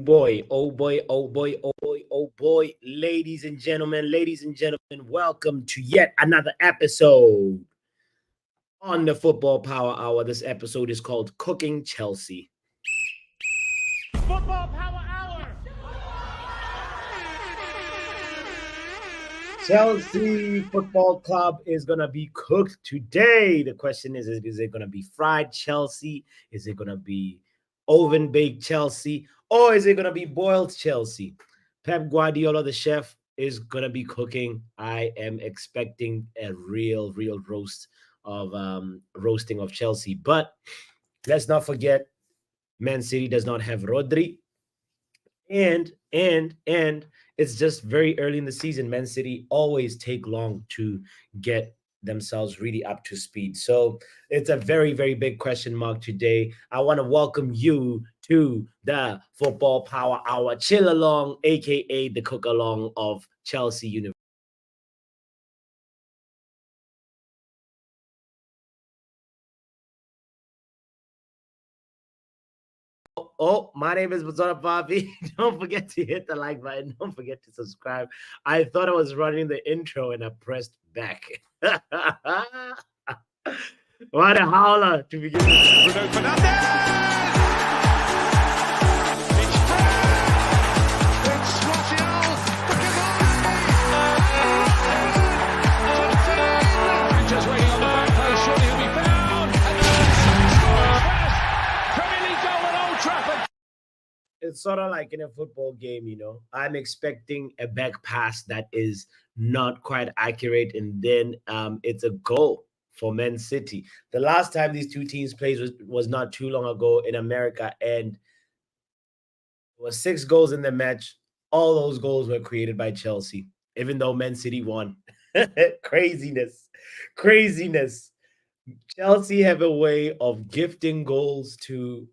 boy, oh boy, oh boy, oh boy, oh boy, ladies and gentlemen, welcome to yet another episode on the Football Power Hour. This episode is called Cooking Chelsea. Football Power Hour. Chelsea Football Club is going to be cooked today. The question is it going to be fried Chelsea? Is it going to be oven baked Chelsea? Or is it going to be boiled Chelsea? Pep Guardiola, the chef, is going to be cooking. I am expecting a real roasting of Chelsea. But let's not forget, Man City does not have Rodri. And it's just very early in the season. Man City always take long to get themselves really up to speed. So it's a very big question mark today. I want to welcome you to the Football Power Hour Chill Along, aka the Cook Along of Chelsea University. Oh, my name is Bazara Bobby. Don't forget to hit the like button. Don't forget to subscribe. I thought I was running the intro and I pressed back. What a howler to begin with. Bruno Fernandes. It's fair. It's Martial. Just waiting on the back post. Surely he'll be found. And scores first. Premier League goal at Old Trafford. It's sort of like in a football game, you know. I'm expecting a back pass that is not quite accurate, and then it's a goal for Man City. The last time these two teams played was not too long ago in America, and there was 6 goals in the match. All those goals were created by Chelsea, even though Man City won. Craziness. Chelsea have a way of gifting goals to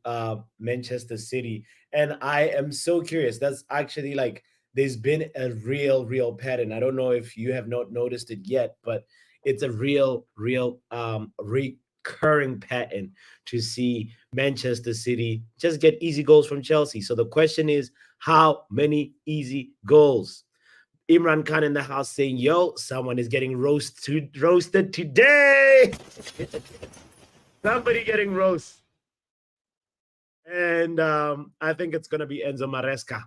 Manchester City, and I am so curious. That's actually like there's been a real pattern. I don't know if you have not noticed it yet, but it's a real recurring pattern to see Manchester City just get easy goals from Chelsea. So the question is, how many easy goals? Imran Khan in the house saying, yo, someone is getting roasted today. Somebody getting roast. And I think it's going to be Enzo Maresca.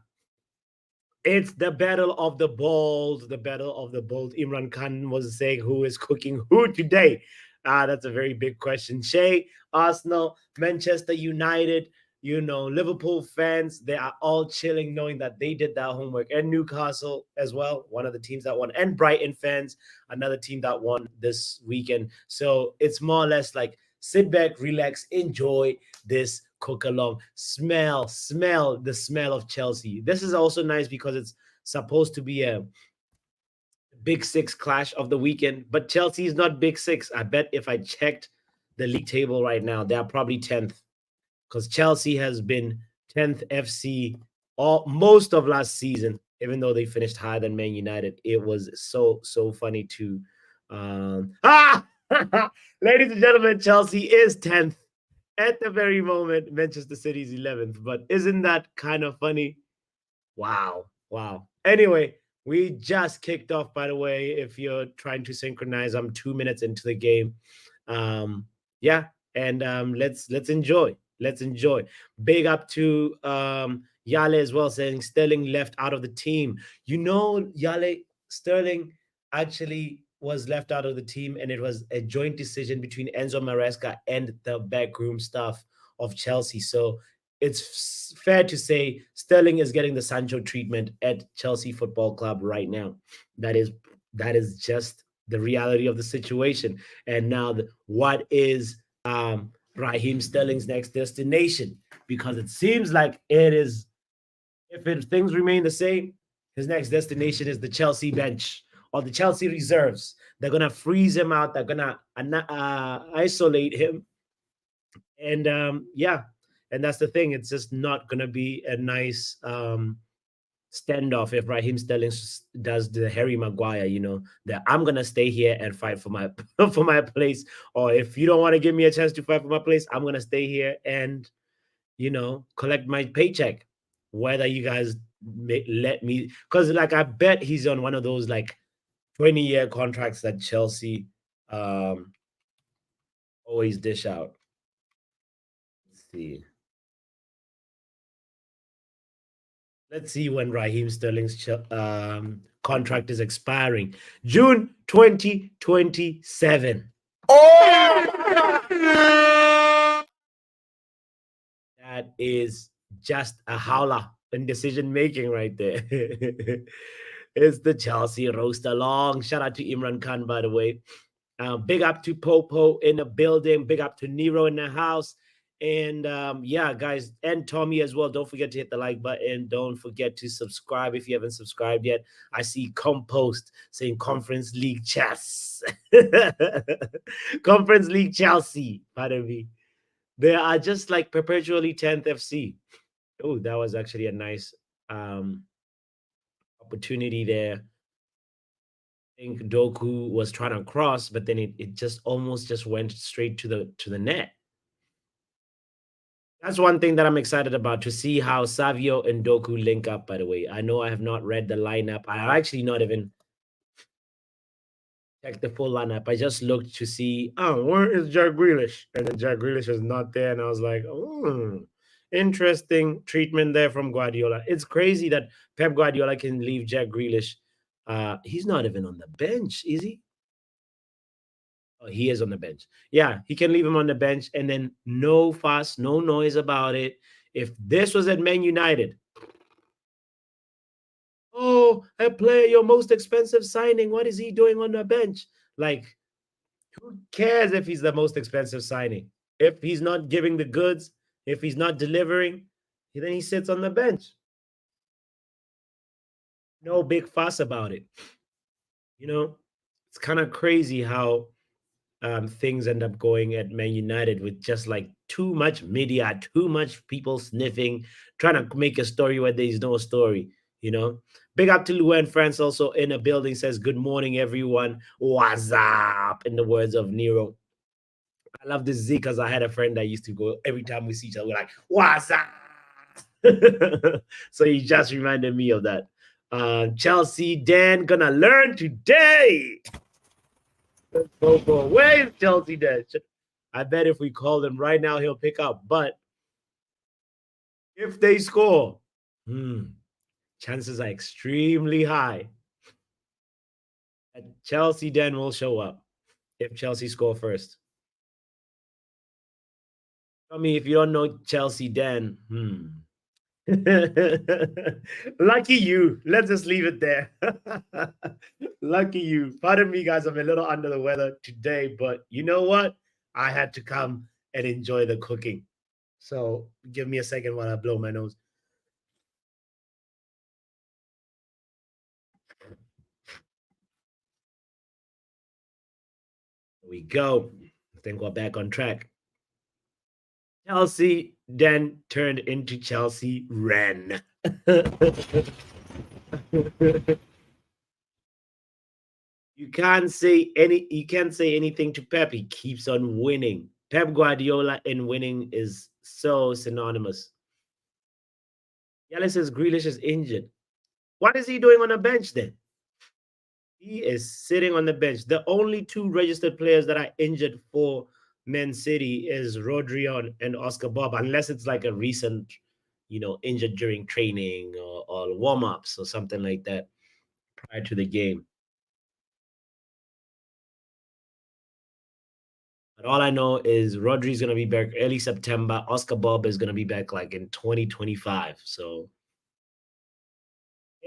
It's the battle of the bold. Imran Khan was saying who is cooking who today. That's a very big question. Shay, Arsenal, Manchester United, Liverpool fans, they are all chilling knowing that they did that homework. And Newcastle as well, one of the teams that won. And Brighton fans, another team that won this weekend. So it's more or less like sit back, relax, enjoy this cook along. Smell the smell of Chelsea. This is also nice because it's supposed to be a Big Six clash of the weekend. But Chelsea is not Big Six. I bet if I checked the league table right now, they are probably 10th. Because Chelsea has been 10th FC most of last season, even though they finished higher than Man United. It was so funny to ladies and gentlemen, Chelsea is 10th at the very moment. Manchester City is 11th. But isn't that kind of funny? Wow. Anyway, we just kicked off, by the way. If you're trying to synchronize, I'm 2 minutes into the game. Let's enjoy. Let's enjoy. Big up to Yale as well, saying Sterling left out of the team. Yale, Sterling actually was left out of the team, and it was a joint decision between Enzo Maresca and the backroom staff of Chelsea. So it's fair to say Sterling is getting the Sancho treatment at Chelsea Football Club right now. That is just the reality of the situation. And now what is Raheem Sterling's next destination? Because it seems like it is, if things remain the same, his next destination is the Chelsea bench or the Chelsea reserves. They're going to freeze him out. They're going to isolate him. And and that's the thing. It's just not going to be a nice standoff if Raheem Sterling does the Harry Maguire, that I'm going to stay here and fight for my for my place. Or if you don't want to give me a chance to fight for my place, I'm going to stay here and, collect my paycheck. whether you guys let me, because like I bet he's on one of those like 20-year contracts that Chelsea um always dish out. Let's see. Let's see when Raheem Sterling's contract is expiring. June 2027. That is just a howler in decision making right there. It's the Chelsea roast along. Shout out to Imran Khan, by the way. Big up to Popo in the building. Big up to Nero in the house. And yeah, guys, and Tommy as well. Don't forget to hit the like button. Don't forget to subscribe if you haven't subscribed yet. I see Compost saying Conference League Chess. Conference League Chelsea. Pardon me. They are just like perpetually 10th FC. Oh, that was actually a nice um, opportunity there. I think Doku was trying to cross, but then it just almost just went straight to the net. That's one thing that I'm excited about, to see how Savio and Doku link up, by the way. I know I have not read the lineup. I actually not even checked the full lineup. I just looked to see, oh, where is Jack Grealish? And then Jack Grealish is not there. And I was like, oh, interesting treatment there from Guardiola. It's crazy that Pep Guardiola can leave Jack Grealish. He's not even on the bench, is he? Oh, he is on the bench. Yeah, he can leave him on the bench and then no fuss, no noise about it. If this was at Man United, oh, a player, your most expensive signing, what is he doing on the bench? Like, who cares if he's the most expensive signing? If he's not giving the goods, if he's not delivering, then he sits on the bench. No big fuss about it. You know, it's kind of crazy how things end up going at Man United with just like too much media, too much people sniffing, trying to make a story where there's no story, you know. Big up to Luen France also in the building, says, good morning, everyone. What's up? In the words of Nero. I love this Z because I had a friend that used to go every time we see each other, we're like, what's up? So he just reminded me of that. Chelsea Dan gonna learn today. Let's go for where is Chelsea Dan? I bet if we call him right now, he'll pick up. But if they score, chances are extremely high that Chelsea Dan will show up if Chelsea score first. I mean, if you don't know Chelsea Dan, lucky you. Let's just leave it there. Lucky you. Pardon me, guys. I'm a little under the weather today, but you know what? I had to come and enjoy the cooking. So give me a second while I blow my nose. There we go. I think we're back on track. Chelsea then turned into Chelsea Ren. You can't say anything to Pep. He keeps on winning. Pep Guardiola and winning is so synonymous. Yala says Grealish is injured. What is he doing on the bench then? He is sitting on the bench. The only two registered players that are injured for Man City is Rodri and Oscar Bob, unless it's like a recent, injured during training or warm-ups or something like that prior to the game. But all I know is Rodri's going to be back early September. Oscar Bob is going to be back like in 2025. So,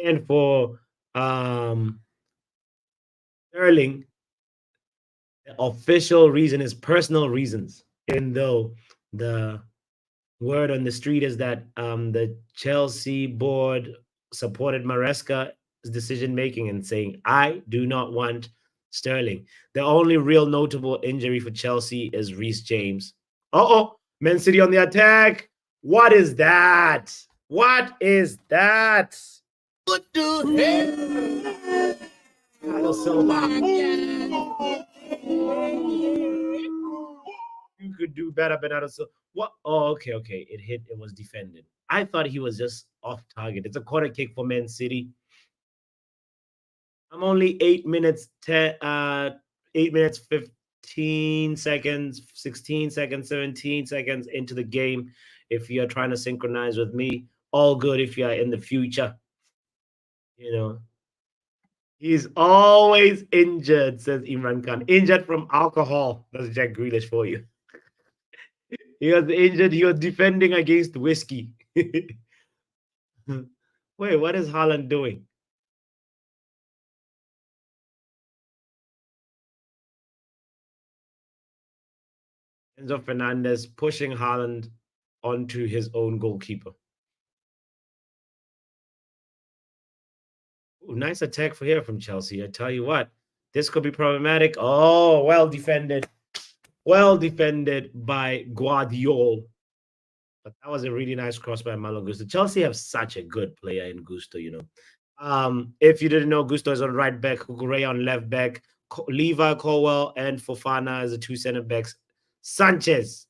and for Sterling, the official reason is personal reasons, even though the word on the street is that the Chelsea board supported Maresca's decision making and saying, I do not want Sterling. The only real notable injury for Chelsea is Reece James. Man City on the attack. What is that? What is that? What the hell? Carlos Silva. You could do better, Bernardo Silva. What? Oh, okay. It hit. It was defended. I thought he was just off target. It's a corner kick for Man City. I'm only 8 minutes, 8 minutes, 15 seconds, 16 seconds, 17 seconds into the game. If you're trying to synchronize with me, all good if you're in the future. You know, he's always injured, says Imran Khan. Injured from alcohol. That's Jack Grealish for you. He was injured. He was defending against whiskey. Wait, what is Haaland doing? Enzo Fernandez pushing Haaland onto his own goalkeeper. Ooh, nice attack for here from Chelsea. I tell you what, this could be problematic. Oh, well defended. Well defended by Guardiola. But that was a really nice cross by Malo Gusto. Chelsea have such a good player in Gusto, you know. If you didn't know, Gusto is on right back, Kukurea on left back, Levi Colwell and Fofana as the two center backs. Sanchez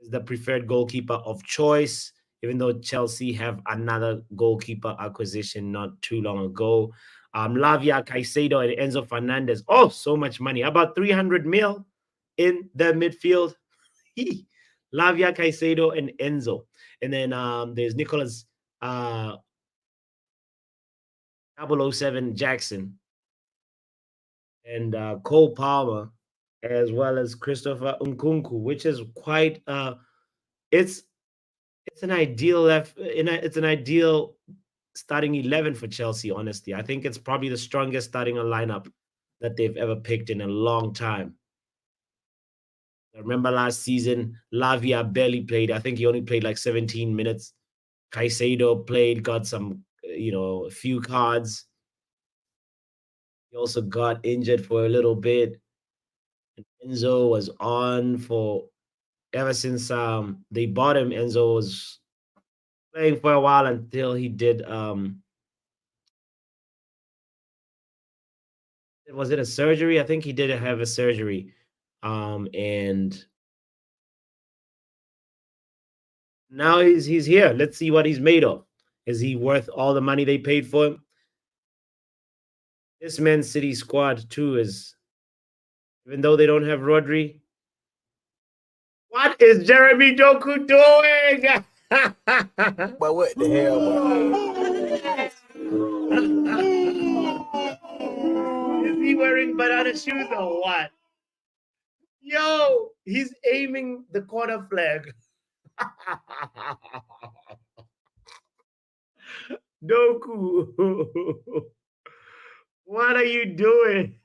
is the preferred goalkeeper of choice, even though Chelsea have another goalkeeper acquisition not too long ago. Lavia, Caicedo, and Enzo Fernandez. Oh, so much money. About 300 mil in the midfield. Lavia, Caicedo, and Enzo. And then there's Nicholas 007 Jackson and Cole Palmer, as well as Christopher Nkunku, which is quite it's an ideal it's an ideal starting 11 for Chelsea, honestly. I think it's probably the strongest starting lineup that they've ever picked in a long time. I remember last season, Lavia barely played. I think he only played like 17 minutes. Caicedo played, got some, a few cards. He also got injured for a little bit. Enzo was on for ever since they bought him. Enzo was playing for a while until he did was it a surgery? I think he did have a surgery. And now he's here. Let's see what he's made of. Is he worth all the money they paid for him? This Man City squad too is, even though they don't have Rodri. What is Jeremy Doku doing? But what the hell, Is he wearing banana shoes or what? Yo, he's aiming the corner flag. Doku, what are you doing?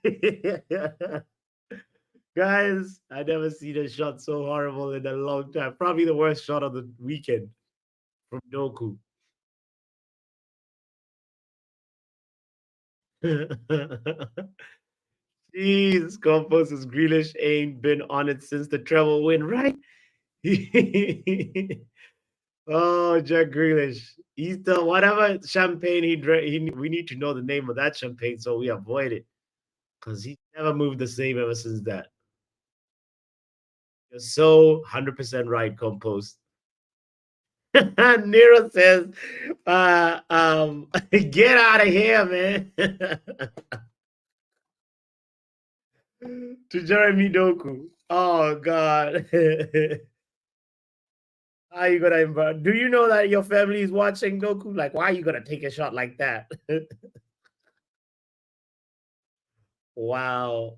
Guys, I never seen a shot so horrible in a long time. Probably the worst shot of the weekend from Doku. Jeez, Compost Grealish ain't been on it since the treble win, right? Oh, Jack Grealish. He's the whatever champagne he drank. We need to know the name of that champagne so we avoid it. Because he never moved the same ever since that. You're so 100% right, Compost. Nero says, get out of here, man. To Jeremy Doku. Oh, God. How are you gonna invite? Do you know that your family is watching Doku? Like, why are you gonna take a shot like that? Wow.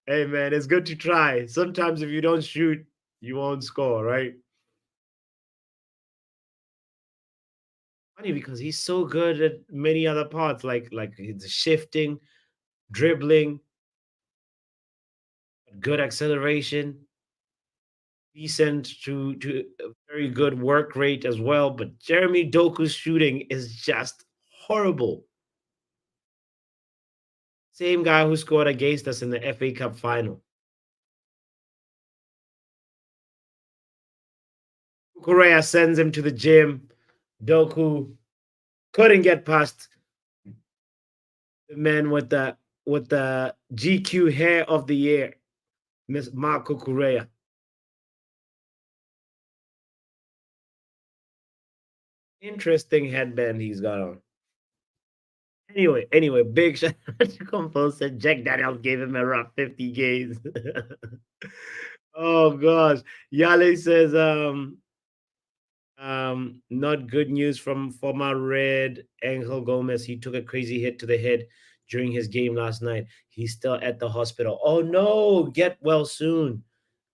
Hey man, it's good to try. Sometimes if you don't shoot, you won't score, right? Funny because he's so good at many other parts, like the shifting, dribbling, good acceleration, decent to a very good work rate as well. But Jeremy Doku's shooting is just horrible. Same guy who scored against us in the FA Cup final. Correa sends him to the gym. Doku couldn't get past the man with the GQ hair of the year, Miss Marco Correa. Interesting headband he's got on. Anyway, big shout out to Composer. Jack Daniels gave him a rough 50 games. Oh gosh. Yale says, not good news from former Red Angel Gomez. He took a crazy hit to the head during his game last night. He's still at the hospital. Oh no, get well soon,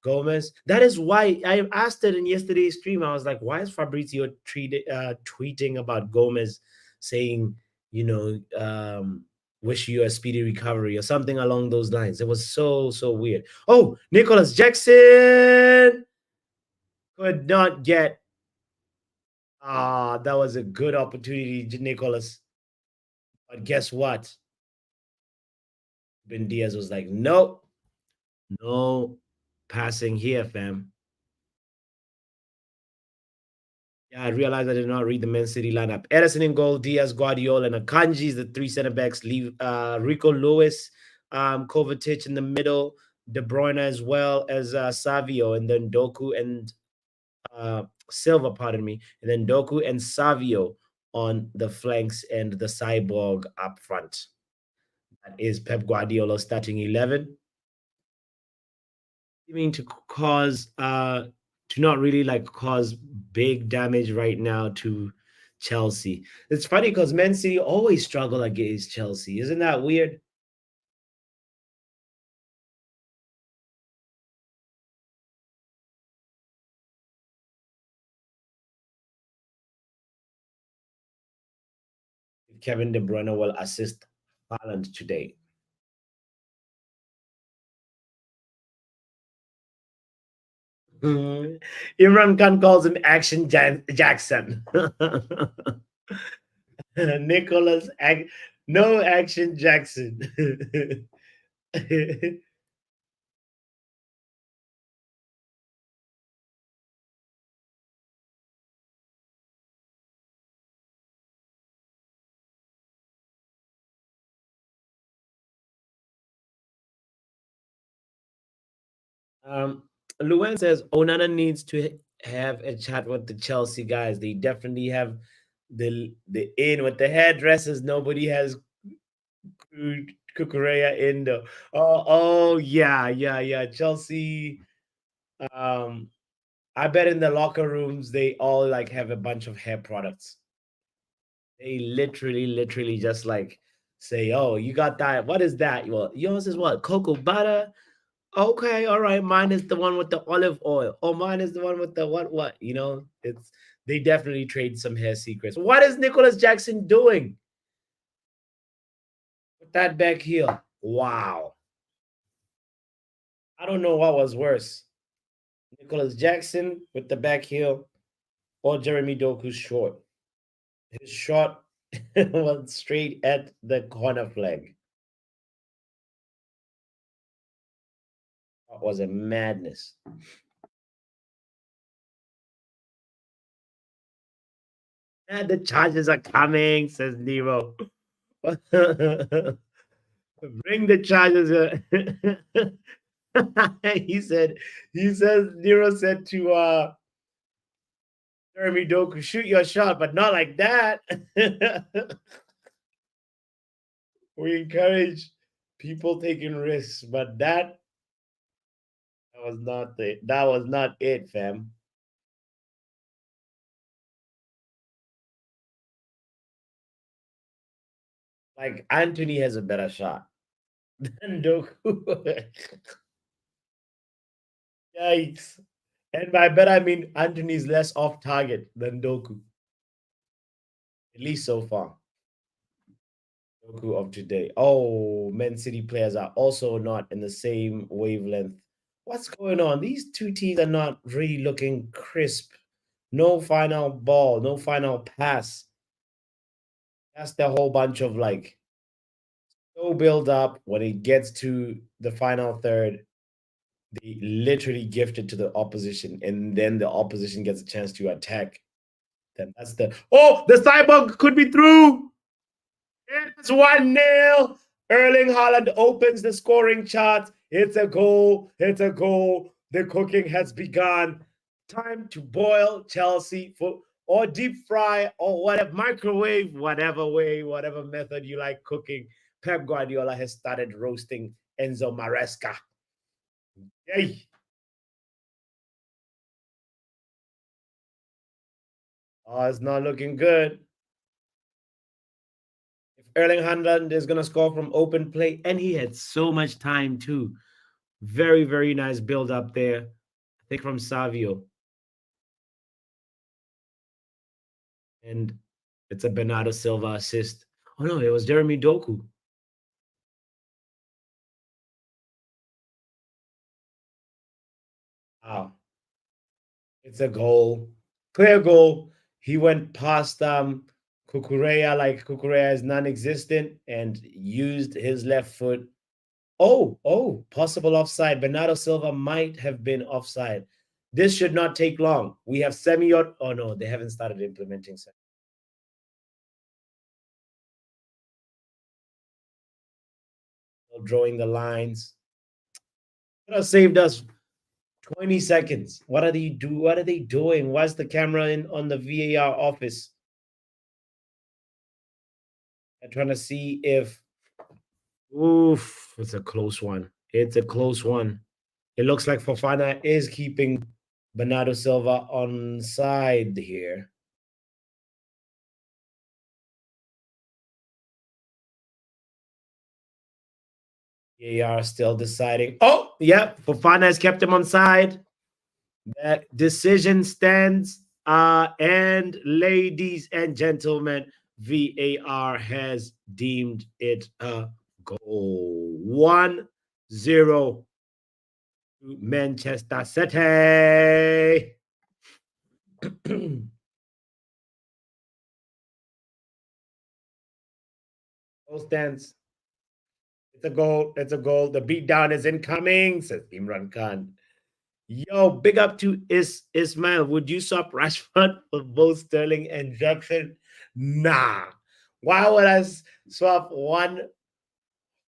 Gomez. That is why I asked it in yesterday's stream. I was like, why is Fabrizio tweeting about Gomez saying, you know, wish you a speedy recovery or something along those lines? It was so weird. Oh, Nicholas Jackson could not get. That was a good opportunity, Nicholas. But guess what? Ben Diaz was like, nope, no passing here, fam. Yeah, I realized I did not read the Man City lineup. Edison in goal, Diaz, Guardiola, and Akanji is the three center backs. Leave Rico Lewis, Kovacic in the middle, De Bruyne as well as Savio, and then Doku and Silva, pardon me, and then Doku and Savio on the flanks and the cyborg up front. That is Pep Guardiola starting 11. Seeming to cause to not really like cause big damage right now to Chelsea. It's funny because Man City always struggle against Chelsea. Isn't that weird? Kevin De Bruyne will assist Haaland today. Imran Khan calls him Action Jackson. Nicholas, no Action Jackson. Um, Luan says Onana needs to have a chat with the Chelsea guys. They definitely have the in with the hairdressers. Nobody has Kukureya in the. Oh yeah. Chelsea. Um, I bet in the locker rooms they all like have a bunch of hair products. They literally just like say, "Oh, you got that? What is that? Well, yours is what? Cocoa butter? Okay, all right. Mine is the one with the olive oil. Oh, mine is the one with the what? You know, it's they definitely trade some hair secrets. What is Nicholas Jackson doing with that back heel? Wow. I don't know what was worse. Nicholas Jackson with the back heel or Jeremy Doku's short. His shot was straight at the corner flag. That was a madness. And the charges are coming, says Nero. Bring the charges. He says Nero said to Jeremy Doku, shoot your shot, but not like that. We encourage people taking risks, but that was not it, fam. Like Anthony has a better shot than Doku. Yikes. And by better I mean Anthony's less off target than Doku. At least so far. Doku of today. Oh, Man City players are also not in the same wavelength. What's going on? These two teams are not really looking crisp. No final ball, no final pass. That's the whole bunch of like no build up. When it gets to the final third, they literally gift it to the opposition, and then the opposition gets a chance to attack. Then that's the the cyborg could be through. It's 1-0. Erling Haaland opens the scoring chart. It's a goal. It's a goal. The cooking has begun. Time to boil Chelsea for. or deep fry or whatever, microwave, whatever way, whatever method you like cooking. Pep Guardiola has started roasting Enzo Maresca. Yay! Oh, it's not looking good. If Erling Haaland is gonna score from open play, and he had so much time too. Very, very nice build up there. I think from Savio. And it's a Bernardo Silva assist. Oh no, it was Jeremy Doku. Wow. It's a goal. Clear goal. He went past Kukurea like Kukurea is non-existent and used his left foot. Oh, possible offside. Bernardo Silva might have been offside. This should not take long. We have semi. Oh no, they haven't started implementing semi. Drawing the lines. Could have saved us 20 seconds. What are they do? What are they doing? Why's the camera in on the VAR office? I'm trying to see if. Oof, it's a close one. It's a close one. It looks like Fofana is keeping Bernardo Silva on side here. VAR still deciding. Oh, yeah, Fofana has kept him on side. That decision stands. And ladies and gentlemen, VAR has deemed it a goal. 1-0 to Manchester City. Goal stands. It's a goal. It's a goal. The beatdown is incoming, says Imran Khan. Yo, big up to Ismail. Would you swap Rashford for both Sterling and Jackson? Nah. Why would I swap one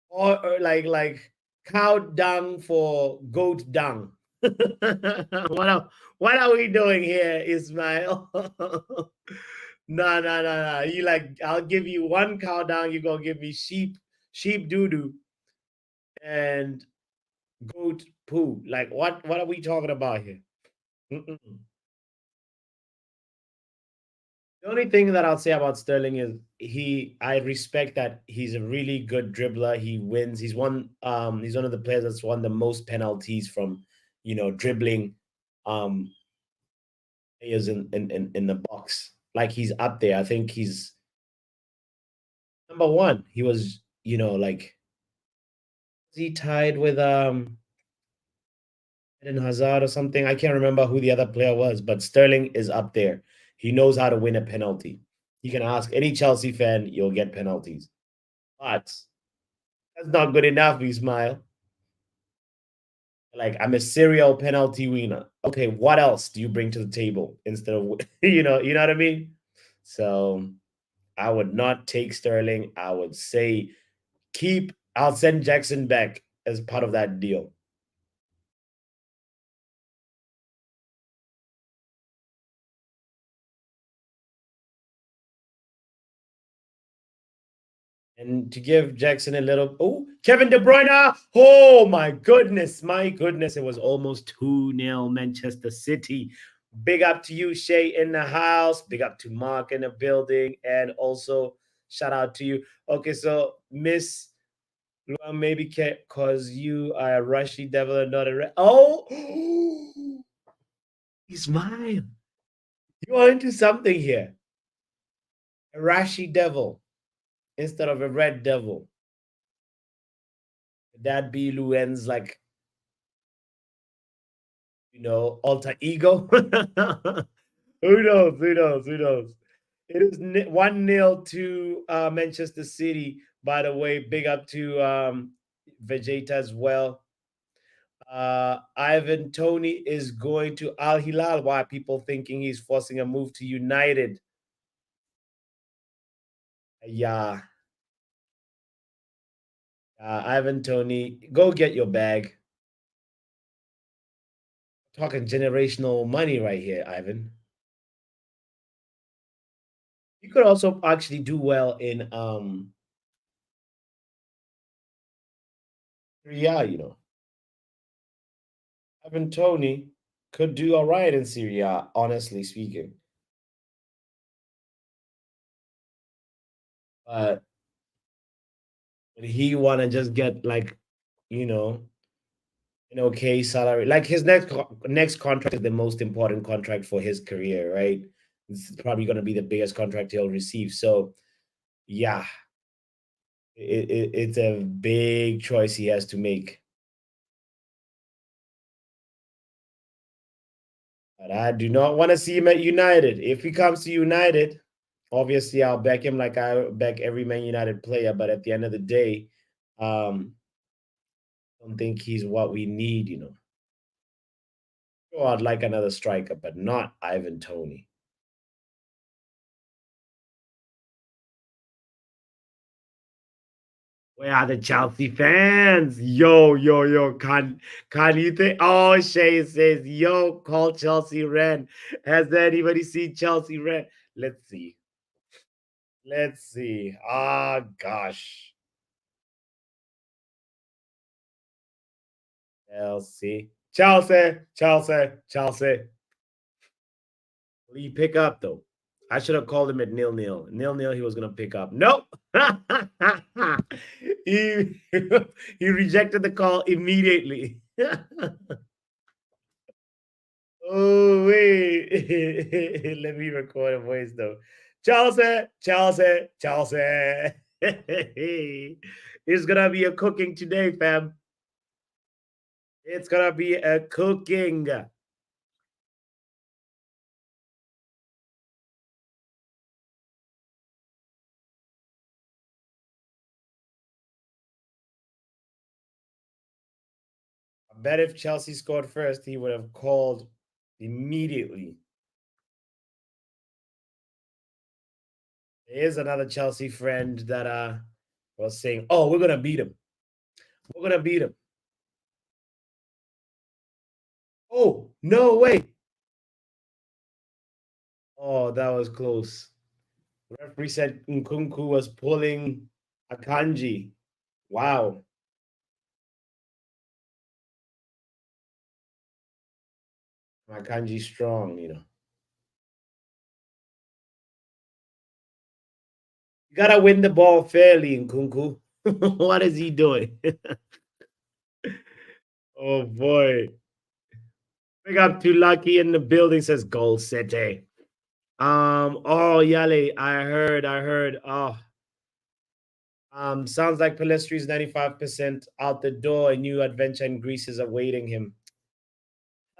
or like cow dung for goat dung? What are we doing here, Ismail? No, no, no, no. You like I'll give you one cow dung, you're gonna give me sheep doo-doo and goat poo. Like what are we talking about here? Mm-mm. The only thing that I'll say about Sterling is I respect that he's a really good dribbler. He wins. He's one of the players that's won the most penalties from, dribbling players in the box. Like he's up there. I think he's number one. He was, like he tied with Eden Hazard or something. I can't remember who the other player was, but Sterling is up there. He knows how to win a penalty. You can ask any Chelsea fan, you'll get penalties. But that's not good enough, Ismail. Like, I'm a serial penalty winner. Okay, what else do you bring to the table instead of, you know what I mean? So I would not take Sterling. I would say I'll send Jackson back as part of that deal. And to give Jackson a little, Kevin De Bruyne. Oh my goodness. It was almost 2-0 Manchester City. Big up to you, Shay, in the house. Big up to Mark in the building. And also, shout out to you. Okay, so Miss Luan, maybe because you are a rushy devil and not a oh, he's mine. You are into something here. A rashy devil instead of a red devil. That be Luen's like, alter ego. Who knows? Who knows? Who knows? It is 1-0 to Manchester City. By the way, big up to Vegeta as well. Ivan Tony is going to Al Hilal. Why people thinking he's forcing a move to United? Yeah. Ivan Tony, go get your bag. Talking generational money right here, Ivan. He could also actually do well in Serie A, you know. Ivan Tony could do all right in Serie A, honestly speaking. But he want to just get like, you know, an okay salary. Like his next contract is the most important contract for his career, right? It's probably going to be the biggest contract he'll receive. So yeah, it's a big choice he has to make. But I do not want to see him at United. If he comes to United, obviously I'll back him like I back every Man United player. But at the end of the day, I don't think he's what we need. You know, sure, I'd like another striker, but not Ivan Tony. Where are the Chelsea fans? Yo, yo, yo. Can you think? Oh, Shay says, yo, call Chelsea Ren. Has anybody seen Chelsea Ren? Let's see. Let's see. Ah, gosh. Chelsea. Chelsea. Chelsea. Chelsea. Will he pick up though? I should have called him at nil-nil. Nil-nil, he was gonna pick up. Nope. he he rejected the call immediately. Oh wait. Let me record a voice though. Chelsea, Chelsea, Chelsea. It's gonna be a cooking today, fam. It's gonna be a cooking. I bet if Chelsea scored first, he would have called immediately. There is another Chelsea friend that was saying, "Oh, we're gonna beat him. We're gonna beat him." Oh, no way! Oh, that was close. The referee said Nkunku was pulling Akanji. Wow, Akanji strong, you know. You gotta win the ball fairly, Nkunku. What is he doing? Oh boy. Big up to Lucky in the building, says Gold City. Oh Yale, I heard. Oh, sounds like Palestri's 95% out the door. A new adventure in Greece is awaiting him.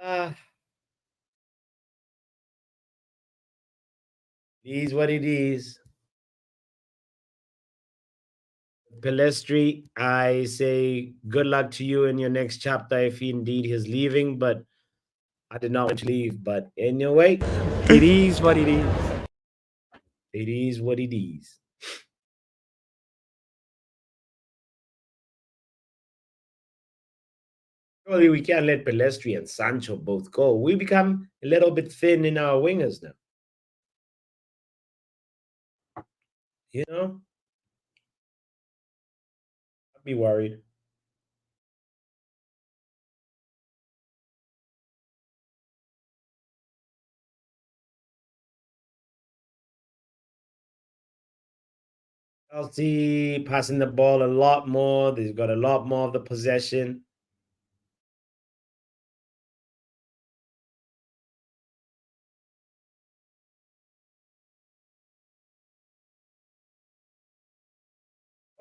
Ah, it is what it is. Palestri, I say good luck to you in your next chapter if indeed he's leaving, but I did not want to leave. But anyway, it is what it is. It is what it is. Surely we can't let Palestri and Sancho both go. We become a little bit thin in our wingers now. You know, I'd be worried. Chelsea passing the ball a lot more. They've got a lot more of the possession.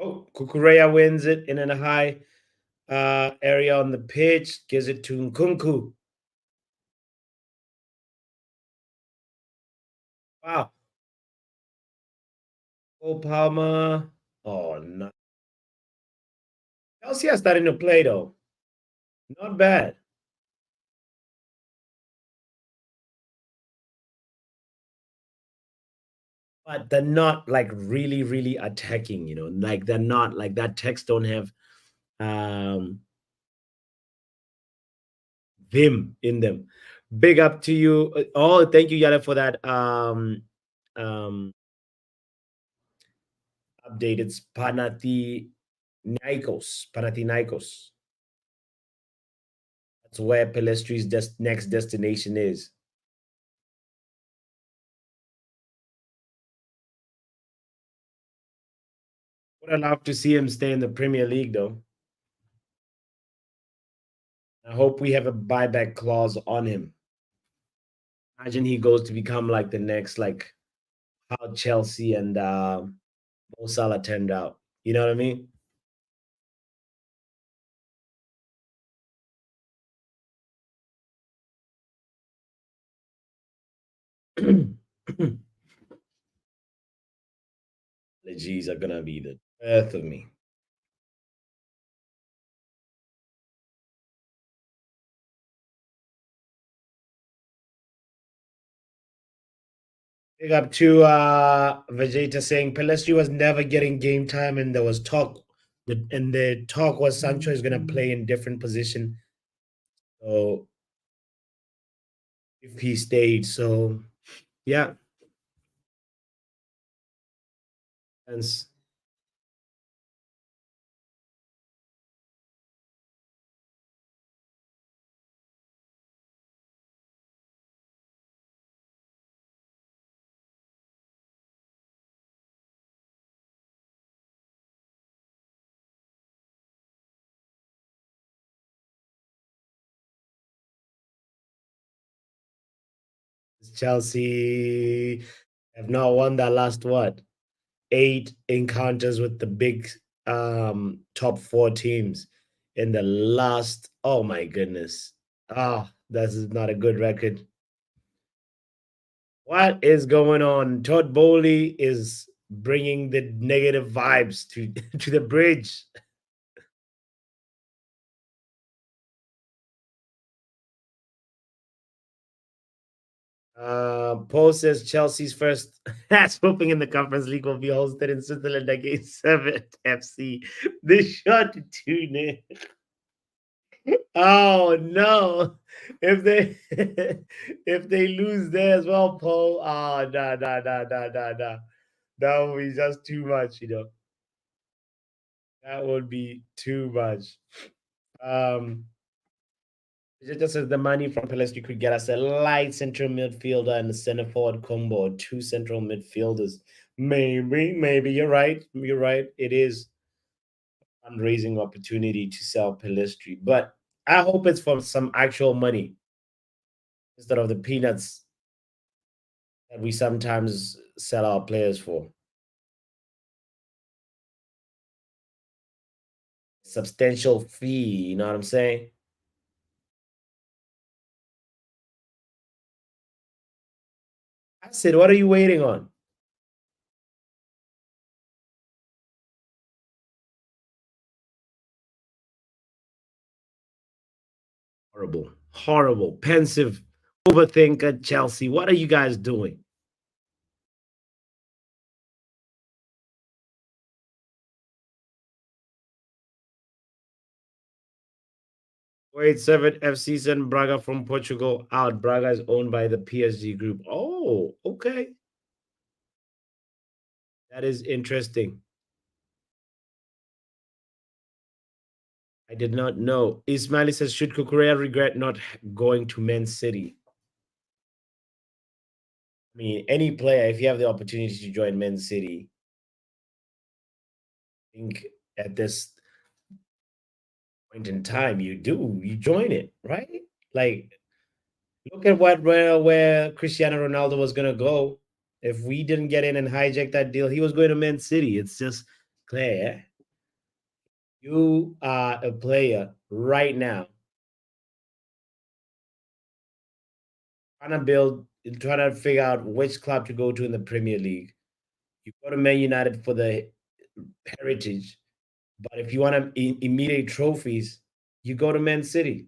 Oh, Kukurea wins it in a high area on the pitch, gives it to Nkunku. Wow. Oh, Palmer. Oh, no. Chelsea are starting to play, though. Not bad. But they're not like really, really attacking, you know, like they're not like that text don't have um vim in them. Big up to you. Oh, thank you, Yada, for that. Update. It's Panathinaikos. That's where Pelestri's next destination is. Would have loved to see him stay in the Premier League, though. I hope we have a buyback clause on him. Imagine he goes to become like the next, like how Chelsea and Mo Salah turned out. You know what I mean? The G's are gonna be the death of me. Big up to Vegeta saying Pelestri was never getting game time, and there was talk, and the talk was Sancho is gonna play in different position. So if he stayed, so yeah, and Chelsea have now won their last what 8 encounters with the big top four teams in the last. Oh my goodness! Ah, this is not a good record. What is going on? Todd Bowley is bringing the negative vibes to to the bridge. Paul says Chelsea's first ass whooping in the Conference League will be hosted in Switzerland against 7 FC. They shot to 2-0. Oh no! If they if they lose there as well, Paul. Ah, nah, nah, nah, nah, nah, nah. That would be just too much, you know. That would be too much. Um, it just says the money from Pelestri could get us a light central midfielder and a center forward combo, two central midfielders. Maybe you're right. You're right. It is fundraising opportunity to sell Pelestri, but I hope it's from some actual money instead of the peanuts that we sometimes sell our players for. Substantial fee, you know what I'm saying? I said, what are you waiting on? Horrible, horrible, pensive, overthinker, Chelsea. What are you guys doing? Wait, 7 FC sent Braga from Portugal out. Braga is owned by the PSG group. Oh, okay. That is interesting. I did not know. Ismaili says, should Kukurea regret not going to Man City? I mean, any player, if you have the opportunity to join Man City, I think at this point in time, you join it, right? Like, look at where Cristiano Ronaldo was gonna go. If we didn't get in and hijack that deal, he was going to Man City. It's just clear. You are a player right now trying to figure out which club to go to in the Premier League. You go to Man United for the heritage, but if you want to immediate trophies, you go to Man City.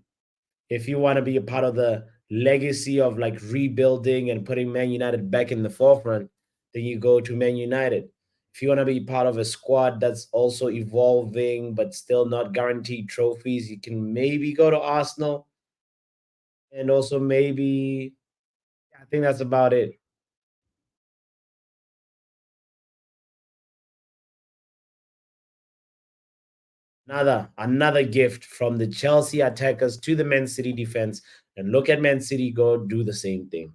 If you want to be a part of the legacy of like rebuilding and putting Man United back in the forefront, then you go to Man United. If you want to be part of a squad that's also evolving but still not guaranteed trophies, you can maybe go to Arsenal. And also maybe I think that's about it. Another gift from the Chelsea attackers to the Man City defense. And look at Man City go do the same thing.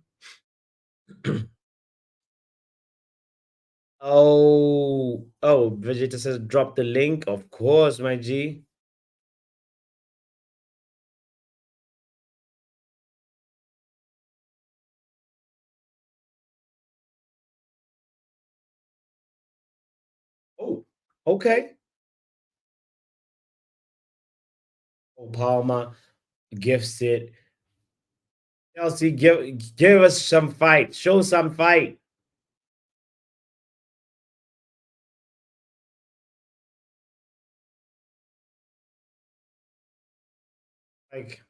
Vegeta says drop the link. Of course, my G. Oh, okay. Oh, Palmer gifts it. Chelsea, give us some fight. Show some fight. Like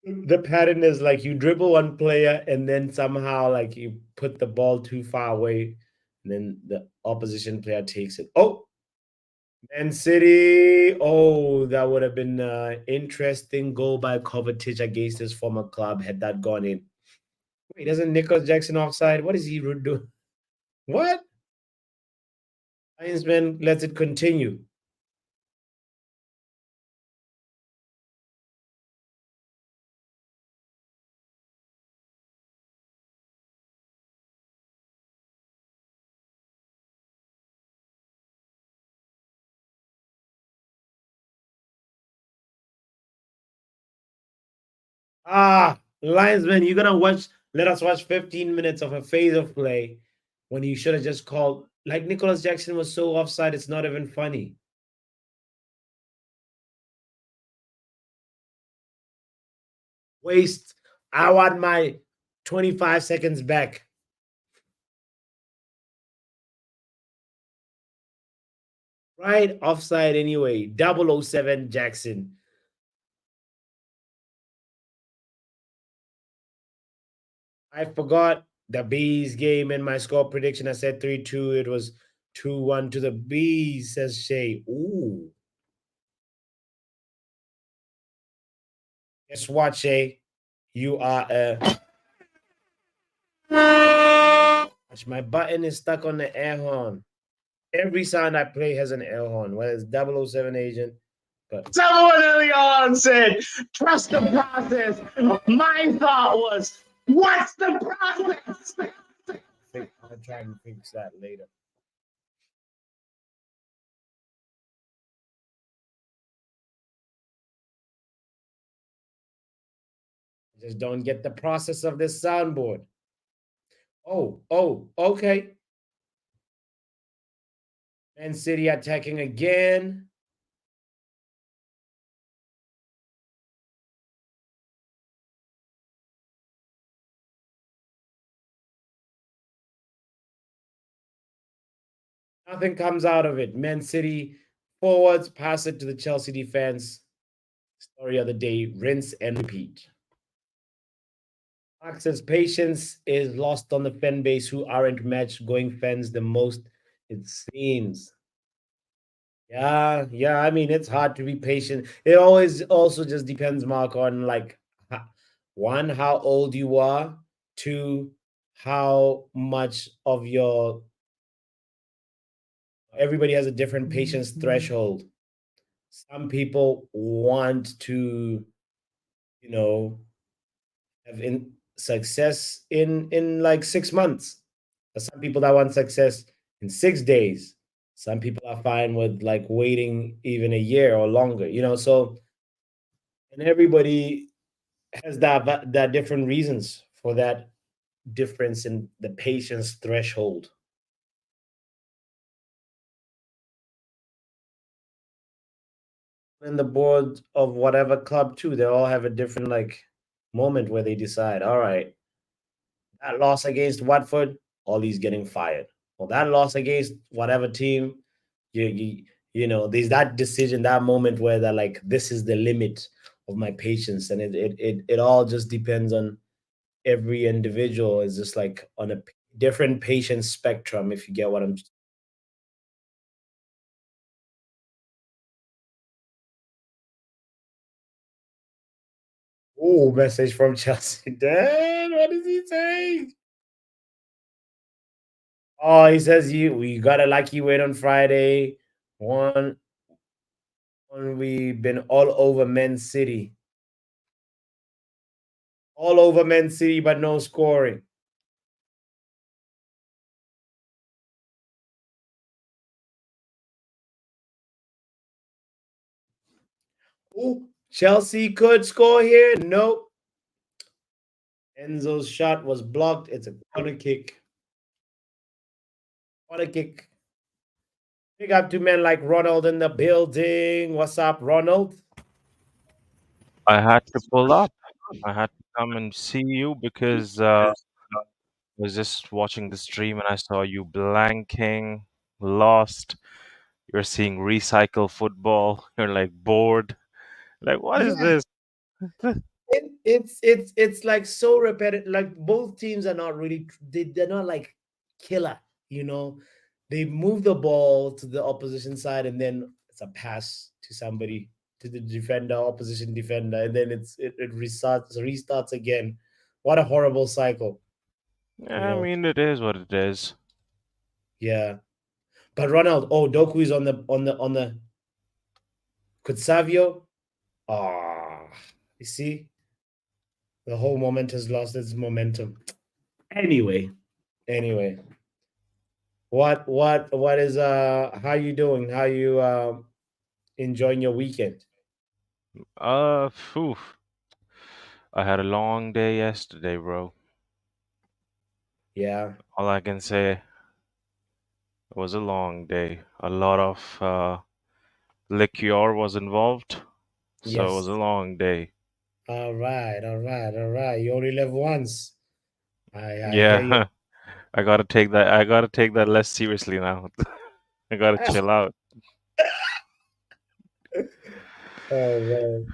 the pattern is like you dribble one player and then somehow like you put the ball too far away, and then the opposition player takes it. Oh, Man City. Oh, that would have been an interesting goal by Kovacic against his former club had that gone in. Wait, isn't Nicholas Jackson offside? What is he doing? What? Linesman lets it continue. Linesman, you're gonna watch. Let us watch 15 minutes of a phase of play when you should have just called. Like Nicholas Jackson was so offside, it's not even funny. Waste. I want my 25 seconds back. Right? Offside anyway. 007 Jackson. I forgot the Bees game in my score prediction. I said 3-2. It was 2-1 to the Bees, says Shay. Ooh. Guess what, Shay? You are a. Watch, my button is stuck on the air horn. Every sound I play has an air horn, whether it's 007 agent. But someone early on said, trust the process. My thought was, what's the process? I'll try and fix that later. I just don't get the process of this soundboard. Okay. Man City attacking again. Nothing comes out of it. Man City forwards pass it to the Chelsea defense. Story of the day, rinse and repeat. Mark says patience is lost on the fan base who aren't match going fans the most, it seems. Yeah. I mean, it's hard to be patient. It always also just depends, Mark, on like one, how old you are, two, how much of your everybody has a different patience threshold. Some people want to, you know, have in success in like 6 months. There's some people that want success in 6 days. Some people are fine with like waiting even a year or longer, so and everybody has that different reasons for that difference in the patience threshold. And the board of whatever club too, they all have a different like moment where they decide, all right, that loss against Watford, Ollie's getting fired. Well, that loss against whatever team, there's that decision, that moment where they're like, this is the limit of my patience, and it all just depends on every individual. Is just like on a different patience spectrum, if you get what I'm. Oh, message from Chelsea. Dan, what is he saying? Oh, he says you we got a lucky win on Friday. One, one we've been all over Men City, all over Men City, but no scoring. Ooh, Chelsea could score here. Nope. Enzo's shot was blocked. It's a corner kick. Corner kick. Big up to men like Ronald in the building. What's up, Ronald? I had to pull up. I had to come and see you because I was just watching the stream and I saw you blanking, lost. You're seeing recycle football. You're like bored. Like, what is Yeah, this? it's like so repetitive. Like both teams are not really they're not like killer. You know, they move the ball to the opposition side and then it's a pass to somebody to the defender, opposition defender, and then it restarts again. What a horrible cycle. You Yeah, I know. mean, it is what it is. Yeah, but Ronald, oh Doku is on the could Savio. Ah, you see, the whole moment has lost its momentum. Anyway, anyway, what is how you doing? How you enjoying your weekend? Phew. I had a long day yesterday, bro. Yeah. All I can say, it was a long day. A lot of liqueur was involved, so it was a Yes. long day. All right. All right. All right. You only live once. I hear you. Yeah, I gotta take that. I gotta take that less seriously now. I gotta chill out. Oh man.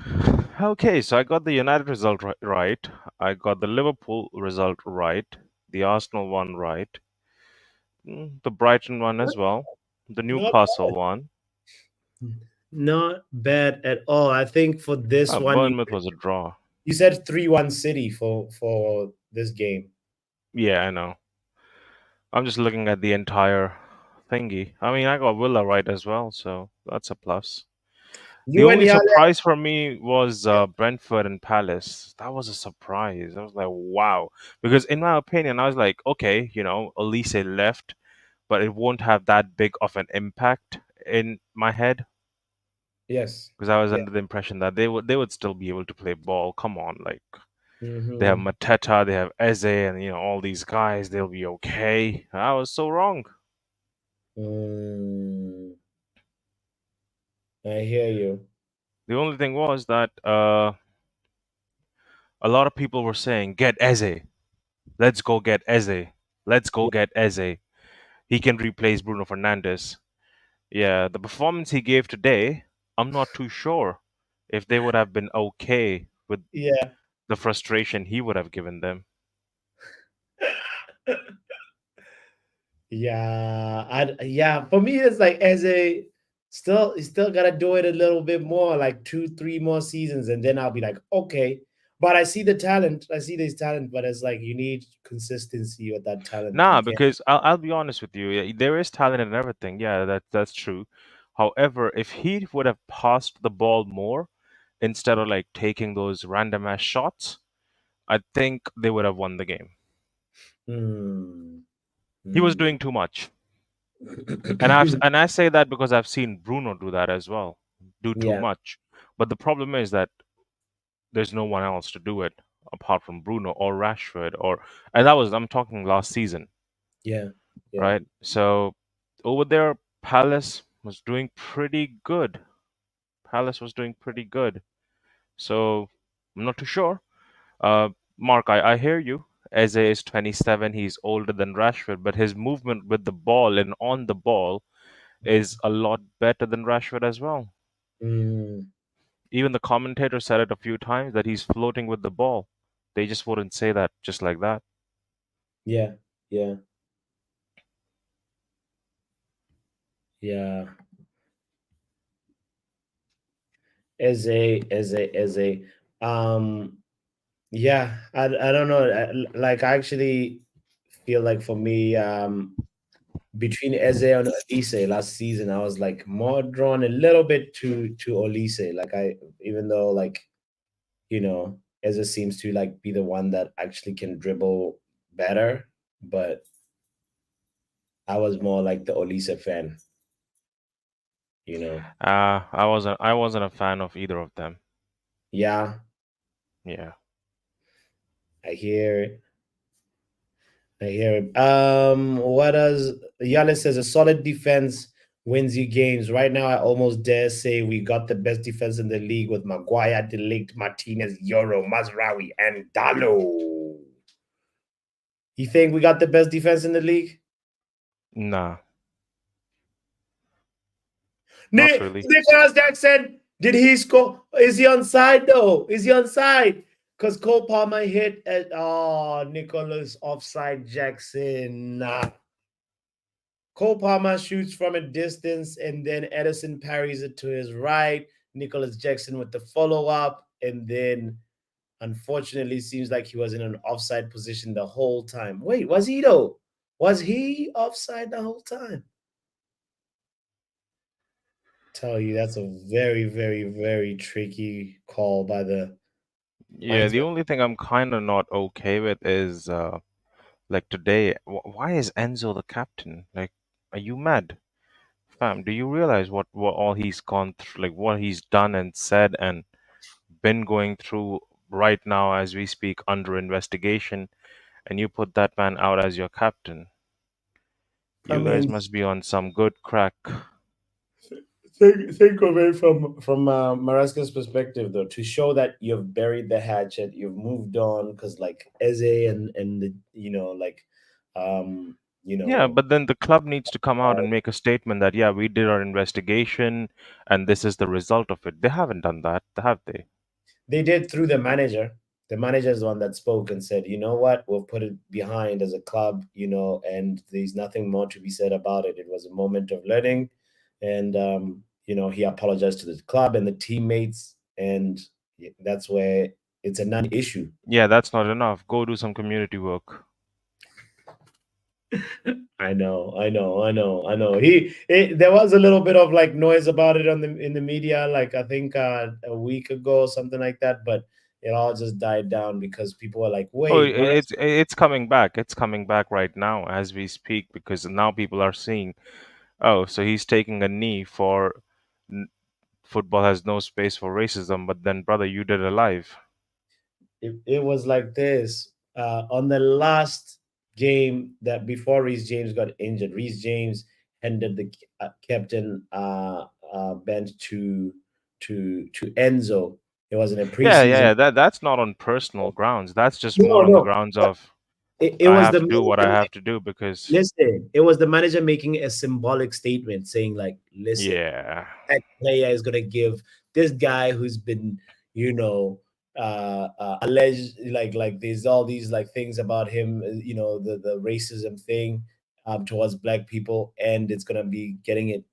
Okay, so I got the United result right. I got the Liverpool result right. The Arsenal one right. The Brighton one as well. The Not Newcastle one. not bad at all. I think for this one Bournemouth was a draw. you said 3-1 City for this game. Yeah, I know. I'm just looking at the entire thingy. I mean, I got Villa right as well, so that's a plus. The You and only Yale. surprise for me was Brentford and Palace. That was a surprise. I was like, wow. Because in my opinion, I was like, okay, Elise left, but it won't have that big of an impact in my head Yes. because I was Yeah. under the impression that they would still be able to play ball. Come on, like they have Mm-hmm. Mateta, they have Eze, and all these guys. They'll be okay. I was so wrong. Mm, I hear you. The only thing was that a lot of people were saying, "Get Eze, let's go get Eze, let's go Yeah. get Eze. He can replace Bruno Fernandes." Yeah, the performance he gave today, I'm not too sure if they would have been okay with Yeah. the frustration he would have given them. Yeah, yeah. For me, it's like as a still, you still gotta do it a little bit more, like 2, 3 more seasons, and then I'll be like, okay. But I see the talent. I see this talent, but it's like you need consistency with that talent. You Nah, can't. because I'll be honest with you, yeah, there is talent and everything. Yeah, that's true. However, if he would have passed the ball more instead of like taking those random ass shots, I think they would have won the game. Hmm. He was Hmm. doing too much. And I say that because I've seen Bruno do that as well, do too Yeah. much. But the problem is that there's no one else to do it apart from Bruno or Rashford and I'm talking last season, Yeah. Yeah. right? So over there, Palace was doing pretty good. Palace was doing pretty good. So I'm not too sure. Uh, Mark, I hear you. Eze is 27. He's older than Rashford, but his movement with the ball and on the ball is a lot better than Rashford as well. Hmm. Even the commentator said it a few times that he's floating with the ball. They just wouldn't say that just like that. Yeah. Yeah. Yeah. As a um yeah, I don't know. Like I actually feel like for me, between Eze and Olise last season, I was like more drawn a little bit to Olise. Like I, even though like Eze seems to like be the one that actually can dribble better, but I was more like the Olise fan. You know, I wasn't a fan of either of them. yeah, Yeah. I hear it. I hear it. What does Yale says? A solid defense wins you games. Right now, I almost dare say we got the best defense in the league with Maguire, Delict, Martinez, Euro, Mazraoui, and Dallo. You think we got the best defense in the league? Nah, not really. Nicholas Jackson, did he score? Is he on side though? Is he on side? Because Cole Palmer hit at Nicholas offside Jackson. Nah. Cole Palmer shoots from a distance, and then Edison parries it to his right. Nicholas Jackson with the follow up, and then unfortunately, seems like he was in an offside position the whole time. Wait, was he though? Was he offside the whole time? Tell you that's a very, very, very tricky call by the Yeah, the linesman. only thing I'm kind of not okay with is like today, why is Enzo the captain? Like, are you mad? Fam, do you realize what all he's gone through, like what he's done and said and been going through right now as we speak under investigation, and you put that man out as your captain? I You guys mean, must be on some good crack. think of it from Maraska's perspective, though, to show that you've buried the hatchet, you've moved on, because like Eze and the um you Yeah, know but then the club needs to come out and make a statement that, yeah, we did our investigation and this is the result of it. They haven't done that, have they? they did through the manager. The manager is the one that spoke and said, you know what, we'll put it behind as a club, and there's nothing more to be said about it. It was a moment of learning, and he apologized to the club and the teammates, and that's where it's a non-issue. Yeah, that's not enough. Go do some community work. I know. There was a little bit of like noise about it on the in the media, like I think a week ago or something like that, but it all just died down because people were like, Oh, "Wait, Maris, it's coming back. It's coming back right now as we speak because now people are seeing, oh, so he's taking a knee for n- football has no space for racism, but then brother, you did it live. it was like this on the last game that before Reece James got injured. Reece James handed the captain bench to Enzo. It was in a Yeah, yeah, preseason. yeah. That's not on personal grounds. That's just No, more on the no. grounds of It I was have the to do what I manager. have to do because Listen, it was the manager making a symbolic statement saying, like, listen, yeah. that player is gonna give this guy who's been, alleged, like there's all these like things about him, the racism thing towards black people, and it's gonna be getting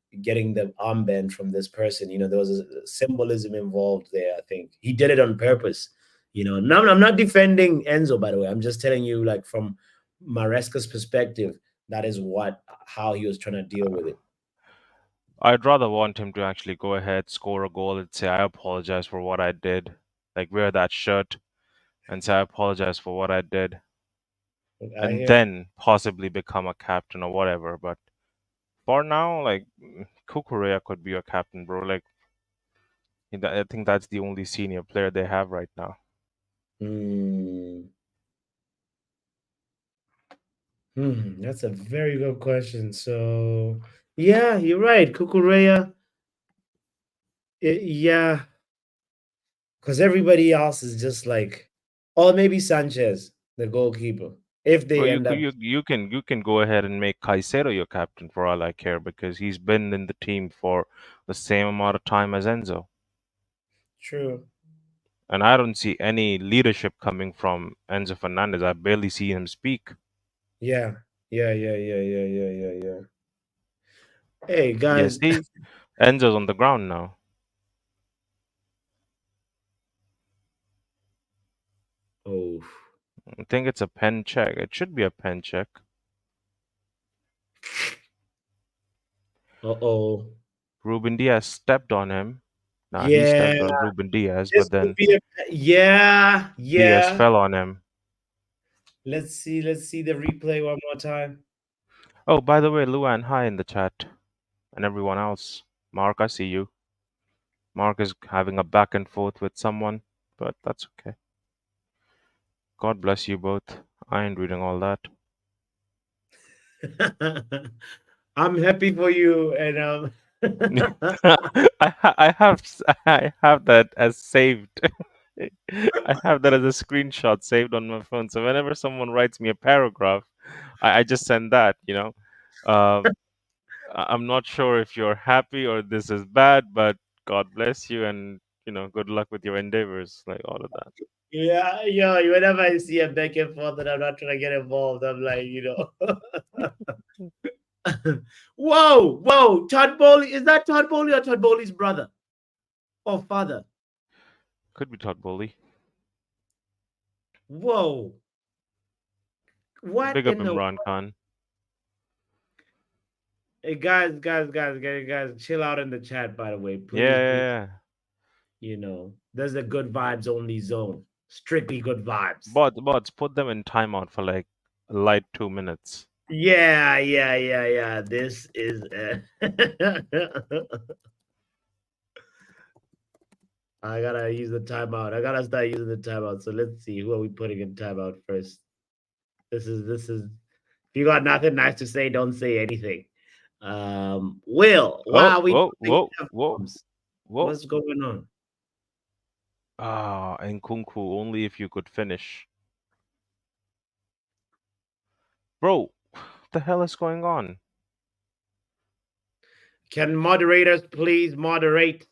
the armband from this person. There was a symbolism involved there. I think he did it on purpose. Now I'm not defending Enzo, by the way. I'm just telling you, like, from Maresca's perspective, that is how he was trying to deal with it. I'd rather want him to actually go ahead, score a goal, and say, I apologize for what I did. Like, wear that shirt and say, I apologize for what I did. I And hear. then possibly become a captain or whatever. But for now, like, Kukurea could be a captain, bro. Like, I think that's the only senior player they have right now. Hmm. That's a very good question. So, yeah, you're right. Kukurea, yeah, because everybody else is just like, or maybe Sanchez, the goalkeeper, if Bro, they you end could up. you can go ahead and make Caicedo your captain for all I care because he's been in the team for the same amount of time as Enzo. True. And I don't see any leadership coming from Enzo Fernandez. I barely see him speak. Yeah. Yeah. Hey, Yeah, guys. see, Enzo's on the ground now. Oh, I think it's a pen check. It should be a pen check. Uh-oh. Ruben Diaz stepped on him. Nah, he Yeah, stepped on Ruben Diaz, this but could then be a yeah, Diaz yeah. fell on him. Let's see the replay one more time. Oh, by the way, Luan, hi in the chat, and everyone else. Mark, I see you. Mark is having a back and forth with someone, but that's okay. God bless you both. I ain't reading all that. I'm happy for you, and I have that as saved. I have that as a screenshot saved on my phone. So whenever someone writes me a paragraph, I just send that, you know. Uh, I'm not sure if you're happy or this is bad, but God bless you and, good luck with your endeavors, like all of that. yeah, yeah. Whenever I see a back and forth, and I'm not trying to get involved, I'm like, whoa, whoa, Todd Bowley, is that Todd Bowley or Todd Bowley's brother or father? Could be Todd Bowley. Whoa, what Big up in the Imran Khan. hey, guys, chill out in the chat, by the way. Yeah, Please, yeah, please. yeah. There's a good vibes only zone. Strictly good vibes. Bots, put them in timeout for like a light 2 minutes. Yeah, yeah, yeah, yeah. This is I gotta use the timeout. I gotta start using the timeout. So let's see, who are we putting in timeout first? This is if you got nothing nice to say, don't say anything. Will, Oh, why are we whoa, putting whoa, whoa, F-bombs? whoa. What's going on? Ah, Nkunku, only if you could finish. Bro, what the hell is going on? Can moderators please moderate?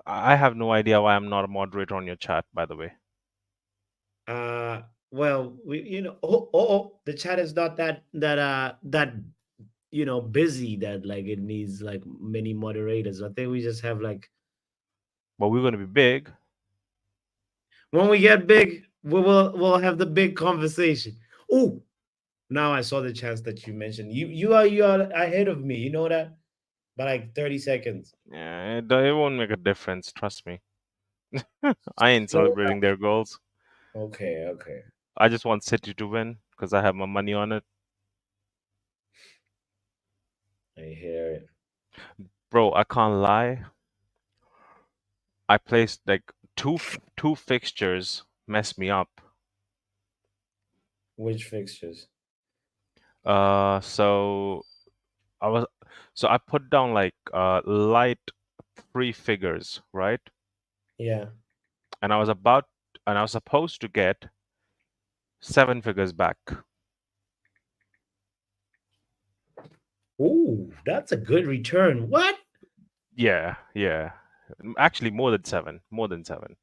I have no idea why I'm not a moderator on your chat, by the way. Well, the chat is not that busy that like it needs like many moderators. I think we just have like But we're going to be big. when we get big, we'll have the big conversation. Oh, now I saw the chance that you mentioned. You are ahead of me. You know that by like 30 seconds. Yeah, it won't make a difference, trust me. I ain't Slow celebrating their goals. down. Okay, okay. I just want City to win because I have my money on it. I hear it. Bro, I can't lie. I placed like two fixtures mess me up. Which fixtures? So I was I put down like light three figures, right? Yeah. And I was supposed to get 7 figures back. Ooh, that's a good return. What? Yeah, yeah. Actually, more than seven. More than seven.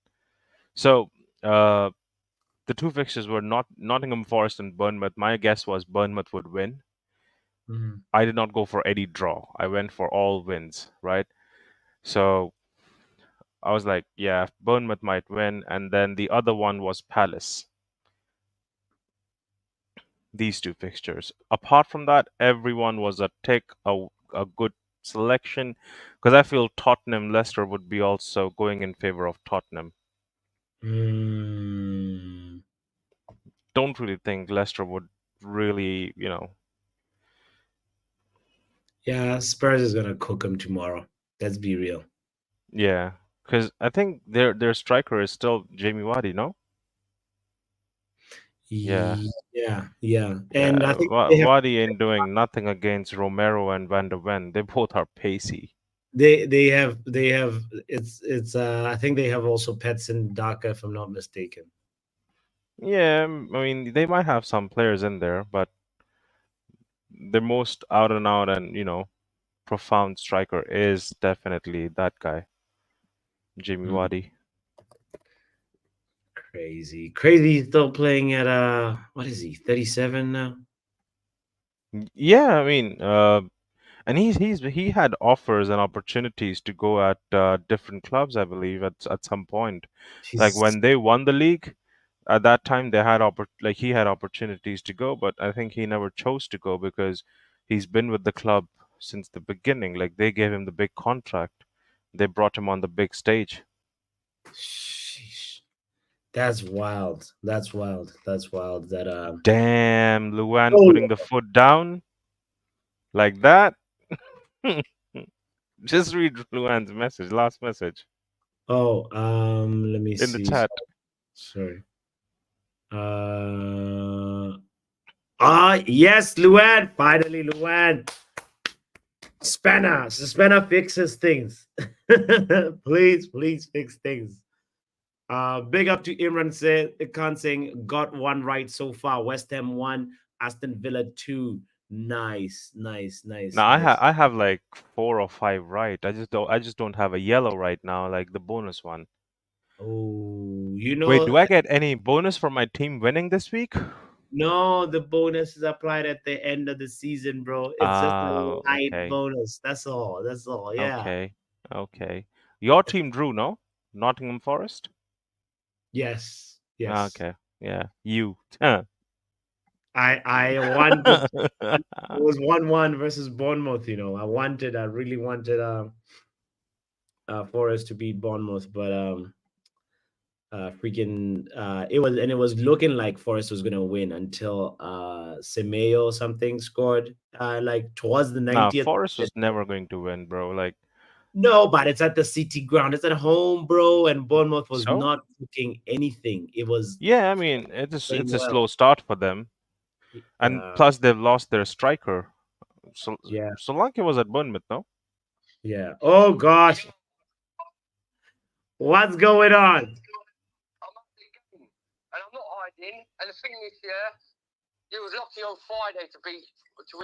So, the two fixtures were not Nottingham Forest and Bournemouth. My guess was Bournemouth would win. Mhm. I did not go for any draw. I went for all wins, right? So I was like, yeah, Bournemouth might win. And then the other one was Palace. These two fixtures. Apart from that, everyone was a tick, a good selection. Because I feel Tottenham, Leicester would be also going in favor of Tottenham. Mm. Don't really think Leicester would really, Yeah, Spurs is gonna cook him tomorrow. Let's be real. yeah. Because I think their striker is still Jamie Vardy, no? Yeah. Yeah, yeah. Yeah, And I think they have Vardy ain't doing nothing against Romero and Van der Ven. They both are pacey. they have it's I think they have also pets in Dhaka if I'm not mistaken. Yeah, I mean, they might have some players in there, but the most out and out and, profound striker is definitely that guy, Jamie Mm, Vardy. crazy. Crazy he's still playing at what is he, 37 now? Yeah, I mean, and he had offers and opportunities to go at different clubs, I believe, at some point. Like He's when they won the league, at that time they had he had opportunities to go, but I think he never chose to go because he's been with the club since the beginning. Like they gave him the big contract. They brought him on the big stage. Sheesh. That's wild. That's wild. That's wild. That Damn, Luan oh putting the foot down like that. Just read Luan's message, last message let me in the see. chat. Sorry. Yes, Luan. Finally, Luan. Spanner. So Spanner fixes things. Please, please fix things. Big up to Imran said Khan saying got one right so far. West Ham 1, Aston Villa 2. Nice, nice, nice, Now nice. I have like 4 or 5 right. I just don't have a yellow right now, like the bonus one. Oh, Wait, do I get any bonus for my team winning this week? no, the bonus is applied at the end of the season, bro. It's just a Oh, light okay. bonus. That's all. That's all. Yeah. Okay. Okay. Your team drew, no? Nottingham Forest? Yes. Yes. Okay. Yeah. You. I wanted it was 1-1 versus Bournemouth, I really wanted Forest to beat Bournemouth, but freaking it was looking like Forest was gonna win until Semedo or something scored like towards the Nah, 90th. Forest was never going to win, bro. Like, No, but it's at the City ground. It's at home, bro. And Bournemouth was so? not cooking anything. It was Yeah, I mean, it's playing a well. slow start for them. And Yeah, plus they've lost their striker. So yeah, Solanke was at Bournemouth, no? yeah. Oh gosh, what's going on? I'm up the game, and I'm not hiding. And the thing is, yeah, you was lucky on Friday to win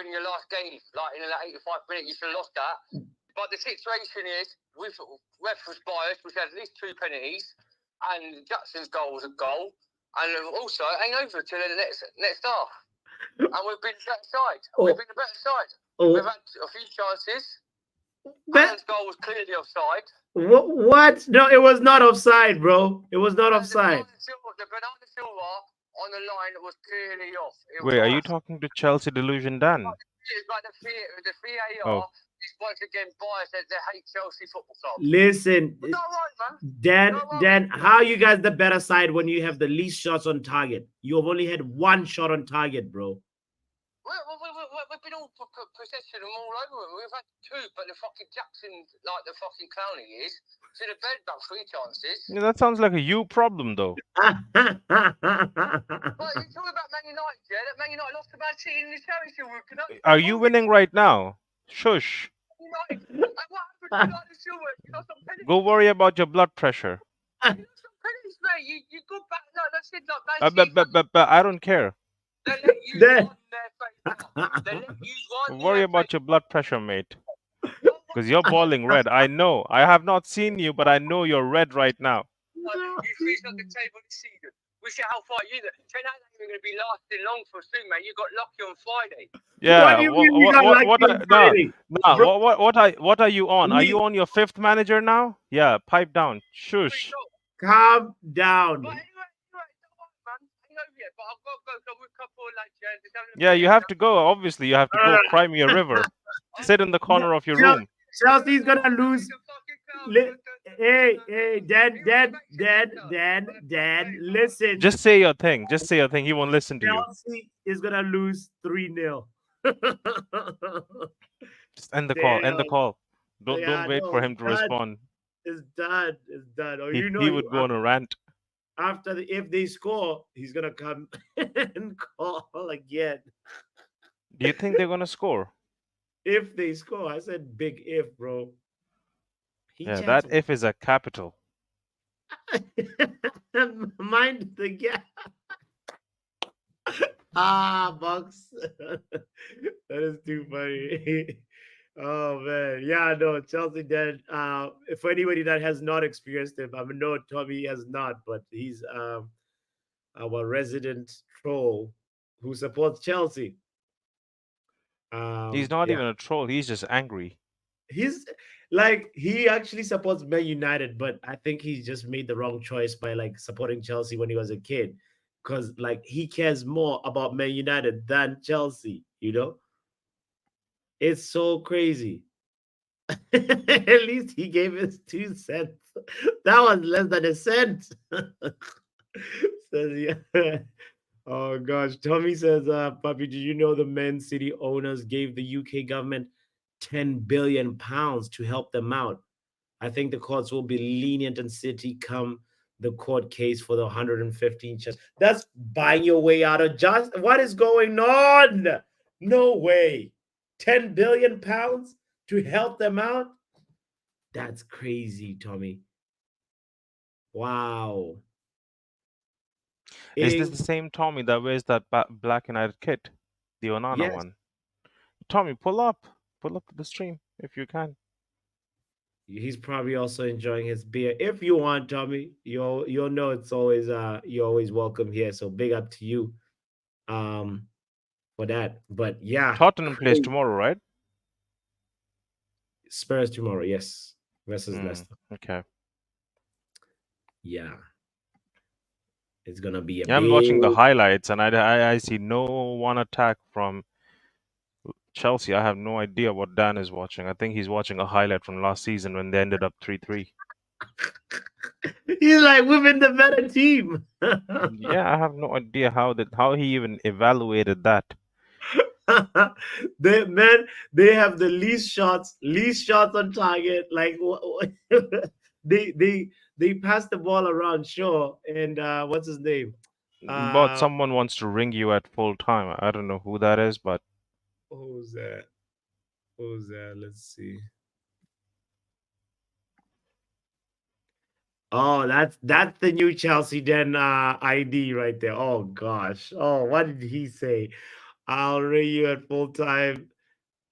your last game. Like in the 85 minutes, you should have lost that. But the situation is, with ref was biased, which had at least 2 penalties, and Jackson's goal was a goal, and also it ain't over till the next half. And we've been the better side. We've been the better side. We've had a few chances. Alan's goal was clearly offside. What? No, it was not offside, bro. It was not offside. The banana silver on the line was clearly off. Wait, are you talking to Chelsea Delusion Dan? But the VAR Oh. is once again biased as they hate Chelsea Football Club. Listen, But not right, man. Dan, how are you guys the better side when you have the least shots on target? You have only had 1 shot on target, bro. We've been all possession and all over them. We've had 2, but the fucking Jackson, like the fucking clown he is, to the bed about 3 chances. Yeah, that sounds like a you problem, though. Well, you're talking about Man United, yeah? That Man United lost to Man City in the Championship. Are you winning right now? Shush. United. And what happened to Silver? You lost some penalties. Go worry about your blood pressure. You lost some penalties, mate. You go back. No, that's it. Like, Man City. But I don't care. They let you run their favour. They let you run Worry about your blood pressure, mate. Because you're balling red. I know. I have not seen you, but I know you're red right now. You finished on the table this season. We see how far you. Ten Hag ain't going to be lasting long for soon, mate. You got lucky on Friday. Yeah. What do you mean you got lucky on Friday? What are you on? Are you on your 5th manager now? Yeah. Pipe down. Shush. Calm down. But anyway, don't worry, man. Ain't over yet. But I've got to go with a couple of lunch. Yeah, you have to go. Obviously, you have to go. Cry me a river. Sit in the corner of your room. Chelsea's gonna lose. Hey, Dan, listen. Just say your thing. Just say your thing. He won't listen to you. Chelsea is gonna lose 3-0. Just end the call. End the Damn. call. Yeah, Don't wait for him to it's done. respond. It's done. It's done. Or He would go on a rant. after if they score, he's gonna come and call again. Do you think they're gonna score? If they score, I said big if, bro. Yeah, that if is a capital. Mind the gap. Bucks. That is too funny. Oh man, yeah, no, Chelsea dead. For anybody that has not experienced him, I mean, no, Tommy has not, but he's our resident troll who supports Chelsea. He's not Yeah. even a troll. He's just angry. He's like he actually supports Man United, but I think he just made the wrong choice by like supporting Chelsea when he was a kid, because like he cares more about Man United than Chelsea. It's so crazy. At least he gave us 2 cents. That was less than a cent. Says yeah. Oh gosh. Tommy says, Puppy, did you know the Men City owners gave the UK government £10 billion to help them out? I think the courts will be lenient and City come the court case for the 115 shares. That's buying your way out of just what is going on? No way. £10 billion to help them out? That's crazy, Tommy. Wow. Is this the It, same Tommy that wears that Black United kit, the Onana yes, one? Tommy, pull up to the stream if you can. he's probably also enjoying his beer. If you want, Tommy, you'll know it's always you're always welcome here. So big up to you um for that. But yeah, Tottenham plays crazy. tomorrow, right? Spurs tomorrow, yes, versus Mm, Leicester. okay. Yeah, it's gonna be a Yeah, I'm big. watching the highlights, and I see no one attack from Chelsea. I have no idea what Dan is watching. I think he's watching a highlight from last season when they ended up 3-3. He's like, we've been the better team. Yeah, I have no idea how he even evaluated that. they man, they have the least shots on target. Like they pass the ball around, sure. And what's his name? But Uh, someone wants to ring you at full time. I don't know who that is, but who's that? Who's that? Let's see. Oh, that's the new Chelsea Den ID right there. Oh gosh. Oh, what did he say? I'll ring you at full time.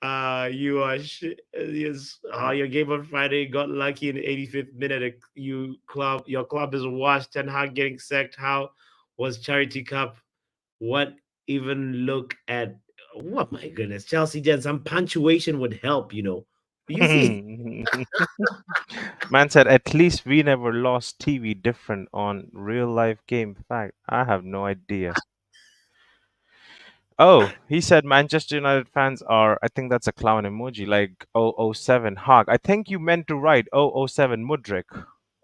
You are yes. Oh, your game on Friday got lucky in the 85th minute. Your club is washed. Ten Hag getting sacked. How was Charity Cup? What even look at? Oh my goodness, Chelsea Den. Some punctuation would help. You see. man said at least we never lost TV different on real life game. Fact, I have no idea. Oh, he said Manchester United fans are, I think that's a clown emoji, like 007 Hog. I think you meant to write 007 Mudrik.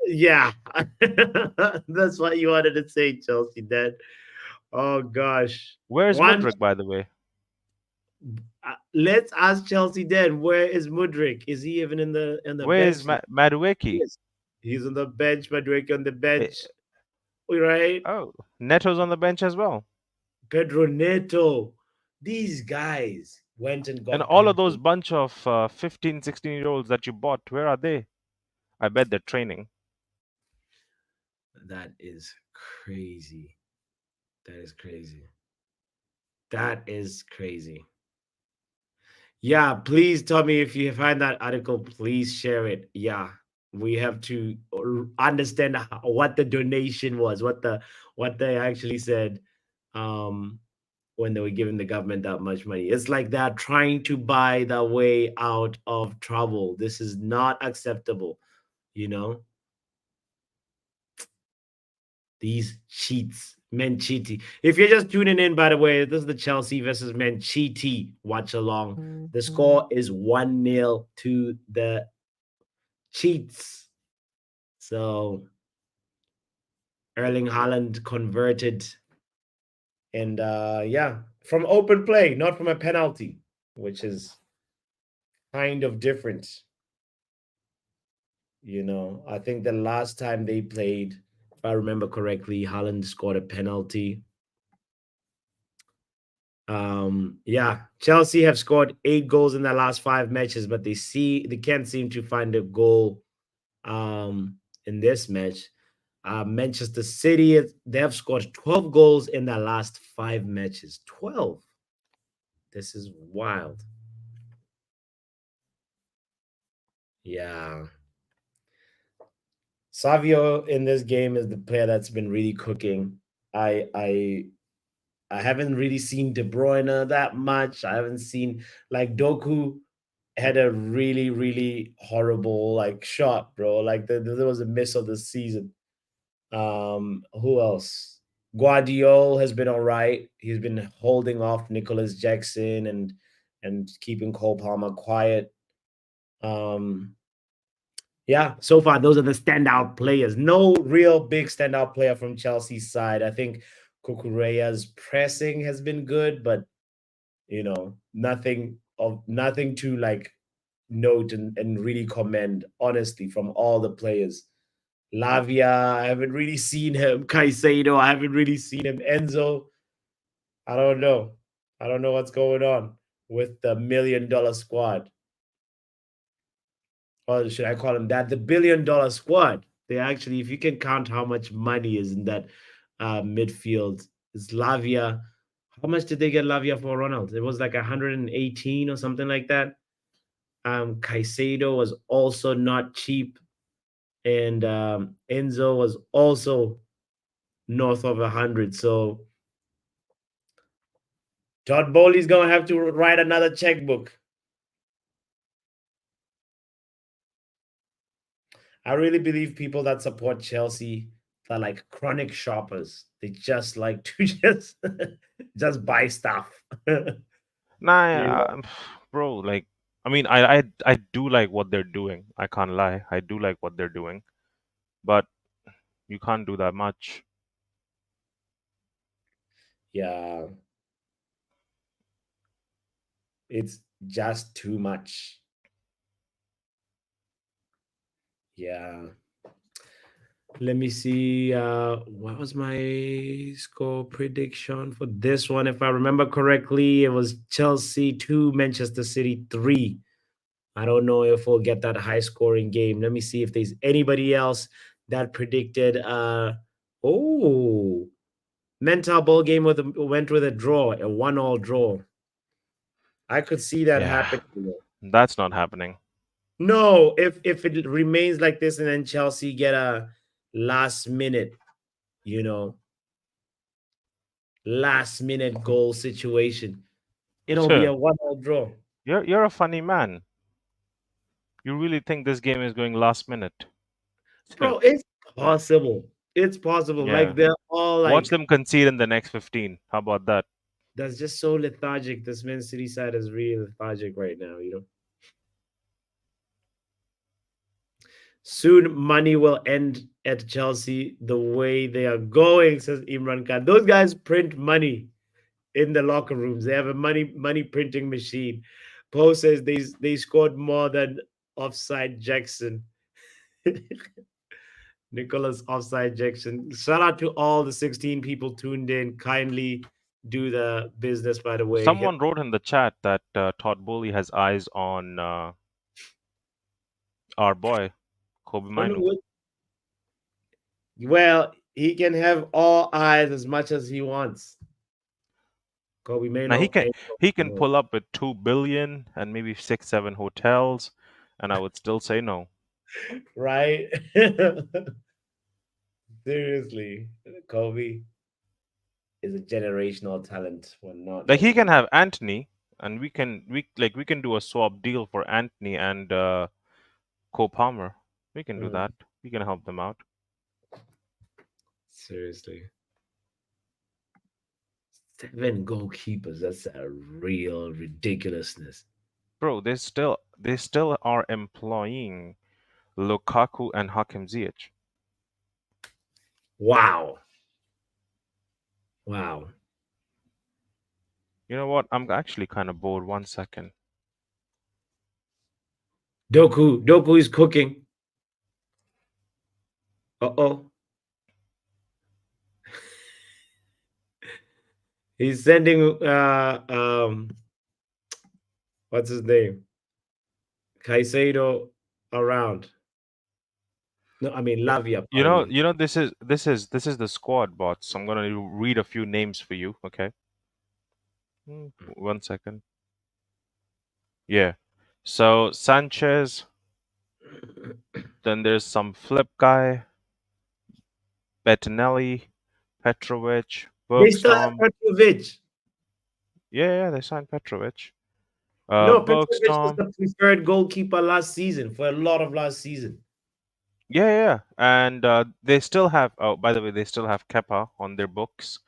Yeah, that's what you wanted to say, Chelsea. Then, oh gosh, Where's one. Mudrik, by the way? Let's ask Chelsea. Then, where is Mudrik? Is he even in the Where's bench? Madueke? Yes, he's on the bench. Madrid on the Eh, bench. Right? oh, Neto's on the bench as well. Pedro Neto. These guys went and And got all of those Pedro. bunch of 15, 16-year-olds that you bought, where are they? I bet they're training. That is crazy. That is crazy. That is crazy. Yeah, please tell me if you find that article. Please share it. Yeah, we have to understand what the donation was, what they actually said. Um, when they were giving the government that much money. It's like they're trying to buy their way out of trouble. This is not acceptable, you know? These cheats, Menchiti. If you're just tuning in, by the way, this is the Chelsea versus Menchiti watch along. The score is 1-0 to the Cheats. So Erling Haaland converted. And yeah, from open play, not from a penalty, which is kind of different. I think the last time they played, if I remember correctly, Haaland scored a penalty. Yeah, Chelsea have scored 8 goals in their last 5 matches, but they can't seem to find a goal in this match. Manchester City, they have scored 12 goals in their last 5 matches. 12. This is wild. Yeah. Savio in this game is the player that's been really cooking. I I I haven't really seen De Bruyne that much. I haven't seen like Doku had a really really horrible like shot, bro. Like there was a miss of the season. Who else? Guardiol has been all right. He's been holding off Nicholas Jackson and keeping Cole Palmer quiet. Um, yeah, so far those are the standout players. No real big standout player from Chelsea's side. I think Kukureya's pressing has been good, but nothing to like note and really commend honestly from all the players. Lavia, I haven't really seen him. Caicedo, I haven't really seen him. Enzo, I don't know. I don't know what's going on with the $1 million squad. Or should I call him that? The $1 billion squad. They actually, if you can count how much money is in that midfield, is Lavia. How much did they get Lavia for, Ronald? It was like 118 or something like that. Caicedo was also not cheap, and Enzo was also north of 100. So Todd Bowley's gonna have to write another checkbook. I really believe people that support Chelsea are like chronic shoppers. They just like to just buy stuff. You Nah, know? bro. Like, I mean, I do like what they're doing. I can't lie. I do like what they're doing, but you can't do that much. Yeah, it's just too much. Yeah. Let me see. What was my score prediction for this one? If I remember correctly, it was Chelsea 2, Manchester City 3. I don't know if we'll get that high scoring game. Let me see if there's anybody else that predicted oh, mental ball game went with a draw, a 1-all draw. I could see that Yeah, happening. that's not happening. No, if it remains like this and then Chelsea get a last minute, you know, last minute goal situation, it'll be Sure, a 1-all draw. you're a funny man. You really think this game is going last minute? Sure. Bro, it's possible. It's possible. Like Yeah. they're all Watch like them concede in the next 15. How about that? that's just so lethargic. This Man City side is really lethargic right now. Soon money will end at Chelsea the way they are going, says Imran Khan. Those guys print money in the locker rooms. They have a money printing machine. Poe says they scored more than offside Jackson. Nicholas offside Jackson. Shout out to all the 16 people tuned in. Kindly do the business, by the way. Someone wrote in the chat that Todd Bowley has eyes on our boy, Kobe On Minu. what? Well, he can have all eyes as much as he wants. Kobe Now Mano ain't he can no, pull up with 2 billion and maybe 6, 7 hotels, and I would still say no. right? Seriously, Kobe is a generational talent. We're not Like he letting can him. have Anthony, and we can do a swap deal for Anthony and Cole Palmer. We can do Mm, that. We can help them out, seriously, 7 goalkeepers. That's a real ridiculousness. bro. They still are employing Lukaku and Hakim Ziyech. Wow, wow. You know what? I'm actually kind of bored. 1 second. Doku is cooking. Uh-oh. He's sending what's his name? Caicedo around. No, I mean Lavia, You pardon know, me. you know, this is the squad bots. I'm gonna read a few names for you. Okay. 1 second. Yeah. So Sanchez. Then there's some flip guy, Bettinelli, Petrovic, They still have Bergstrom. Petrovic. Yeah, they signed Petrovic. No, Petrovic was Bergstrom. the preferred goalkeeper last season for a lot of last season. Yeah. And they still have. Oh, by the way, they still have Kepa on their books.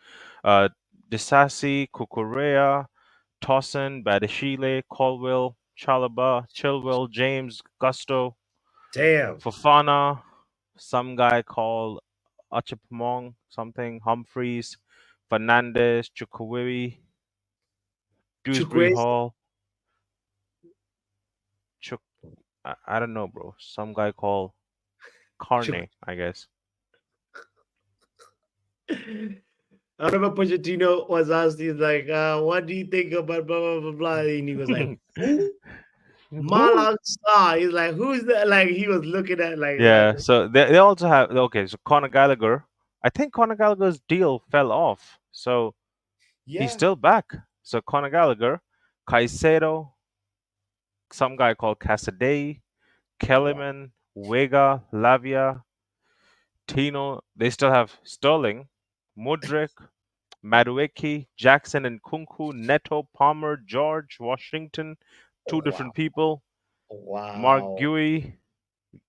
Uh, Disasi, Kukurea, Tossin, Badashile, Colwell, Chalaba, Chilwell, James, Gusto, Damn. Fofana, some guy called Achapamong, something, Humphreys, Fernandez, Chukwueze, Dewsbury Chukwueze. Hall, Chuk. I don't know, bro. Some guy called Chuk- Carney, I guess. I remember Pochettino was asked, he's like, what do you think about blah, blah, blah, blah? And he was like, who? Who? Malang Sarr. He's like, who's that? Like, he was looking at, like, what? Yeah, so they also have, okay, so Conor Gallagher. I think Conor Gallagher's deal fell off. So he's Yeah. still back. So Conor Gallagher, Caicedo, some guy called Casadei, Wow. Kellerman, Vega, Lavia, Tino. They still have Sterling, Mudrik, Madueke, Jackson and Kunku, Neto, Palmer, George, Washington, two Wow. different people, Mark Wow. Gui,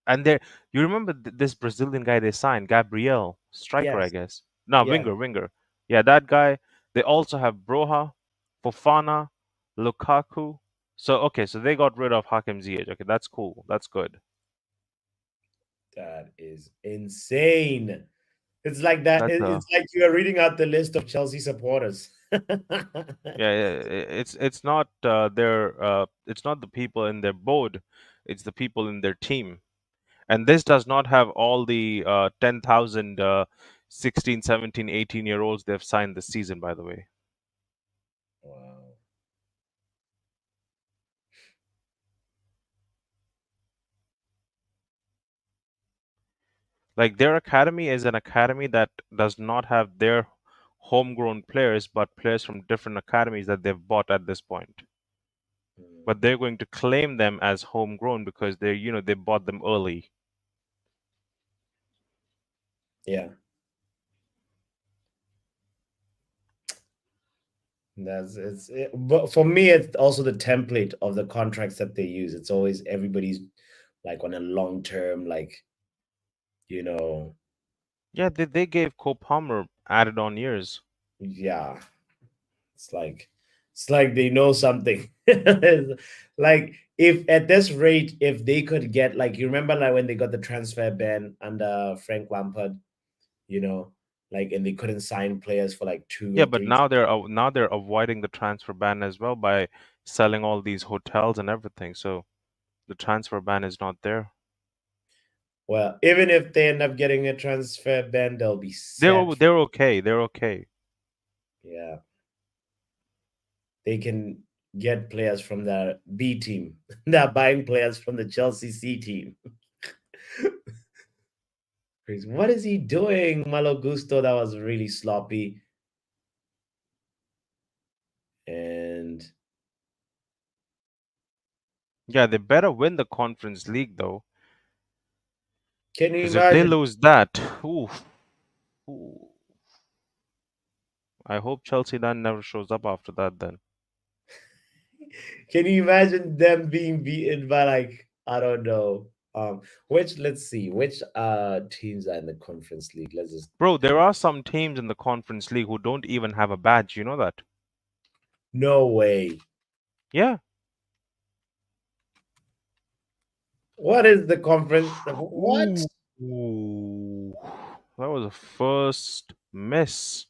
and there. You remember this Brazilian guy they signed, Gabriel, striker, I Yes. guess. No, Yeah. winger. Yeah, that guy. They also have Broha, Fofana, Lukaku. So okay, so they got rid of Hakim Ziyech. Okay, that's cool. That's good. That is insane. It's like that. That's It's like you are reading out the list of Chelsea supporters. yeah, it's not their it's not the people in their board, it's the people in their team. And this does not have all the 10,000 16, 17, 18-year olds they've signed this season, by the way. Wow. Like their academy is an academy that does not have their homegrown players, but players from different academies that they've bought at this point. But Mm, they're going to claim them as homegrown because they bought them early. yeah. But for me, it's also the template of the contracts that they use. It's always everybody's like on a long term, like, you know, Yeah, they gave Cole Palmer added on years. yeah. It's like they know something. Like, if at this rate, if they could get, like, you remember like when they got the transfer ban under Frank Lampard, you know, like, and they couldn't sign players for like two Yeah, or but three. now they're avoiding the transfer ban as well by selling all these hotels and everything. So the transfer ban is not there. Well, even if they end up getting a transfer ban, they'll be They're set. they're okay. They're okay. Yeah, they can get players from their B team. They're buying players from the Chelsea C team. Crazy. What is he doing, Malo Gusto? That was really sloppy. And Yeah, they better win the Conference League though, can you because if they imagine? lose that, ooh, I hope Chelsea then never shows up after that. Then Can you imagine them being beaten by, like, I don't know. Which, let's see, which teams are in the Conference League? Let's just bro, there type. are some teams in the Conference League who don't even have a badge. You know that? No way. Yeah. What is the conference? What? Ooh, ooh, that was a first miss.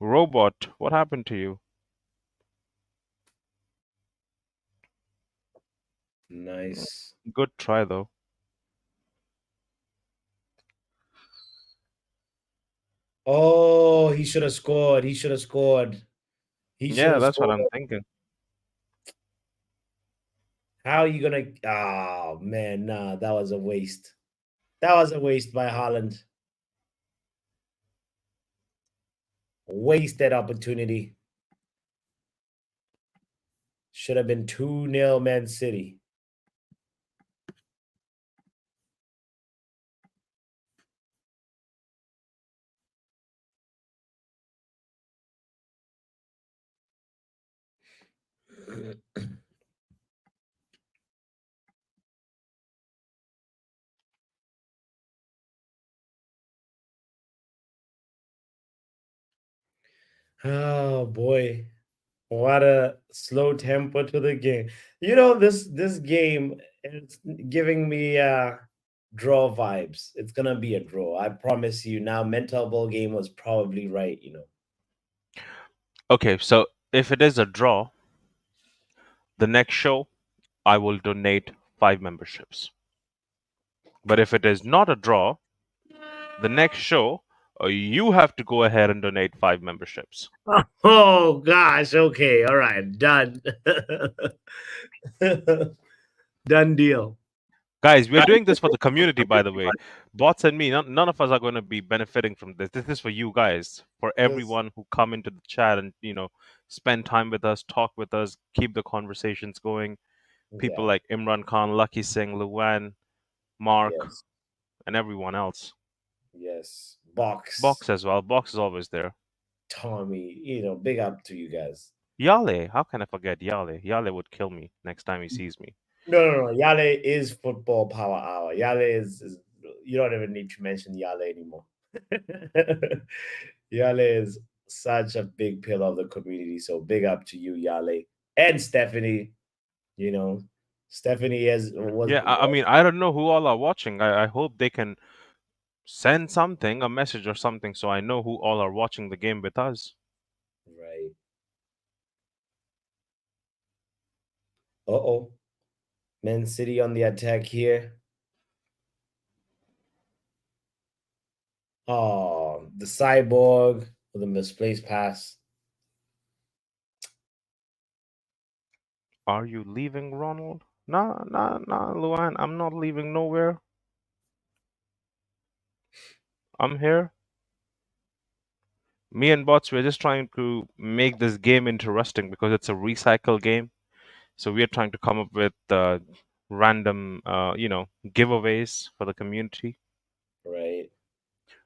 Robot, what happened to you? Mm, Nice. good try though. Oh, he should have scored. He should have scored. He should Yeah, have that's what scored. I'm thinking. How are you gonna? Oh man, nah, that was a waste. That was a waste by Holland. Wasted opportunity. Should have been 2-0 Man City. Oh boy. What a slow tempo to the game. You know, this game is giving me draw vibes. It's gonna be a draw. I promise you. Now, mental ball game was probably right. Okay, so if it is a draw, the next show I will donate 5 memberships. But if it is not a draw, the next show you have to go ahead and donate 5 memberships. Oh gosh. Okay. All right. Done. Done deal. Guys, we're doing this for the community, by the way. Bots and me, none of us are going to be benefiting from this. This is for you guys, for This. everyone who come into the chat and, spend time with us, talk with us, keep the conversations going. People Yeah. like Imran Khan, Lucky Singh, Luan, Mark, Yes. and everyone else. Yes. Box. Box as well. Box is always there. Tommy. Big up to you guys. Yale, how can I forget Yale? Yale would kill me next time he sees me. No, no, no. Yale is football power hour. Yale is you don't even need to mention Yale anymore. Yale is such a big pillar of the community. So big up to you, Yale. And Stephanie. You know, Stephanie has was Yeah, I mean, I don't know who all are watching. I hope they can send something, a message or something, so I know who all are watching the game with us. right. Uh-oh. Man City on the attack here. Oh, the cyborg with a misplaced pass. Are you leaving, Ronald? Nah, nah, nah, Luan, I'm not leaving nowhere. I'm here. Me and bots, we're just trying to make this game interesting because it's a recycle game. So we are trying to come up with random, giveaways for the community. Right.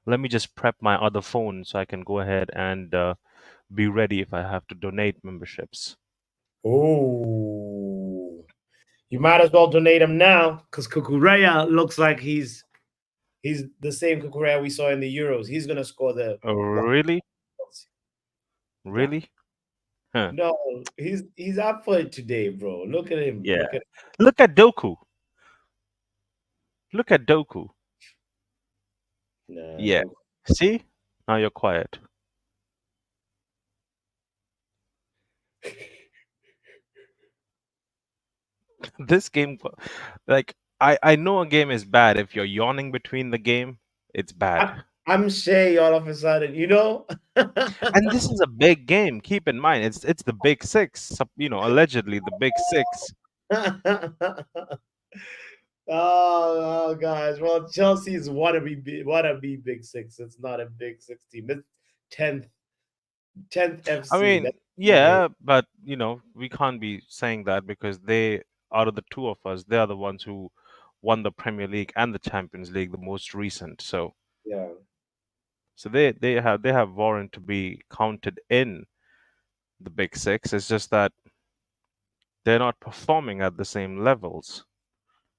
Let me just prep my other phone so I can go ahead and be ready if I have to donate memberships. Oh. You might as well donate him now because Kukureya looks like he's the same Kukureya we saw in the Euros. He's gonna score the Oh, one. really? Yeah. Really? Huh. No, he's up for it today, bro. Look at him. Look Yeah. at Look at Doku. Look at Doku. nah, Yeah. don't. See? Now you're quiet. This game, like, I know a game is bad. If you're yawning between the game, it's I, bad. I'm Shay all of a sudden, And this is a big game. Keep in mind, it's the Big Six. Allegedly the Big Six. oh, guys. Well, Chelsea's wanna be Big Six. It's not a Big Six team. It's 10th I FC. mean, That's okay. yeah, but we can't be saying that because they, out of the two of us, they are the ones who won the Premier League and the Champions League, the most recent. Yeah, So they have warrant to be counted in the Big Six. It's just that they're not performing at the same levels.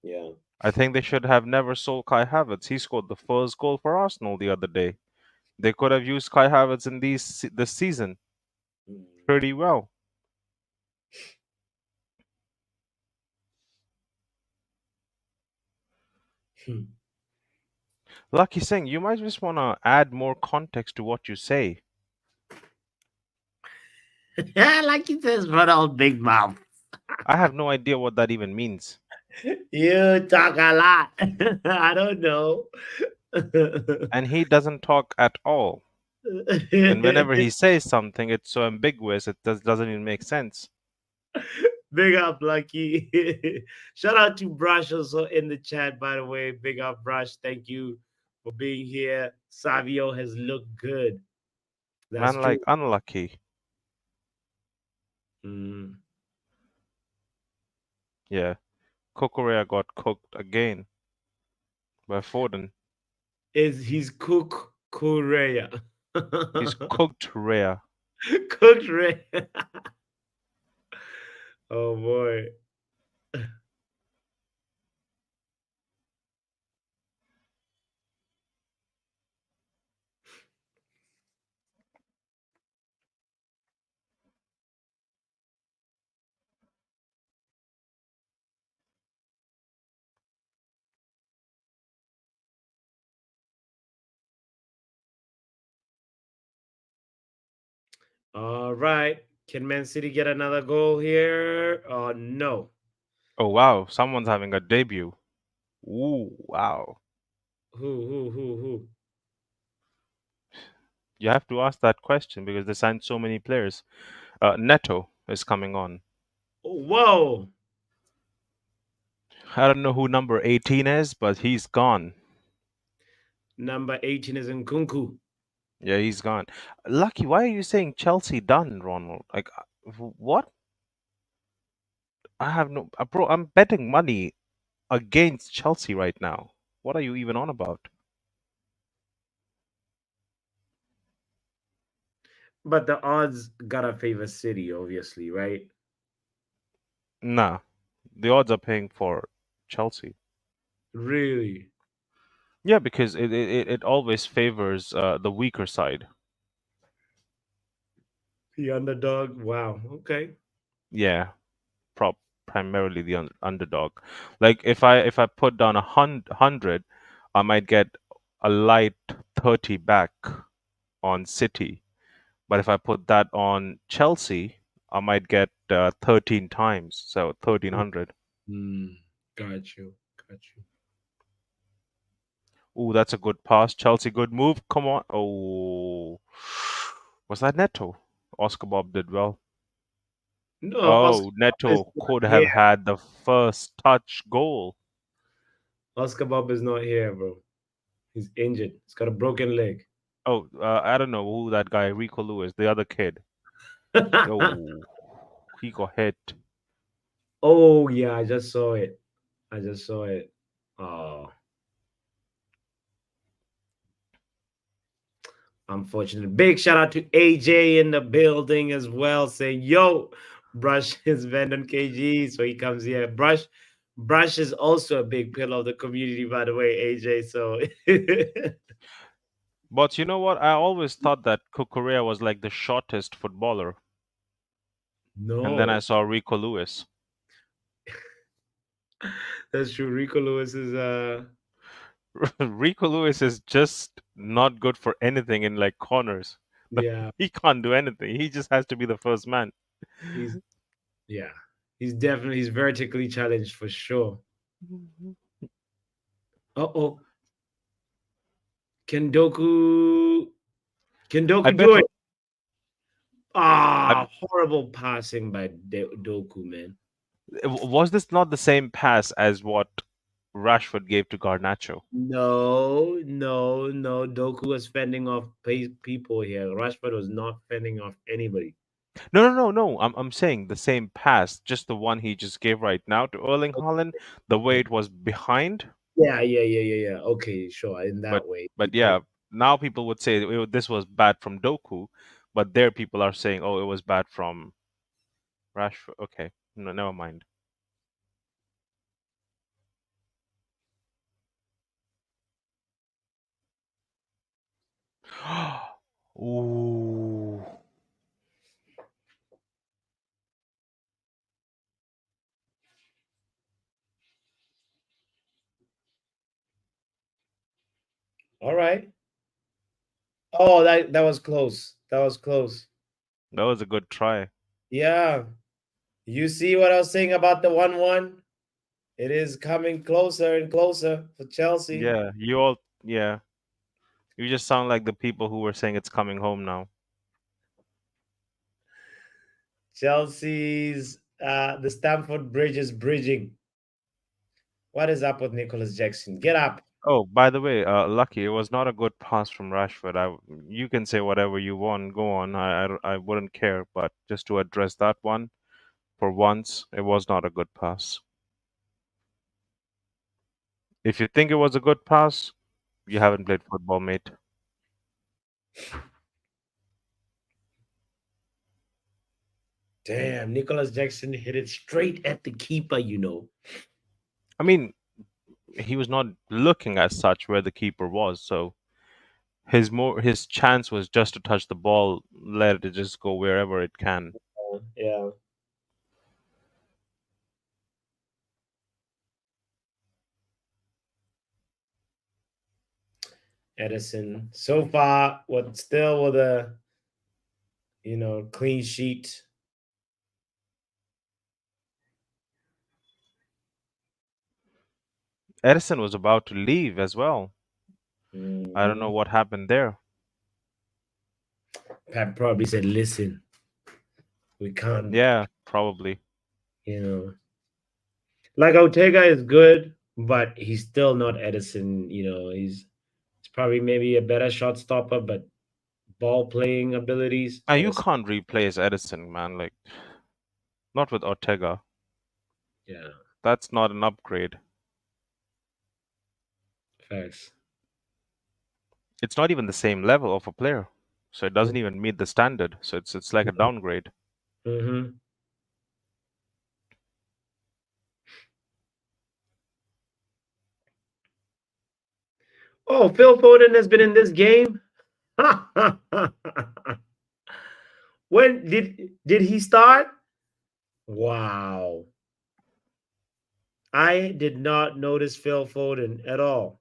yeah. I think they should have never sold Kai Havertz. He scored the first goal for Arsenal the other day. They could have used Kai Havertz in this season pretty well. Mm. Lucky Singh, you might just want to add more context to what you say. Like he says, run out big mouth. I have no idea what that even means. You talk a lot. I don't know. And he doesn't talk at all. And whenever he says something, it's so ambiguous, it doesn't even make sense. Big up, Lucky. Shout out to Brush also in the chat, by the way. Big up, Brush. Thank you for being here. Savio has looked good. That's Man, true. like, unlucky. Mm. Yeah. Kokorea got cooked again by Foden. He's Cook Korea. He's cooked rare. Cooked Ray. Oh boy. All right. Can Man City get another goal here? Oh, no. Oh wow, someone's having a debut. Ooh, wow. Who? You have to ask that question because they signed so many players. Neto is coming on. Oh, whoa. I don't know who number 18 is, but he's gone. Number 18 is Nkunku. Yeah, he's gone. Lucky, why are you saying Chelsea done, Ronald? Like, what? I have no, bro. I'm betting money against Chelsea right now. What are you even on about? But the odds gotta favor City, obviously, right? Nah, the odds are paying for Chelsea. Really? Yeah, because it always favors the weaker side. The underdog? Wow. Okay. Yeah, prop primarily the underdog. Like if I put down 100, I might get a light 30 back on City. But if I put that on Chelsea, I might get 13 times, so 1300. Hmm. Got you. Got you. Ooh, that's a good pass. Chelsea, good move. Come on. Oh, was that Neto? Oscar Bob did well. No, Oscar Oh, Bob is Neto not could here. have had the first touch goal. Oscar Bob is not here, bro. He's injured. He's got a broken leg. Oh, I don't know who that guy, Rico Lewis, the other kid. Oh, he got hit. Oh yeah, I just saw it. I just saw it. Oh, unfortunate. Big shout out to AJ in the building as well, saying, "Yo, Brush is Vendon KG." So he comes here. Brush is also a big pillar of the community, by the way, AJ. So But you know what? I always thought that Kukurea was like the shortest footballer. And then I no, saw Rico Lewis. that's true. Rico Lewis is Rico Lewis is just not good for anything in like corners. Like yeah, he can't do anything. He just has to be the first man. he's yeah, he's vertically challenged for sure. Uh-oh. Can Doku can I Doku bet. do it? I, Ah, horrible passing by Doku, man. was this not the same pass as what Rashford gave to Garnacho? No. Doku was fending off people here. Rashford was not fending off anybody. No. I'm saying the same pass, just the one he just gave right now to Erling Haaland. The way it was behind, Yeah. Okay, sure. In but that way, yeah, now people would say this was bad from Doku, but there people are saying, oh, it was bad from Rashford. Okay, no, never mind. Ooh. all right. Oh, that was close. That was close. That was a good try. Yeah. You see what I was saying about the 1-1? It is coming closer and closer for Chelsea. Yeah, you all, yeah. You just sound like the people who were saying it's coming home now. Chelsea's the Stamford Bridge is bridging. What is up with Nicholas Jackson? Get up. Oh, by the way, Lucky, it was not a good pass from Rashford. You can say whatever you want, go on. I wouldn't care, but just to address that one, for once, it was not a good pass. If you think it was a good pass, you haven't played football, mate. Damn, Nicholas Jackson hit it straight at the keeper. I mean, he was not looking as such where the keeper was, so his chance was just to touch the ball, let it just go wherever it can. Yeah. Edison. So far, what still with a clean sheet. Edison was about to leave as well. I don't know Mhm. what happened there. Pep probably said, "Listen, we can't, Yeah, probably. you know, like Ortega is good, but he's still not Edison. He's probably maybe a better shot stopper, but ball playing abilities, You Edison. can't replace Edison, man. Like, not with Ortega. Yeah, That's not an upgrade. facts. It's not even the same level of a player. So it doesn't even meet the standard. So it's like a downgrade. Mm-hmm. Oh, Phil Foden has been in this game. When did he start? Wow. I did not notice Phil Foden at all.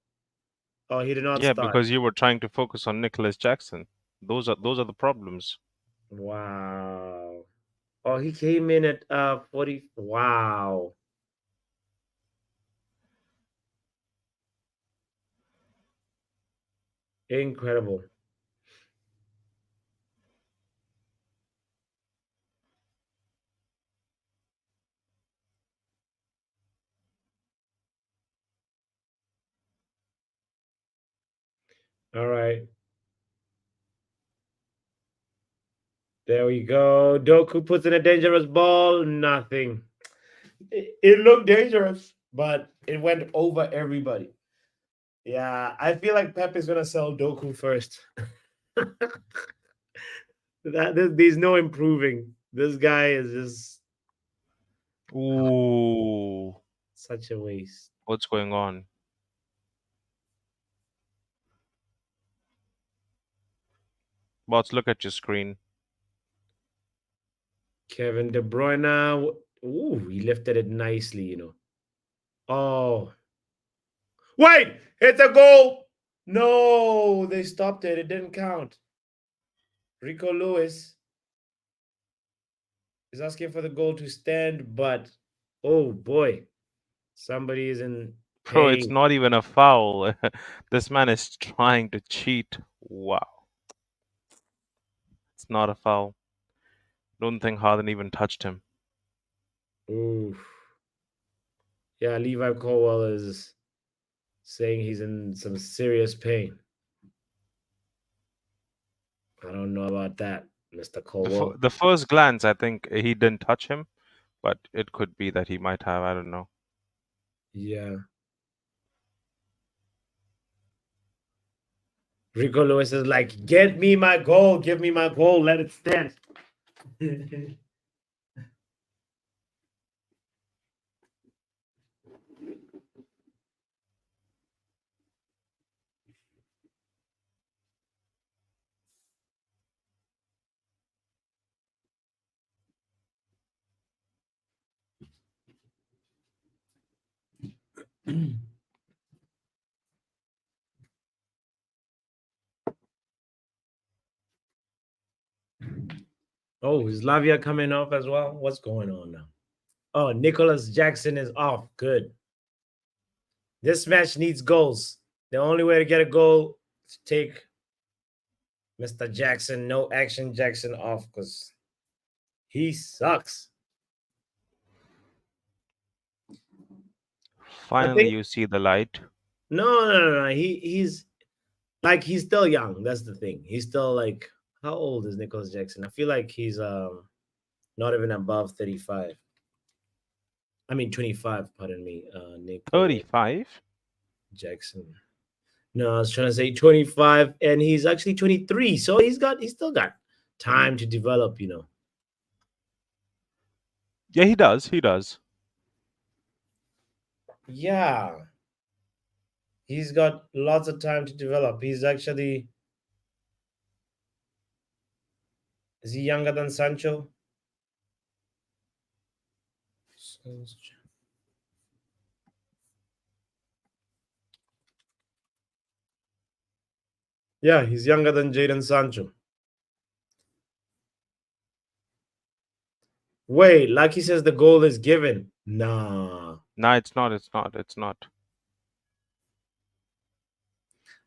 Oh, he did not Yeah, start. because you were trying to focus on Nicholas Jackson. Those are the problems. Wow. Oh, he came in at 40. Wow. Incredible. All right. There we go. Doku puts in a dangerous ball. Nothing. It looked dangerous, but it went over everybody. Yeah, I feel like Pep is gonna sell Doku first. There's no improving. This guy is just Ooh, such a waste. what's going on? Bots, look at your screen. Kevin De Bruyne. Ooh, he lifted it nicely. Oh, wait! It's a goal! No, they stopped it. It didn't count. Rico Lewis is asking for the goal to stand, but oh boy, somebody is in Bro, it's pain. not even a foul. This man is trying to cheat. Wow, it's not a foul. Don't think Harden even touched him. Ooh, yeah, Levi Colwell is saying he's in some serious pain. I don't know about that, Mr. Colwell. The first glance, I think he didn't touch him, but it could be that he might have. I don't know. Yeah. Rico Lewis is like, get me my goal, give me my goal, let it stand. Oh, is Lavia coming off as well? What's going on now? Oh, Nicholas Jackson is off. Good. This match needs goals. The only way to get a goal is to take Mr. Jackson, no action Jackson off because he sucks. I Finally, think you see the light. no. He's still young. That's the thing. He's still like how old is Nicholas Jackson? I feel like he's not even above 35. I mean 25, pardon me. Nicholas 35? Jackson. No, I was trying to say 25, and he's actually 23. So he's still got time to develop. Yeah, he does. He does. Yeah, he's got lots of time to develop. He's actually is he younger than Sancho? Yeah, he's younger than Jadon Sancho. Wait, Lucky says the goal is given. Nah. No, it's not. It's not. It's not.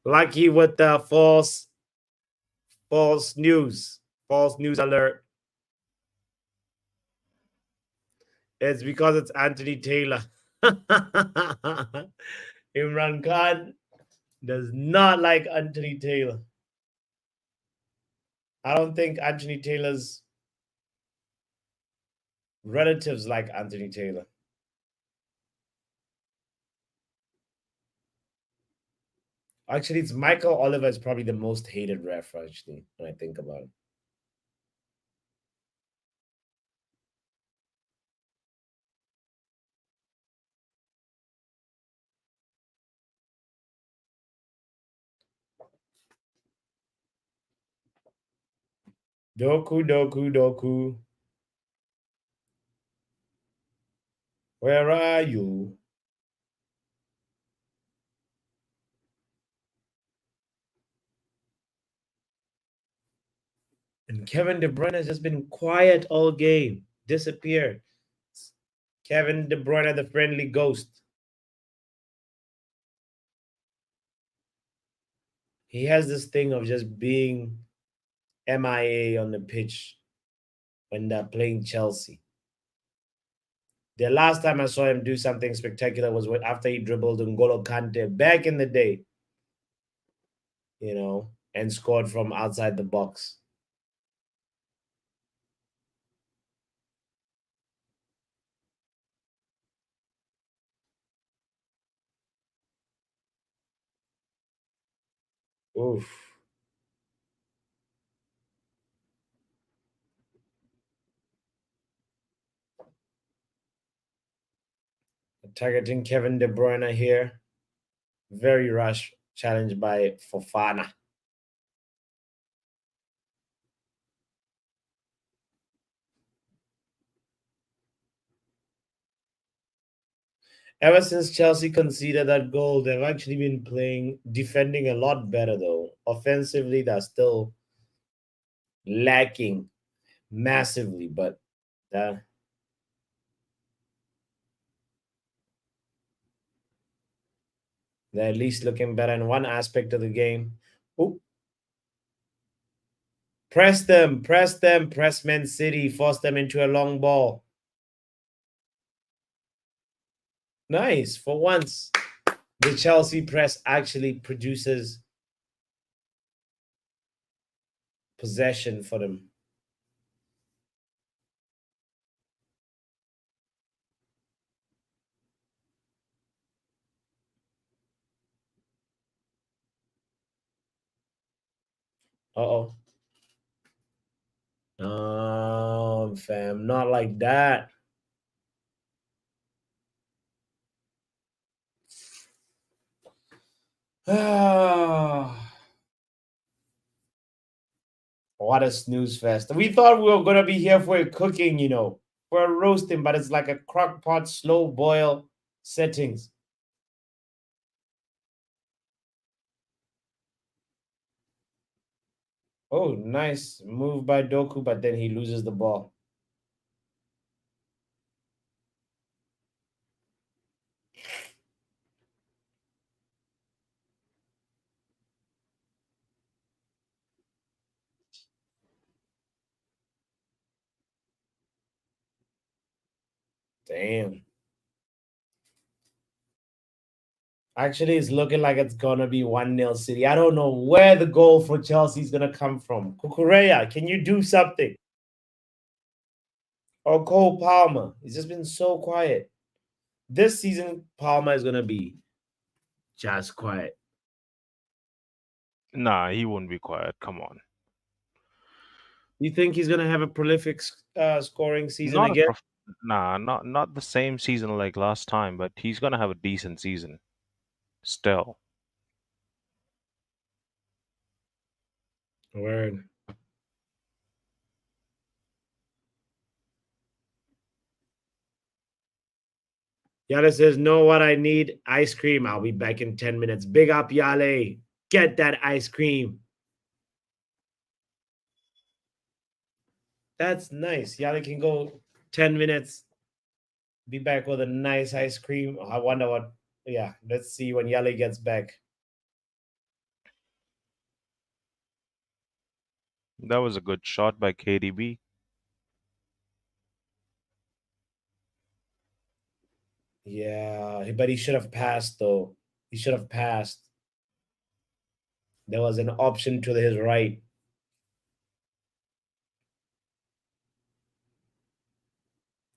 Lucky with the false news. False news alert. It's because it's Anthony Taylor. Imran Khan does not like Anthony Taylor. I don't think Anthony Taylor's relatives like Anthony Taylor. Actually, it's Michael Oliver is probably the most hated ref, actually, when I think about it. Doku, Doku, Doku. Where are you? And Kevin De Bruyne has just been quiet all game, disappeared. Kevin De Bruyne, the friendly ghost. He has this thing of just being MIA on the pitch when they're playing Chelsea. The last time I saw him do something spectacular was after he dribbled N'Golo Kante back in the day, and scored from outside the box. Oof. Targeting Kevin De Bruyne here. Very rush challenge by Fofana. Ever since Chelsea conceded that goal, they've actually been defending a lot better though. Offensively, they're still lacking massively, but they're at least looking better in one aspect of the game. Ooh. Press them, press Man City, force them into a long ball. Nice. For once, the Chelsea press actually produces possession for them. Uh-oh. Fam, not like that. What a snooze fest. We thought we were going to be here for a cooking, for a roasting, but it's like a crock pot, slow boil settings. Oh, nice move by Doku, but then he loses the ball. Damn. Actually, it's looking like it's going to be 1-0 City. I don't know where the goal for Chelsea is going to come from. Kukureya, can you do something? Or Cole Palmer. He's just been so quiet. This season, Palmer is going to be just quiet. Nah, he won't be quiet. Come on. You think he's going to have a prolific scoring season Not a again? Nah, not the same season like last time, but he's gonna have a decent season. Still. Word. Yale says, know what I need? Ice cream. I'll be back in 10 minutes. Big up, Yale. Get that ice cream. That's nice. Yale can go 10 minutes. Be back with a nice ice cream. I wonder what. Yeah, let's see when Yale gets back. That was a good shot by KDB. Yeah, but he should have passed though. He should have passed. There was an option to his right.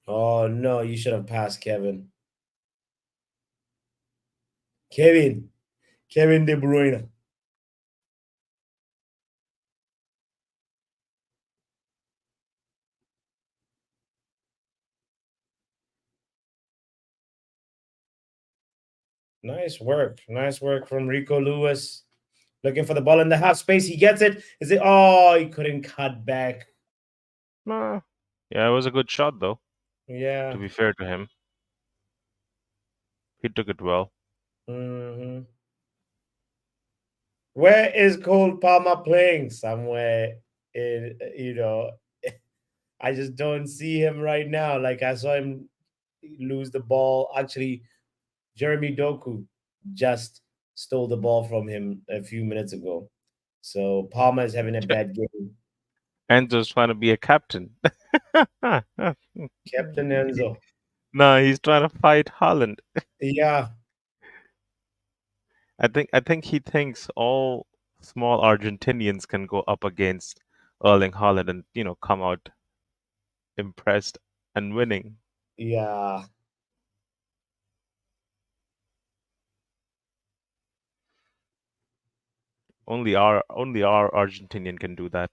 Oh no, you should have passed, Kevin. Kevin, Kevin De Bruyne. Nice work from Rico Lewis. Looking for the ball in the half space. He gets it. Is it? Oh, he couldn't cut back. Uh, yeah, it was a good shot though. To Yeah. be fair to him, he took it well. Hmm. Where is Cole Palmer playing? Somewhere in, I just don't see him right now. Like I saw him lose the ball. Actually, Jeremy Doku just stole the ball from him a few minutes ago. So Palmer is having a bad game. Enzo's trying to be a captain. Captain Enzo. No, he's trying to fight Haaland. Yeah, I think he thinks all small Argentinians can go up against Erling Haaland and come out impressed and winning. yeah. Only our Argentinian can do that.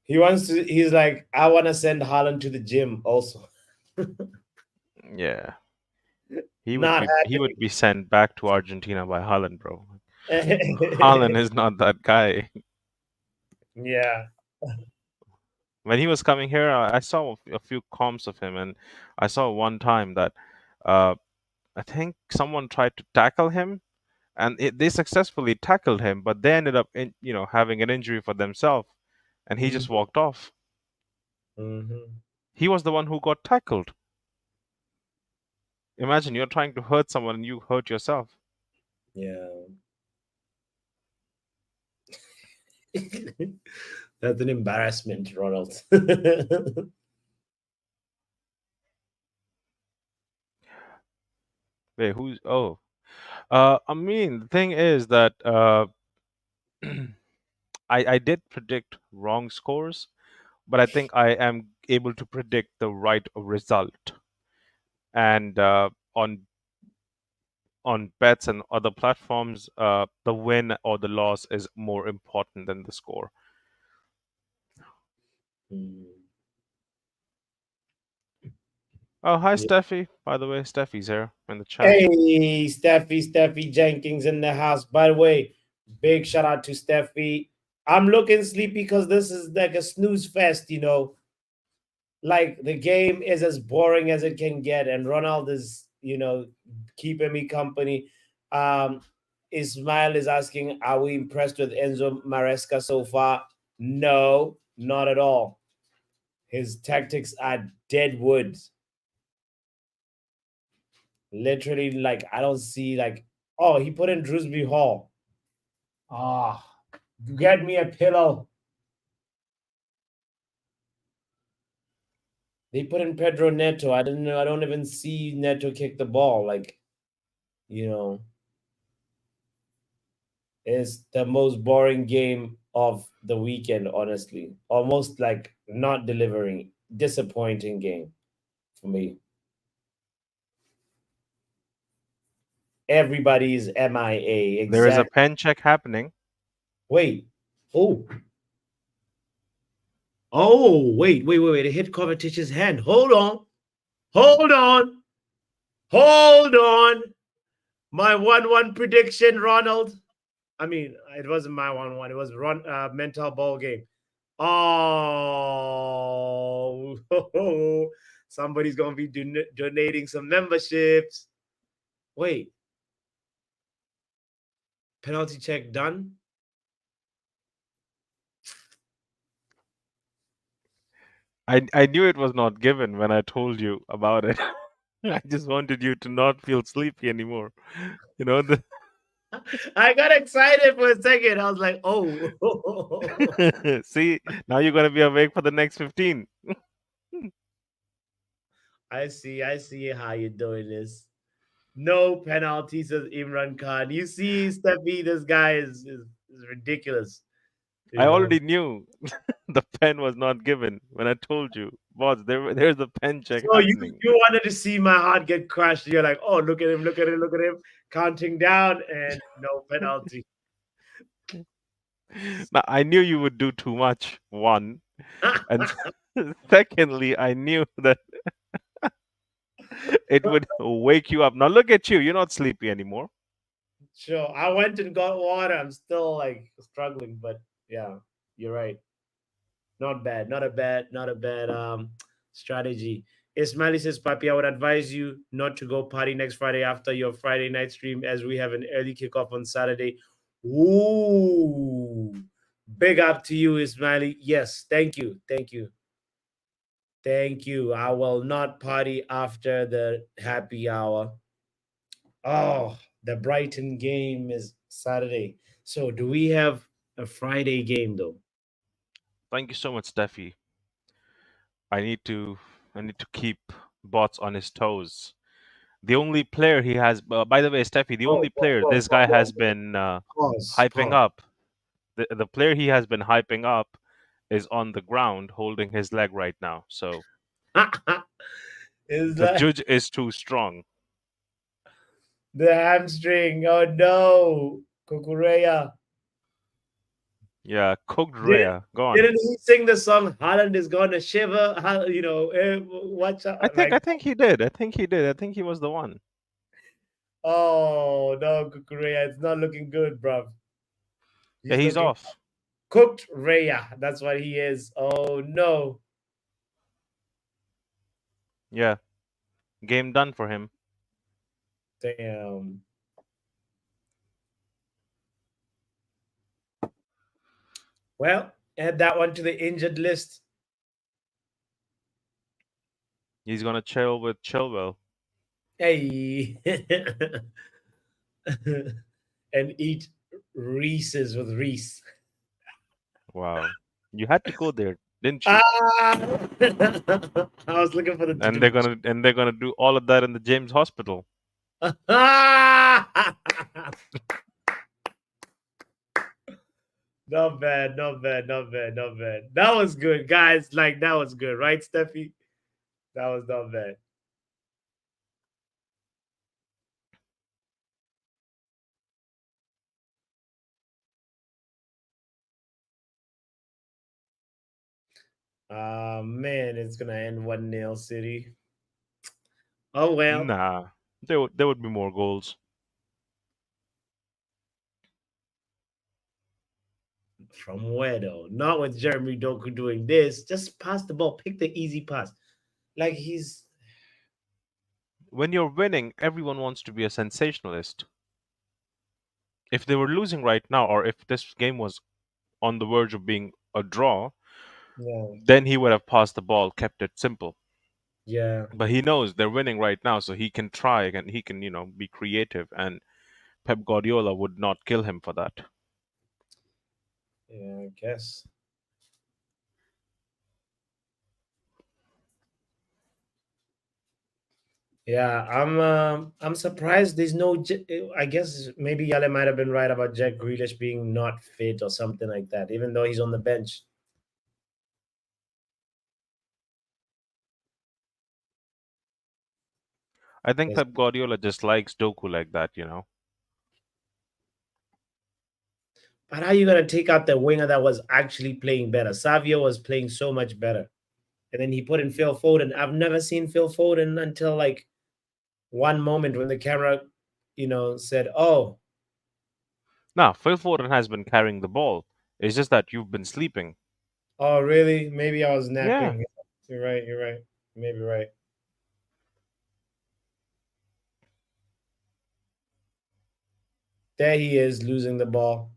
He wants to. He's like, I want to send Haaland to the gym. Also, Yeah, he would not be he would be sent back to Argentina by Haaland, bro. Haaland happening. is not that guy. Yeah. When he was coming here, I saw a few comps of him, and I saw one time that uh, I think someone tried to tackle him, and they successfully tackled him, but they ended up having an injury for themselves, and he just walked off. Mm-hmm. He was the one who got tackled. Imagine you're trying to hurt someone and you hurt yourself. Yeah. That's an embarrassment, Ronald. Wait, who's? Oh, I mean, the thing is that I did predict wrong scores, but I think I am able to predict the right result. And on bets and other platforms, the win or the loss is more important than the score. Mm. Oh, hi, Yeah. Steffi. By the way, Steffi's here in the chat. Hey, Steffi Jenkins in the house. By the way, big shout out to Steffi. I'm looking sleepy because this is like a snooze fest. Like the game is as boring as it can get, and Ronald is, keeping me company. Um, Ismail is asking, are we impressed with Enzo Maresca so far? No, not at all. His tactics are dead wood. Literally, like I don't see like, oh, he put in Drewsbury Hall. Ah, get me a pillow. They put in Pedro Neto. I didn't know. I don't even see Neto kick the ball. Like, you know, it's the most boring game of the weekend, honestly. Almost like not delivering. Disappointing game for me. Everybody's MIA. There is a Exact. pen check happening. Wait. Oh. Oh, wait. It hit Kovacich's hand. Hold on. Hold on. Hold on. My 1-1 prediction, Ronald. I mean, it wasn't my 1-1. It was mental ball game. Oh, somebody's going to be donating some memberships. Wait. Penalty check done? I knew it was not given when I told you about it. I just wanted you to not feel sleepy anymore. You know the I got excited for a second. I was like, oh. see, now you're gonna be awake for the next 15. I see how you're doing this. No penalty, says Imran Khan. You see, Steffi, this guy is ridiculous. I You know. already knew the pen was not given when I told you. Boss, there's a pen check So happening. you wanted to see my heart get crushed. You're like, oh, look at him, look at him, look at him, counting down, and no penalty. Now I knew you would do too much, one. And secondly, I knew that it would wake you up. Now look at you, you're not sleepy anymore. Sure, I went and got water. I'm still like struggling, but yeah, you're right. Not bad, not a bad strategy. Ismaili says, Papi, I would advise you not to go party next Friday after your Friday night stream as we have an early kickoff on Saturday. Ooh, big up to you, Ismaili. Yes, thank you, thank you, thank you. I will not party after the happy hour. Oh, the Brighton game is Saturday. So, do we have a Friday game though? Thank you so much, Steffi. I need to I need to keep bots on his toes. The only player he has, by the way, Steffi, the Whoa, only player whoa, this whoa, guy whoa, has whoa. been Pause, hyping pause. up, the player he has been hyping up is on the ground holding his leg right now. So Is the like judge is too strong. the hamstring. Oh no, Kukureya. Yeah, cooked Didn't Rhea, gone. didn't he sing the song "Holland is gonna shiver"? Watch I out! think Like, I think he did. I think he did. I think he was the one. oh no, Kukureya, it's not looking good, bruv. Yeah, He's he's looking off. cooked Raya. That's what he is. Oh no, Yeah, game done for him. damn. Well, add that one to the injured list. He's gonna chill with Chilwell. Hey, and eat Reese's with Reese. Wow, you had to go there, didn't you? Ah, I was looking for the. And they're gonna do all of that in the James Hospital. Not bad, not bad, not bad, not bad. That was good, guys. Like that was good, right, Steffi? That was not bad. Man, it's gonna end 1-0 City. Oh well. Nah, there would be more goals. From where though? Not with Jeremy Doku doing this. Just pass the ball. Pick the easy pass. Like he's When you're winning, everyone wants to be a sensationalist. If they were losing right now, or if this game was on the verge of being a draw, yeah, then he would have passed the ball, kept it simple. yeah, But he knows they're winning right now, so he can try and he can, be creative. And Pep Guardiola would not kill him for that. yeah, I guess. Yeah, I'm surprised there's no. I guess maybe Yale might have been right about Jack Grealish being not fit or something like that, even though he's on the bench. I think 'Cause- Pep Guardiola just likes Doku like that. But how are you gonna take out the winger that was actually playing better? Savio was playing so much better, and then he put in Phil Foden. I've never seen Phil Foden until like one moment when the camera, said, "Oh, Now, Phil Foden has been carrying the ball. It's just that you've been sleeping. oh, really? Maybe I was Yeah. napping." You're right. You're right. Maybe right. There he is losing the ball.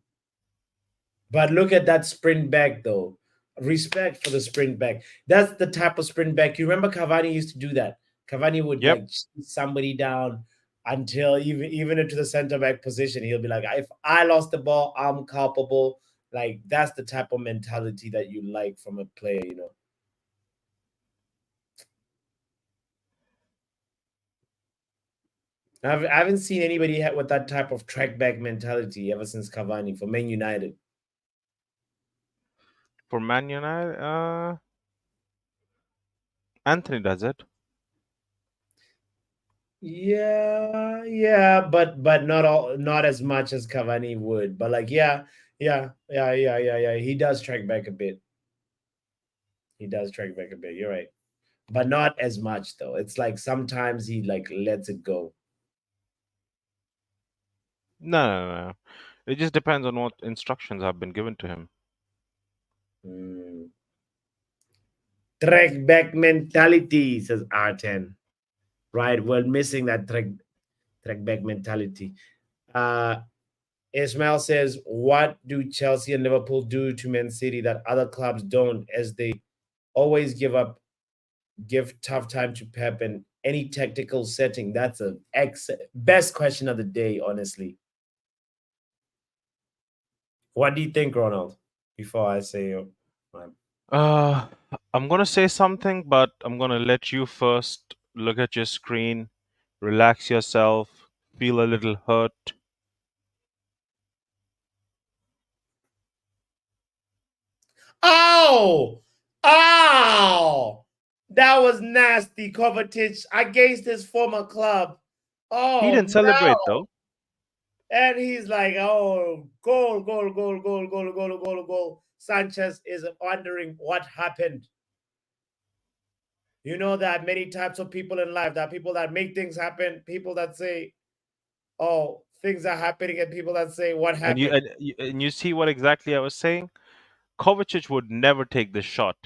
But look at that sprint back though. Respect for the sprint back. That's the type of sprint back. You remember Cavani used to do that. Cavani would Yep. like chase somebody down until even into the center back position. He'll be like, if I lost the ball, I'm culpable. Like that's the type of mentality that you like from a player. I haven't seen anybody with that type of track back mentality ever since Cavani for Man United. For Man United, Anthony does it. Yeah, yeah, but not as much as Cavani would. But like, yeah, yeah. He does track back a bit. He does track back a bit. You're right, but not as much though. It's like sometimes he like lets it go. No, no, no, no. It just depends on what instructions have been given to him. Mm. Track back mentality, says R10. Right, we're missing that track back mentality. Uh Ismail says, what do Chelsea and Liverpool do to Man City that other clubs don't, as they always give tough time to Pep in any tactical setting? That's a best question of the day, honestly. What do you think, Ronald? Before I say mine? Uh, I'm gonna say something, but I'm gonna let you first look at your screen, relax yourself, feel a little hurt. Oh, oh, that was nasty, Kovacic against his former club. He Oh didn't celebrate no! though. And he's like, oh, goal, goal, goal, goal, goal, goal, goal, goal. Sanchez is wondering what happened. You know that many types of people in life. There are people that make things happen, people that say, oh, things are happening, and people that say, what And you happened? and you see what exactly I was saying? Kovacic would never take this shot,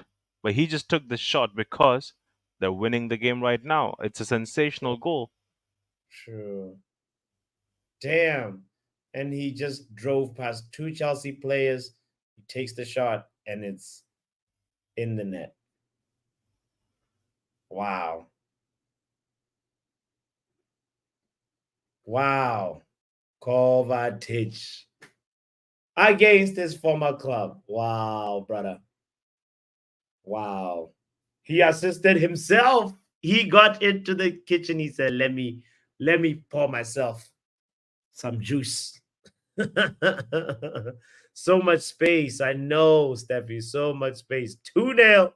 but he just took this shot because they're winning the game right now. It's a sensational goal. True. Damn. And he just drove past two Chelsea players. He takes the shot, and it's in the net. Wow. Wow. Kovacic against his former club. Wow, brother. Wow. He assisted himself. He got into the kitchen. He said, let me pour myself some juice. So much space. I know, Steffi. So much space. 2-0.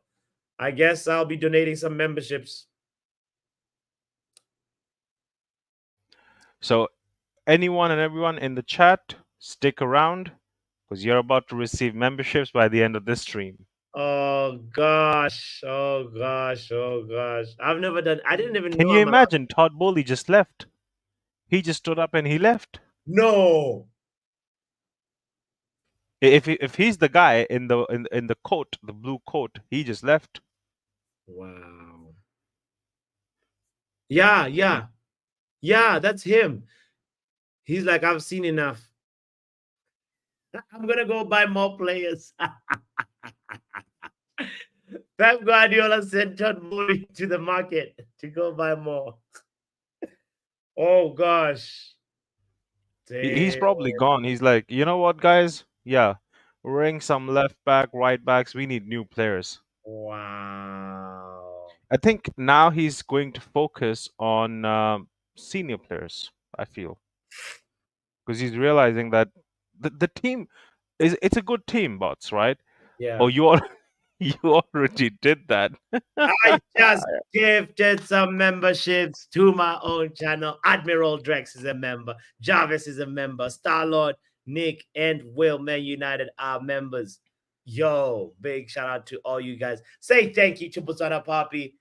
I guess I'll be donating some memberships. So anyone and everyone in the chat, stick around because you're about to receive memberships by the end of this stream. Oh gosh. Oh gosh. Oh gosh. I didn't even Can know you I'm allowed. imagine Todd Bowley just left? He just stood up and he left. No. If he's the guy in the coat, the blue coat, he just left. Wow. Yeah, yeah. Yeah, that's him. He's like, I've seen enough. I'm gonna go buy more players. Pep Guardiola sent Todd Bowley to the market to go buy more. Oh gosh. He's Damn. probably gone. He's like, you know what, guys? Yeah, ring some left back, right backs. We need new players. Wow. I think now he's going to focus on senior players. I feel because he's realizing that the team is it's a good team, bots, right? Oh, Yeah. you all you already did that. I just gifted some memberships to my own channel. Admiral Drex is a member. Jarvis is a member. Starlord, Nick, and Will Man United are members. Yo, big shout out to all you guys. Say thank you to Busana Poppy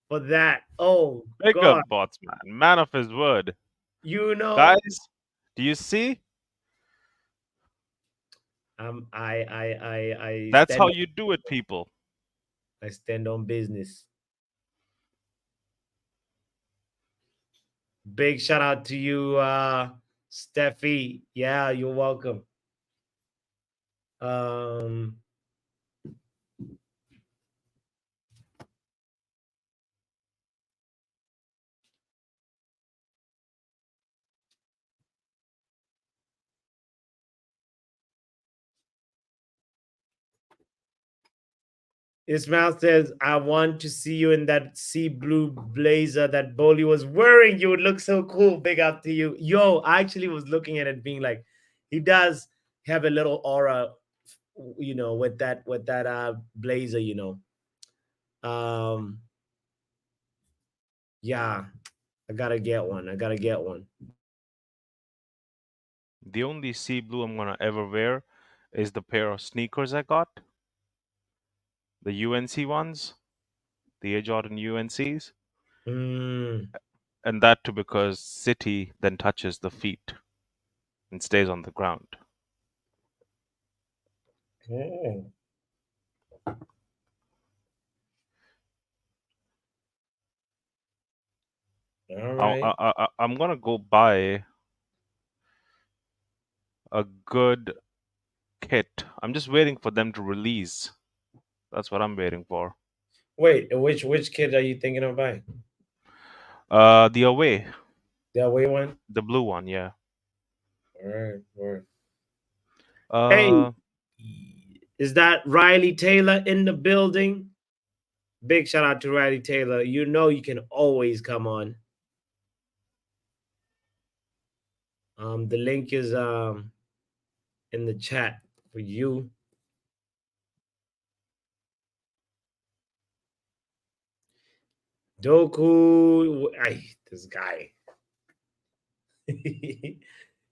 for that. Oh Big God. up, bots, man of his word, You know, guys. Do you see? I That's how stand you do it, people. I stand on business. Big shout out to you, Steffi. Yeah, you're welcome. Um Ismail says, I want to see you in that sea blue blazer that Boli was wearing. You would look so cool. Big up to you. Yo, I actually was looking at it being like, he does have a little aura, with that blazer, Um, yeah, I gotta get one. I gotta get one. The only sea blue I'm gonna ever wear is the pair of sneakers I got, the UNC ones, the Air Jordan UNCs, Mm. and that too because City then touches the feet and stays on the ground. Oh, all right. I'm gonna go buy a good kit. I'm just waiting for them to release. That's what I'm waiting for. Wait, which kid are you thinking of buying? The away, The away one? the blue one, yeah. All right, all right. Hey, Uh, is that Riley Taylor in the building? Big shout out to Riley Taylor. You know you can always come on. The link is in the chat for you. Doku, this guy.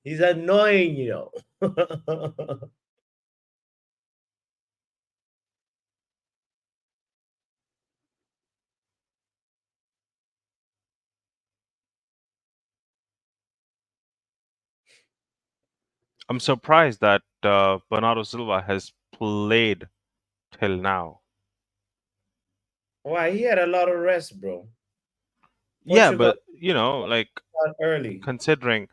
He's annoying. I'm surprised that Bernardo Silva has played till now. Why he had a lot of rest, bro. Yeah, Portugal but like started early. considering,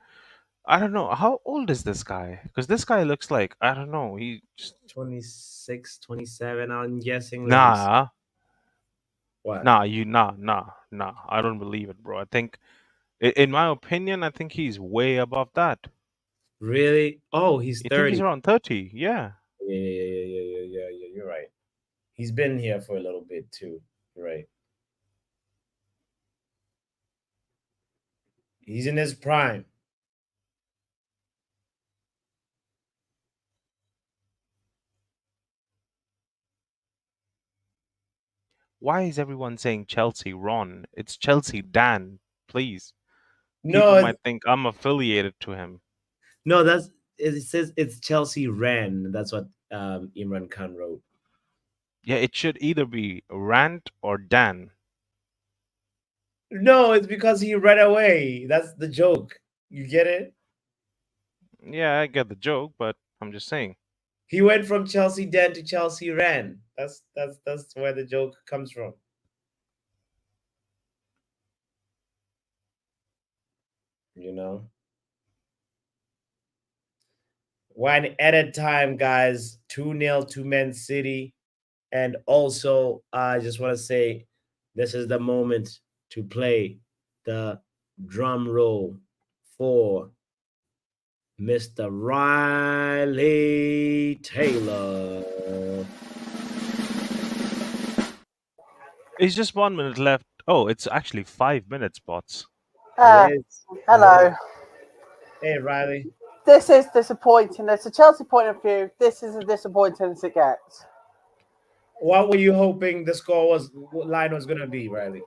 I don't know how old is this guy? Because this guy looks like I don't know. He just 26, 27, I'm guessing. Let me see. nah, What? nah. I don't believe it, bro. I think, in my opinion, I think he's way above that. Really? Oh, he's I think he's 30. around 30. Yeah. Yeah. You're right. He's been here for a little bit too. You're right. He's in his prime. Why is everyone saying Chelsea Ron? It's Chelsea Dan, please. No, People might think I'm affiliated to him. no, it says it's Chelsea Ran. That's what Imran Khan wrote. Yeah, it should either be Rant or Dan. No, it's because he ran away. That's the joke. You get it? Yeah, I get the joke, but I'm just saying. He went from Chelsea Dan to Chelsea Ran. That's where the joke comes from. You know. One at a time, guys. 2-0 to Man City. And also, I just want to say this is the moment to play the drum roll for Mr. Riley Taylor. It's just 1 minute left. Oh, it's actually 5 minutes, bots. It Uh, is. It is. hello. Hey, Riley. This is disappointing. It's a Chelsea point of view. This is as disappointing as it gets. What were you hoping the score what line was going to be, Riley?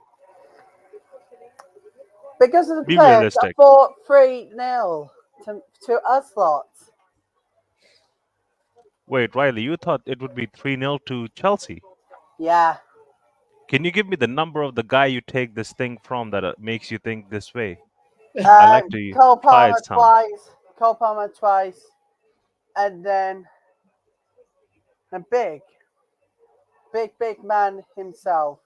Because of the Be players, I realistic. thought 3-0 to us lot. Wait, Riley, you thought it would be 3-0 to Chelsea. Yeah. Can you give me the number of the guy you take this thing from that makes you think this way? I Uh, like to Cole try Palmer it some. twice. Cole Palmer twice. And then a big man himself.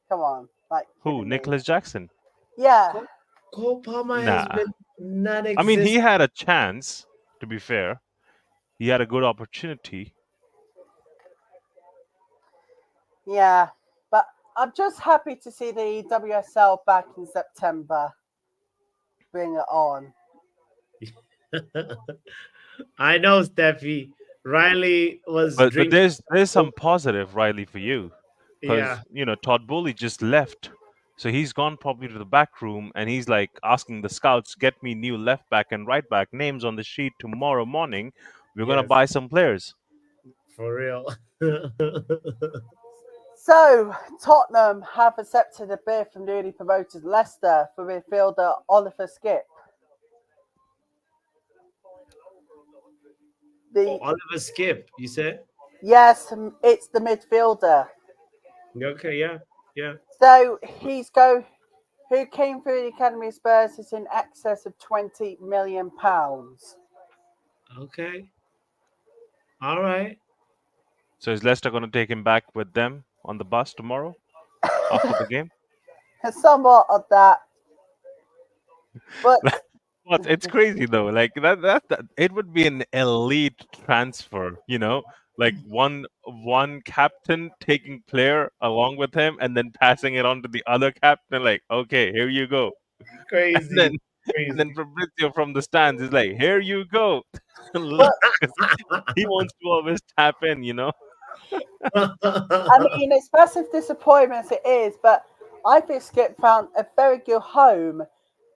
Come on. Like, Who? kidding me. Nicholas Jackson? Yeah. Cole Palmer has Nah. been non I mean, he existent. had a chance, to be fair. He had a good opportunity. Yeah. But I'm just happy to see the WSL back in September. Bring it on. I know, Steffi. Riley was But drinking. there's some positive, Riley, for you. because Yeah, Todd Bowley just left. So he's gone probably to the back room and he's like asking the scouts, get me new left back and right back names on the sheet tomorrow morning. We're gonna yes, buy some players. for real. So, Tottenham have accepted a bid from newly promoted Leicester for midfielder Oliver Skip. The Oliver Skip, you said? Yes, it's the midfielder. Okay, yeah, yeah. So who came through the academy of Spurs is in excess of £20 million. Okay, all right. So is Leicester gonna take him back with them on the bus tomorrow after the game? Somewhat of that, but What? It's crazy though. Like that it would be an elite transfer, like one captain taking player along with him and then passing it on to the other captain. Like, okay, here you go. And then Crazy, and then crazy. Fabrizio from the stands is like, here you go. but 'Cause he wants to always tap in. I mean it's massive disappointment it is, but I think Skip found a very good home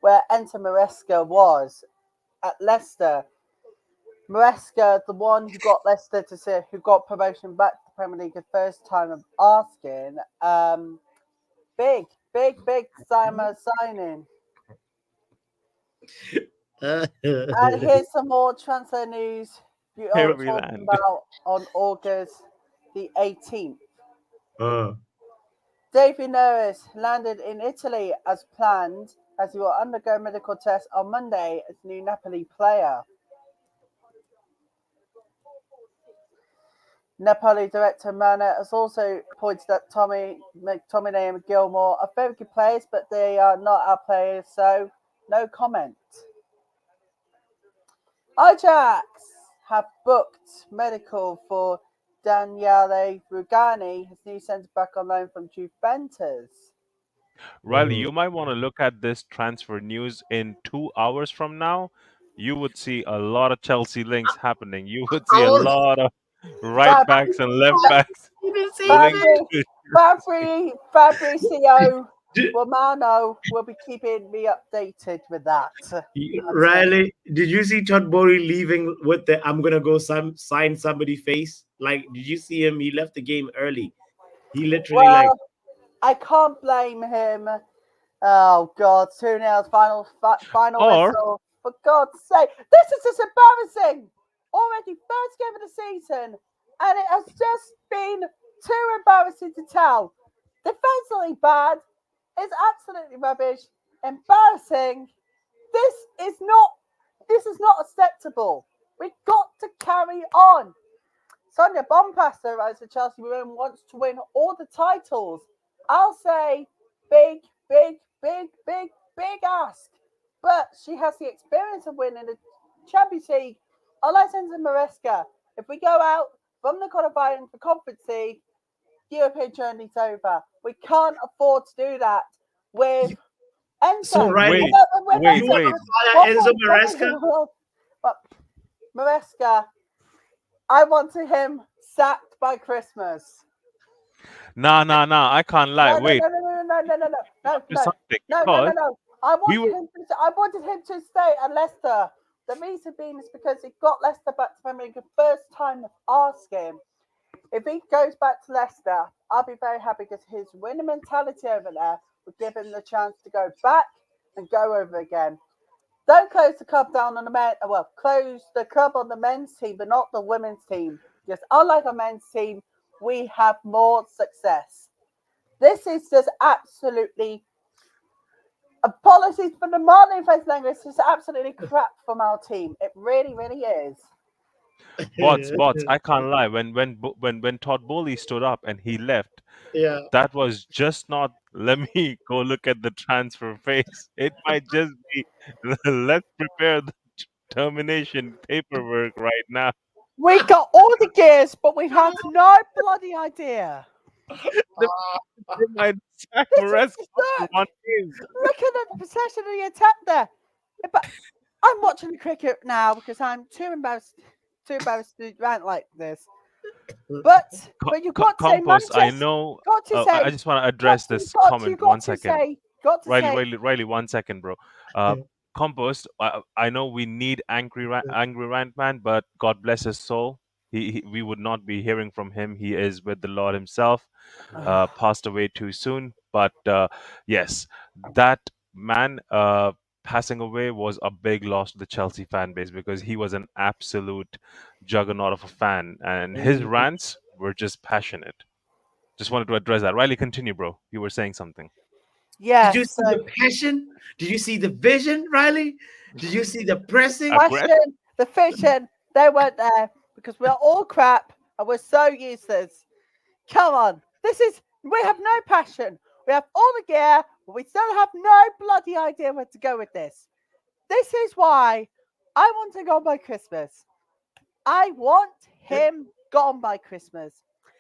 where Enter Maresca was at Leicester. Maresca, the one who got Leicester to see who got promotion back to the Premier League the first time of asking. Big, big summer signing. And here's some more transfer news you Here are we talking land. about on August the 18th. uh, David Neres landed in Italy as planned as he will undergo medical tests on Monday as new Napoli player. Napoli director Mana has also pointed that Tommy McTominay and Gilmore are very good players, but they are not our players, so no comment. Ajax have booked medical for Daniele Rugani, his new centre back on loan from Juventus. Riley, you might want to look at this transfer news in 2 hours from now. You would see a lot of Chelsea links happening. You would see I a was. lot of right Fab- backs and left backs You didn't see linked that. to Fabrizio Did, Romano will be keeping me updated with that. That's it. Riley, did you see Todd Bowley leaving with the "I'm gonna go sign somebody" face? Like, did you see him? He left the game early. He literally like, Well, I can't blame him. Oh God, 2-0 final or whistle. For God's sake, this is just embarrassing. Already first game of the season, and it has just been too embarrassing to tell. Defensively bad. It's absolutely rubbish. Embarrassing. This is not. This is not acceptable. We've got to carry on. Sonia Bompasser writes that Chelsea Women wants to win all the titles. I'll say big ask. But she has the experience of winning the Champions League. Unlike Enzo Maresca, if we go out from the qualifying for Conference League, European journey's over. We can't afford to do that with so Enzo. Riley, With wait, you Enzo. want wait. to follow Enzo Maresca? But Maresca, I want him sacked by Christmas. Nah, nah, nah. I can't lie. No, no, Wait, no, no, no, no, no, no, no, no, do no, something no, no, no, because no. we were. I wanted him to stay at Leicester. The reason being is because he got Leicester back to Premier League the first time of asking. If he goes back to Leicester, I'll be very happy because his winning mentality over there would give him the chance to go back and go over again. Don't close the club down on the men. Well, close the club on the men's team, but not the women's team. Because unlike a men's team, we have more success. This is just absolutely apologies for the modern face language. This is absolutely crap from our team. It really, really is. Bots. I can't lie. When Todd Bowley stood up and he left, Yeah. that was just not. Let me go look at the transfer phase. It might just be. Let's prepare the termination paperwork right now. We got all the gears, but we have no bloody idea. They might sack This Maresca is after look. one game. Looking at the possession of the attack there. But I'm watching the cricket now because I'm too embarrassed to rant like this. But you've got to say Compost, I Manchester. know. Got to I say. just want to address You've this got to. comment Got one to second. say. Got to say. Riley, 1 second, bro. Uh, Compost, I know we need angry rant man, but God bless his soul. We would not be hearing from him. He is with the Lord himself. Passed away too soon. But yes, that man passing away was a big loss to the Chelsea fan base because he was an absolute juggernaut of a fan, and his Mhm. rants were just passionate. Just wanted to address that. Riley, continue, bro. You were saying something. Did you Yes. see the passion? Did you see the vision, Riley? Did you see the pressing? Aggression. Passion, the fishing, they weren't there because we're all crap and we're so useless. Come on. We have no passion. We have all the gear, but we still have no bloody idea where to go with this. This is why I want to go by Christmas. I want him gone by Christmas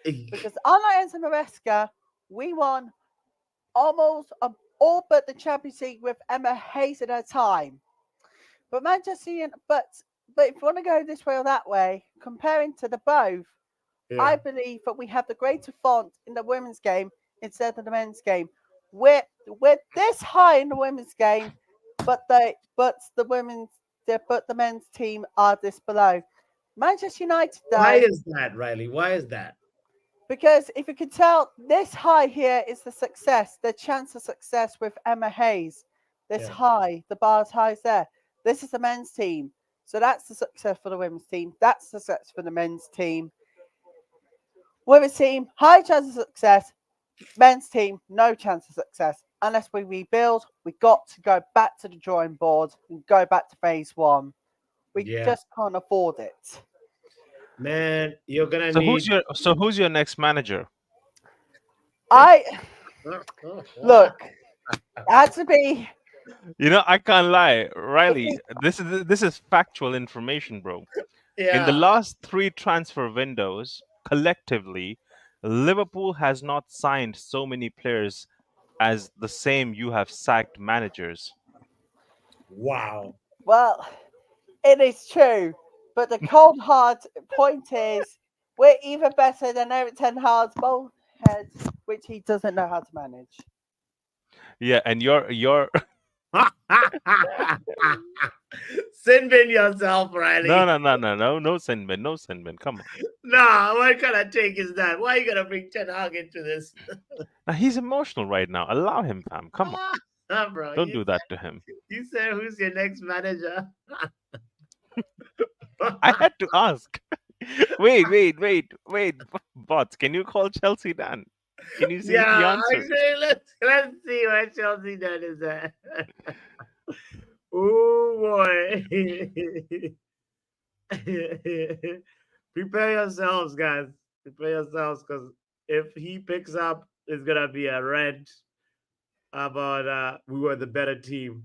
because unlike Enzo Maresca, we won almost all but the Champions League with Emma Hayes at her time. But Manchester United, but if you want to go this way or that way, comparing to the both, I Yeah. believe that we have the greater font in the women's game instead of the men's game. We're this high in the women's game, but the men's team are this below. Manchester United Why though, is that, Riley? Why is that? because if you can tell, this high here is the chance of success with Emma Hayes. This Yeah. high, the bar's highs there. This is the men's team. So that's the success for the women's team. That's the success for the men's team. Women's team, high chance of success. Men's team, no chance of success. Unless we rebuild, we got to go back to the drawing board and go back to phase one. We Yeah. just can't afford it. Man, you're gonna So need who's your next manager? I look, it had to be You know, I can't lie, if Riley. we This is factual information, bro. In the Yeah. last three transfer windows, collectively, Liverpool has not signed so many players as the same you have sacked managers. Wow. well, it is true. But the cold hard point is we're even better than Eric Ten Hag's head, which he doesn't know how to manage. Yeah, and you're Send in yourself, no, Riley. no, no, no, no, no, Sinbin, no, Sinbin. Come on. Nah, what kind of take is that? Why are you gonna bring Ten Hag into this? Now he's emotional right now. Allow him, fam. Come on. Bro, Don't do that to him. you said who's your next manager? I had to ask. Wait. Bots, can you call Chelsea Dan? Can you see if he Yeah, answers? actually, let's see where Chelsea that is at. Oh boy. Prepare yourselves, guys. Prepare yourselves because if he picks up, it's gonna be a rant about we were the better team.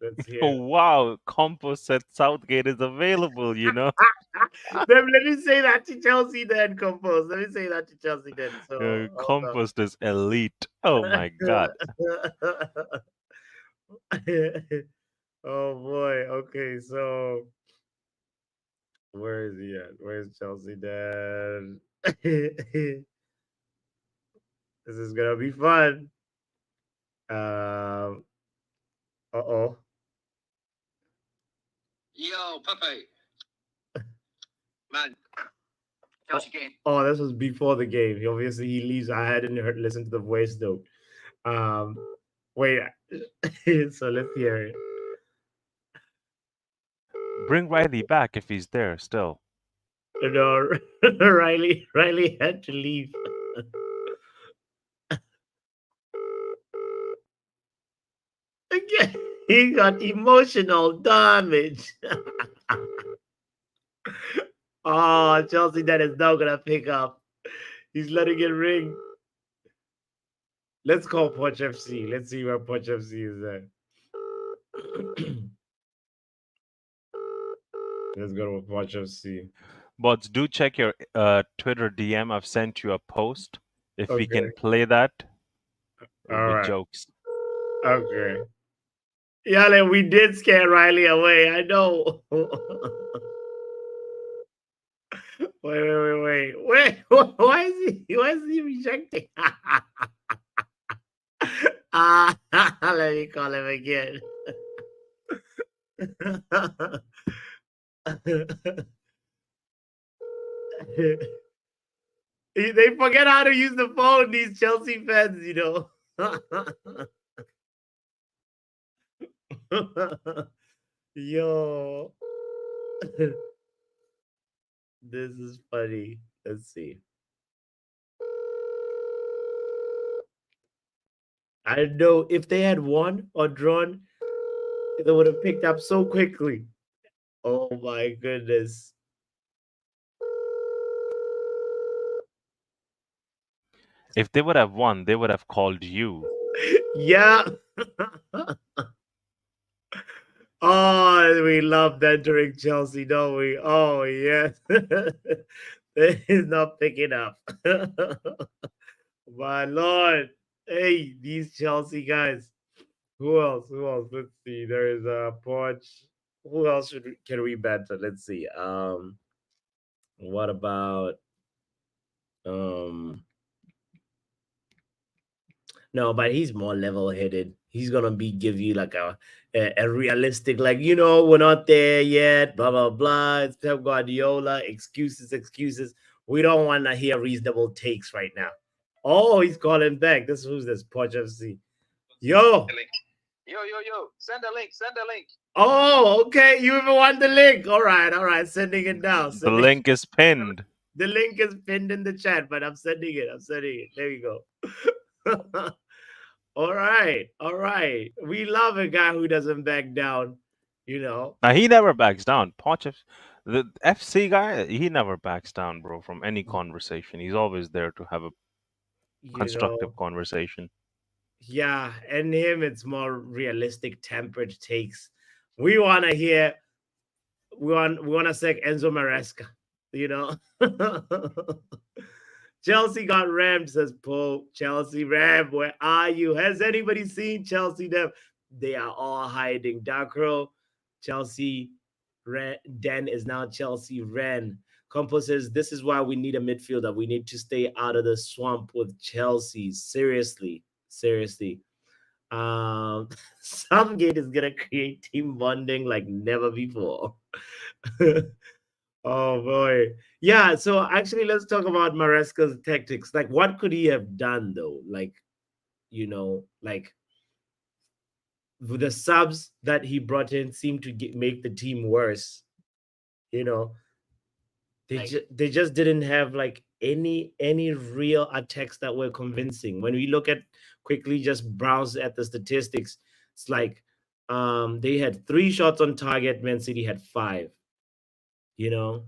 Let's Oh, hear. wow, Compost said Southgate is available, you know. Let me say that to Chelsea then, compose. Let me say that to Chelsea then. So hold Compost is elite. Oh my God. on. Oh boy. Okay, so where is he at? Where's Chelsea then? This is gonna be fun. Uh oh. Yo, Pepe. Man, Chelsea game. Oh, this was before the game. Obviously, he leaves. I hadn't listened to the voice note. Um, wait. So let's hear it. Bring Riley back if he's there still. No, Riley had to leave. Again, he got emotional damage. Oh, Chelsea, that is not gonna pick up. He's letting it ring. Let's call Poch FC. Let's see where Poch FC is at. Let's go to Poch FC. Bots, do check your Twitter DM. I've sent you a post. If we Okay. can play that, it would All be right. jokes. Okay. Yeah, like we did scare Riley away. I know. Wait. Why is he? Why is he rejecting? Let me call him again. They forget how to use the phone. These Chelsea fans, you know. Yo, this is funny. Let's see. I don't know if they had won or drawn, they would have picked up so quickly. Oh my goodness. If they would have won, they would have called you. Yeah. Oh, we love entering Chelsea, don't we? Oh, yes. He's not picking up. My lord. Hey, these Chelsea guys. Who else? Who else? Let's see. There is a Porch. Who else can we banter? Let's see. What about um no, but he's more level headed. He's gonna be give you like a realistic, like, we're not there yet, blah blah blah. It's Pep Guardiola, excuses. We don't want to hear reasonable takes right now. Oh, he's calling back. This who's this? Porch FC. Yo. Yo. Send a link. Send a link. Oh, okay. You even want the link? All right. Sending it now. The Sending link is pinned. the link is pinned in the chat, but I'm sending it. I'm sending it. There you go. All right. All right. We love a guy who doesn't back down, you know. Now he never backs down. The FC guy, he never backs down, bro, from any conversation. He's always there to have a You constructive know. conversation. Yeah, and him it's more realistic tempered takes. We want to hear we want to say Enzo Maresca, you know. Chelsea got rammed, says Paul. Chelsea ram, where are you? Has anybody seen Chelsea them? They are all hiding. Darkro, Chelsea Den is now Chelsea Ren. Compo says this is why we need a midfielder. We need to stay out of the swamp with Chelsea. Seriously. Seriously. Southgate is gonna create team bonding like never before. Oh boy. Yeah, so actually let's talk about Maresca's tactics. Like what could he have done though? Like, like with the subs that he brought in seemed to make the team worse. You know, they just didn't have like any real attacks that were convincing. When we look at quickly just browse at the statistics, it's like they had 3 shots on target, Man City had 5, you know.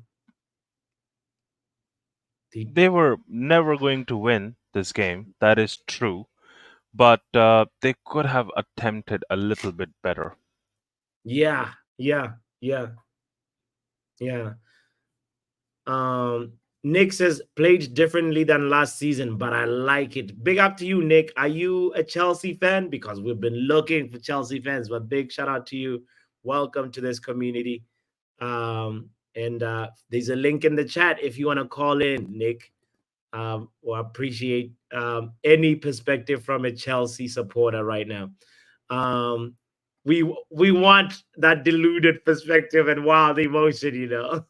They, They were never going to win this game. That is true. But they could have attempted a little bit better. yeah, yeah, yeah, yeah. Nick says played differently than last season, but I like it. Big up to you, Nick. Are you a Chelsea fan? Because we've been looking for Chelsea fans, but big shout out to you. Welcome to this community. And there's a link in the chat if you want to call in, Nick. Or appreciate any perspective from a Chelsea supporter right now. Um, we want that deluded perspective and wild emotion, you know.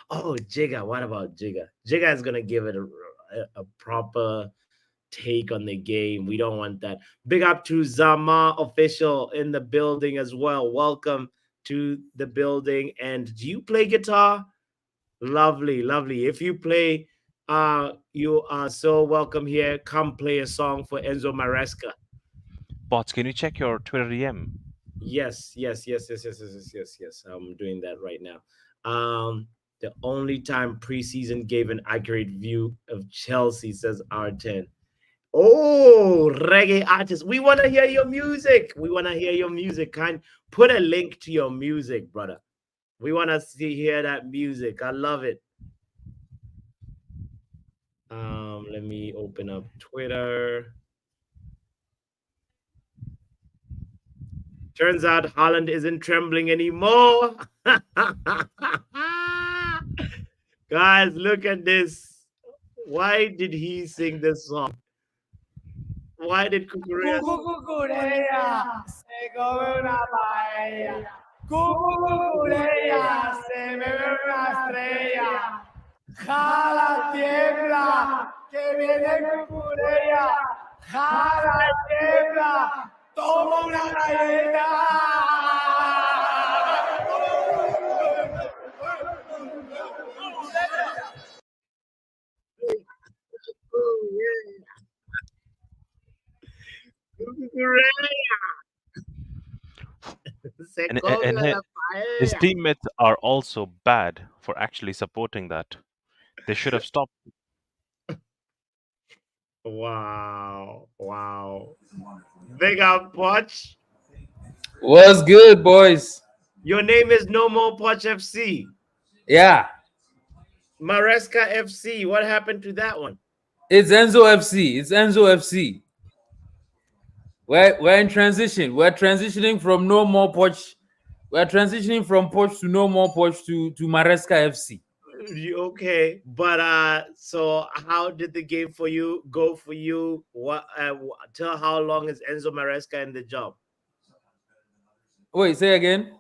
Oh, Jigga, what about Jigga? Jigga is gonna give it a proper take on the game. We don't want that. Big up to Zama official in the building as well. Welcome to the building. And do you play guitar? Lovely, lovely. If you play, you are so welcome here. Come play a song for Enzo Maresca. Bots, can you check your Twitter DM? Yes. I'm doing that right now. The only time preseason gave an accurate view of Chelsea, says R10. Oh, reggae artist. We want to hear your music. We want to hear your music. Kind put a link to your music, brother. We want to hear that music. I love it. Let me open up Twitter. Turns out Holland isn't trembling anymore. Guys, look at this. Why did he sing this song? Why did Kukurea? Cucucucurea, se come una paella. Cucucucurea, se bebe una estrella. Jala, tiembla, que viene cucurea. Jala, tiembla, toma una galleta. Kukurea. Se come And la his paella. teammates are also bad for actually supporting that. They should have stopped. Wow. Wow. Big up, Poch. What's good, boys? Your name is No More Poch FC. Yeah, Maresca FC. What happened to that one? it's Enzo FC. It's Enzo FC. We're in transition. We're transitioning from no more Poch. We're transitioning from Poch to no more Poch to Maresca FC. Okay, but so how did the game for you go for you? What till how long is Enzo Maresca in the job? Wait, say again.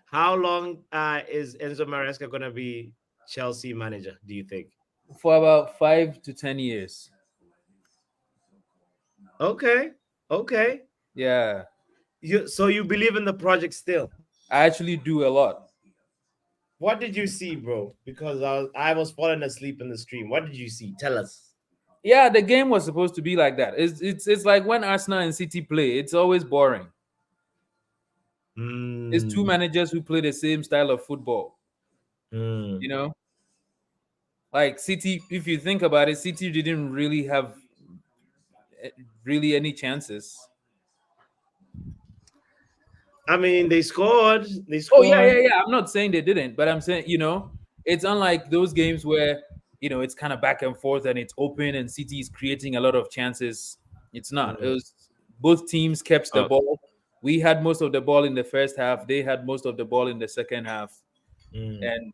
How long is Enzo Maresca gonna be Chelsea manager? Do you think? For about 5 to 10 years. Okay, okay. Yeah, You believe in the project still? I actually do a lot. What did you see, bro? Because I was falling asleep in the stream. What did you see? Tell us. Yeah, the game was supposed to be like that. It's like when Arsenal and City play. It's always boring. It's two Mm, managers who play the same style of football. mm. You know, like City. If you think about it, City didn't really have really any chances. I mean, they scored. They Oh yeah, scored. yeah, yeah. I'm not saying they didn't, but I'm saying it's unlike those games where it's kind of back and forth and it's open and City is creating a lot of chances. It's not. It Mm, was both teams kept the Uh, ball. We had most of the ball in the first half. They had most of the ball in the second half. mm. And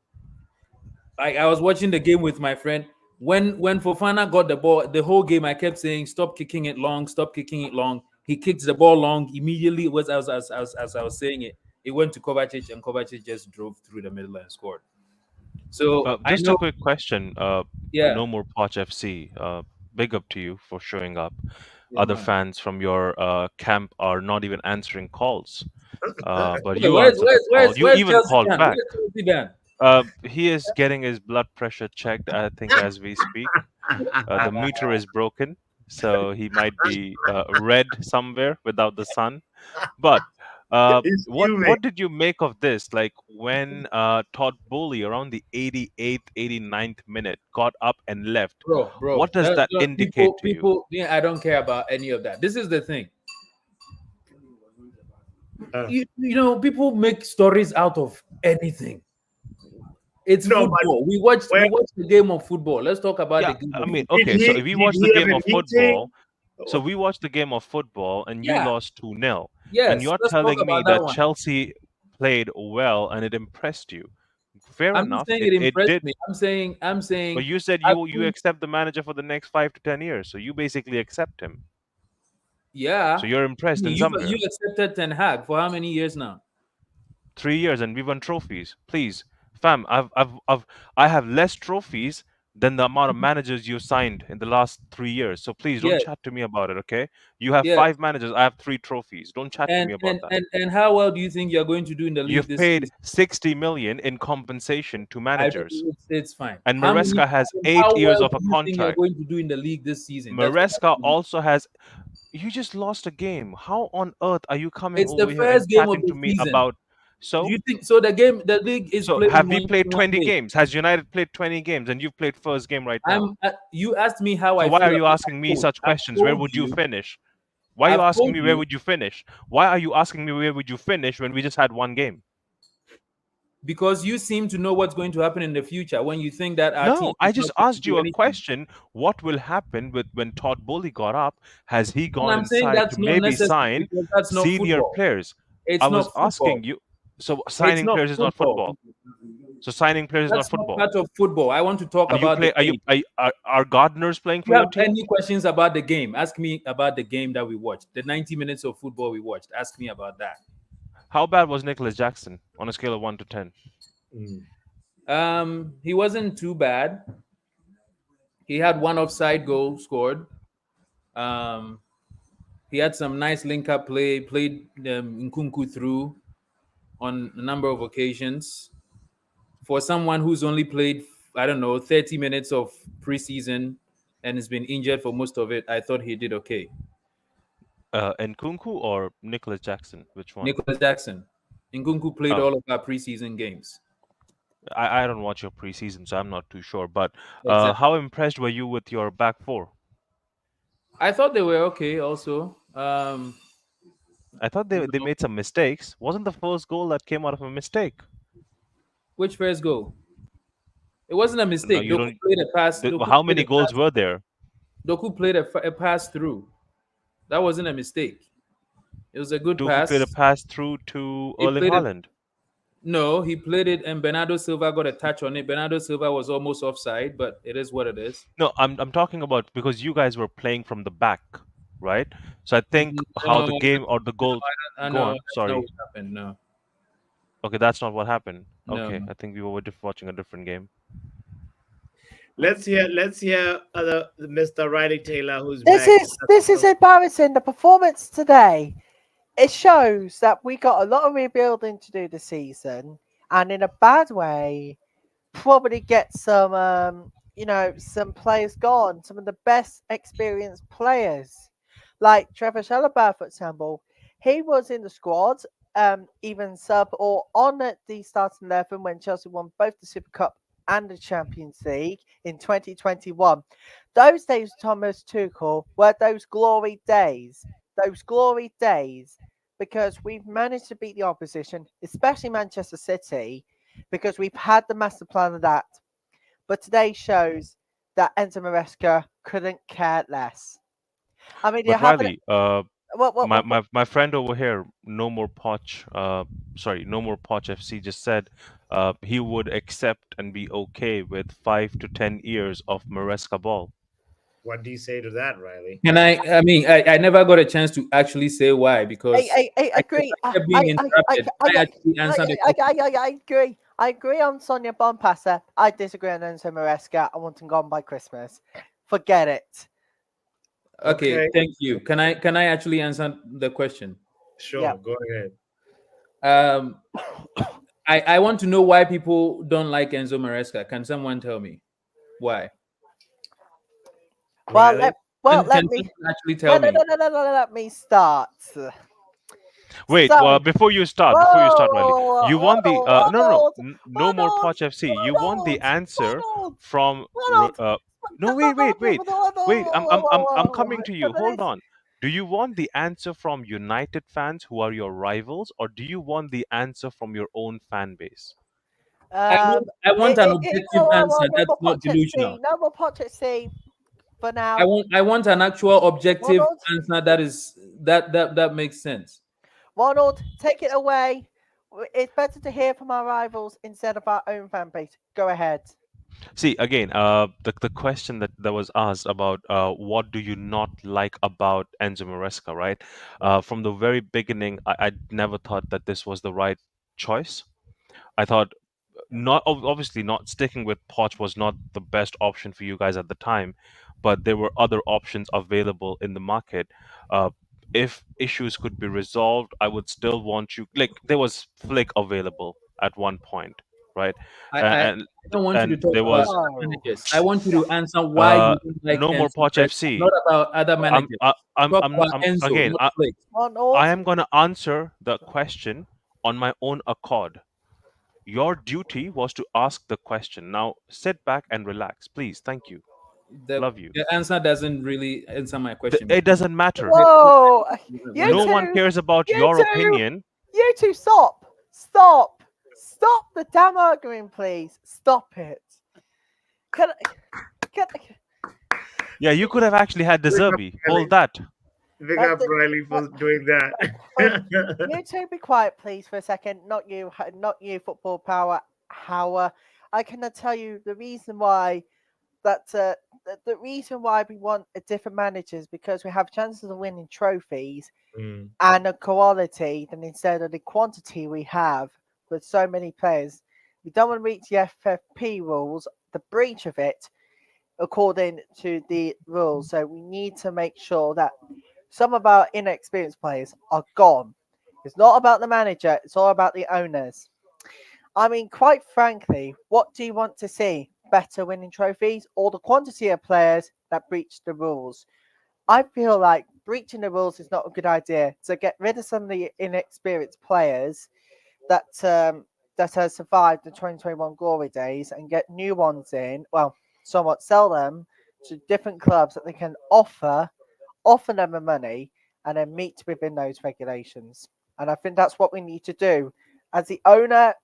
like I was watching the game with my friend. When Fofana got the ball, the whole game I kept saying, "Stop kicking it long, stop kicking it long." He kicked the ball long immediately. It was as I was saying it, it went to Kovacic, and Kovacic just drove through the middle and scored. So I just a know, quick question. yeah, No more Poch FC. Big up to you for showing up. yeah, Other man. fans from your camp are not even answering calls. But Wait, you answered the call. You where's even Chelsea called Dan? back. Where's Chelsea Dan? He is getting his blood pressure checked, I think, as we speak. The meter is broken, so he might be red somewhere without the sun. But It's what did you make of this? Like when Todd Bowley around the 88th, 89th minute got up and left. Bro, What does that indicate to you? yeah, I don't care about any of that. This is the thing. Uh, People make stories out of anything. It's no, but football. where We watched the game of football. Let's talk about the Yeah, game I of mean, football. did okay, so he if we did watch the he have game a of meeting? football, so we watched the game of football and you Yeah, lost 2-0, and yes. you're Let's talk telling me about that that one. Chelsea played well and it impressed you. Fair I'm not enough, saying it, it it impressed did. me. I'm saying But you said I've you seen, accept the manager for the next 5 to 10 years, so you basically accept him. yeah. So you're I impressed mean, in you somewhere. accepted Ten Hag for how many years now? 3 years and we won trophies. Please, fam, I have less trophies than the amount of managers you signed in the last 3 years. So please don't Yes, chat to me about it, okay? You have yes. 5 managers, I have 3 trophies. Don't chat to And me about and that. and and how well do you think you're going to do in the league You've this paid season? 60 million in compensation to I managers, it's fine. and Maresca has eight How years well of do a you think you're contract. going to do in the league this season? That's what Maresca I'm saying. also has. You just lost a game. How on earth are you coming It's the over here and first game of chatting the to me season. about? Do So, you think so? The league is so played have in we played 1 20 day. games? Has United played 20 games and you've played first game right now? You asked me how So I why feel are you about my asking me coach. such questions? Where would you finish? Why are you I've asking told me where you would you finish? Why are you asking me where would you finish when we just had one game? because you seem to know what's going to happen in the future when you think that our team No, is I not just going to asked do you a anything. question. What will happen with when Todd Bowley got up? Has he And gone I'm saying inside to that's not maybe necessary sign because that's not senior football. players? I It's was not asking football. you. So It's signing not players is not football. football. So signing players is not That's not football. part of football. I want to talk Are you about the play? Are you? game. Are gardeners playing If for you your have team? any questions about the game, ask me about the game that we watched. The 90 minutes of football we watched. Ask me about that. How bad was Nicholas Jackson on a scale of 1 to 10? Mm. He wasn't too bad. He had one offside goal scored. Um, he had some nice link up play. Played Nkunku through on a number of occasions. For someone who's only played, I don't know, 30 minutes of preseason and has been injured for most of it, I thought he did okay. Nkunku or Nicholas Jackson? Which one? Nicholas Jackson. Nkunku played Oh, all of our preseason games. I don't watch your preseason, so I'm not too sure. But Exactly. how impressed were you with your back four? I thought they were okay also. I thought You they know, made some mistakes. Wasn't the first goal that came out of a mistake? which first goal? It wasn't a No, mistake. you don't. Doku How played many a goals pass. were there? Doku played a pass through. That wasn't a mistake. It was a good Doku played a pass. pass through to He Erling played it. Haaland. No, he played it, and Bernardo Silva got a touch on it. Bernardo Silva was almost offside, but it is what it is. No, I'm talking about because you guys were playing from the back, right? So I think how No, the game or the goal. I Go know on. that's not Sorry. what happened. No, Okay, that's not what happened. no. Okay, I think we were watching a different game. Let's hear other Mr. Riley Taylor, who's This back. is embarrassing. The performance today, it shows that we got a lot of rebuilding to do this season, and in a bad way, probably get some some players gone, some of the best experienced players, like Trevor Chalobah, for example. He was in the squad, even sub or on at the starting 11 when Chelsea won both the Super Cup and the Champions League in 2021. Those days, Thomas Tuchel, were those glory days. Those glory days, because we've managed to beat the opposition, especially Manchester City, because we've had the master plan of that. But today shows that Enzo Maresca couldn't care less. I mean, you But have it. Riley, my friend over here, no more Poch. Sorry, no more Poch FC just said, he would accept and be okay with 5 to 10 years of Maresca ball. What do you say to that, Riley? Can I mean, I never got a chance to actually say why because I agree. I kept being interrupted. Can I actually answer the question? I agree. I agree on Sonia Bonpasser. I disagree on Enzo Maresca. I want him gone by Christmas. Forget it. Okay, Okay, thank you. Can I actually answer the question? sure, Yeah. go ahead. Um, I want to know why people don't like Enzo Maresca. Can someone tell me why? Well, Riley? let Can me. someone actually No, tell no, me? no, no, no, no, no, let me start. Wait, So, before you start, Riley, you want the no more Poch FC. You want the answer from no, wait. I'm coming to you. Hold on. Do you want the answer from United fans who are your rivals, or do you want the answer from your own fan base? I want an objective answer that's not delusional. No more Pocket C for now. I want an actual objective Ronald? answer that makes sense. Ronald, take it away. It's better to hear from our rivals instead of our own fan base. Go ahead. See, again, the question that was asked about what do you not like about Enzo Maresca, right? From the very beginning, I never thought that this was the right choice. I thought not obviously not sticking with Poch was not the best option for you guys at the time, but there were other options available in the market. Uh, if issues could be resolved, I would still want you like there was Flick available at one point, right? I And don't want you to and talk there about was other managers. I want you to answer why you don't like no more Enzo Poch Maresca, FC. not about other managers. Talk about I'm Enzo, again. not Flick. Ronald? I am going to answer the question on my own accord. Your duty was to ask the question. Now sit back and relax, please. Thank you. Love you. The answer doesn't really answer my question. It doesn't matter. Whoa! You No two, one cares about your opinion. you two, stop! Stop! Stop the damn arguing, please. Stop it. Can Yeah, you could have actually had De Big up, Zerbi. Riley. Hold that. Big up Riley for doing that. you two be quiet, please, for a second. Not you, football power. how I cannot tell you the reason why that the reason why we want a different managers because we have chances of winning trophies Mm. and a quality than instead of the quantity we have with so many players. We don't want to reach the FFP rules, the breach of it, according to the rules. So we need to make sure that some of our inexperienced players are gone. It's not about the manager, it's all about the owners. I mean, quite frankly, what do you want to see? Better winning trophies or the quantity of players that breach the rules? I feel like breaching the rules is not a good idea. To get rid of some of the inexperienced players that that has survived the 2021 glory days and get new ones in. Well, somewhat sell them to different clubs that they can offer them the money, and then meet within those regulations. And I think that's what we need to do. As the owner,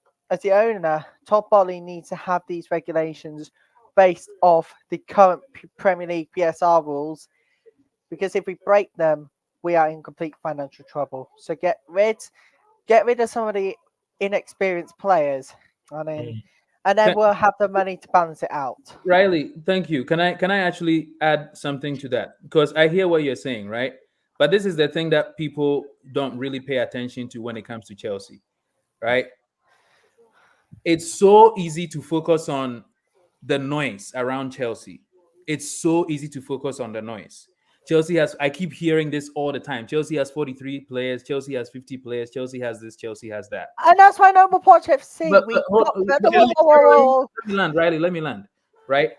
Todd Boehly needs to have these regulations based off the current Premier League PSR rules, because if we break them, we are in complete financial trouble. So get rid of some of the inexperienced players, Mm. and then Can, we'll have the money to balance it out. Riley, thank you. Can I actually add something to that? Because I hear what you're saying, right? But this is the thing that people don't really pay attention to when it comes to Chelsea, right? It's so easy to focus on the noise around Chelsea. It's so easy to focus on the noise. Chelsea has, I keep hearing this all the time. Chelsea has 43 players. Chelsea has 50 players. Chelsea has this. Chelsea has that. And that's why no more Watch FC. But, We but hold, got let, whoa, me, whoa, whoa, whoa. let me land, Riley. Let me land, right?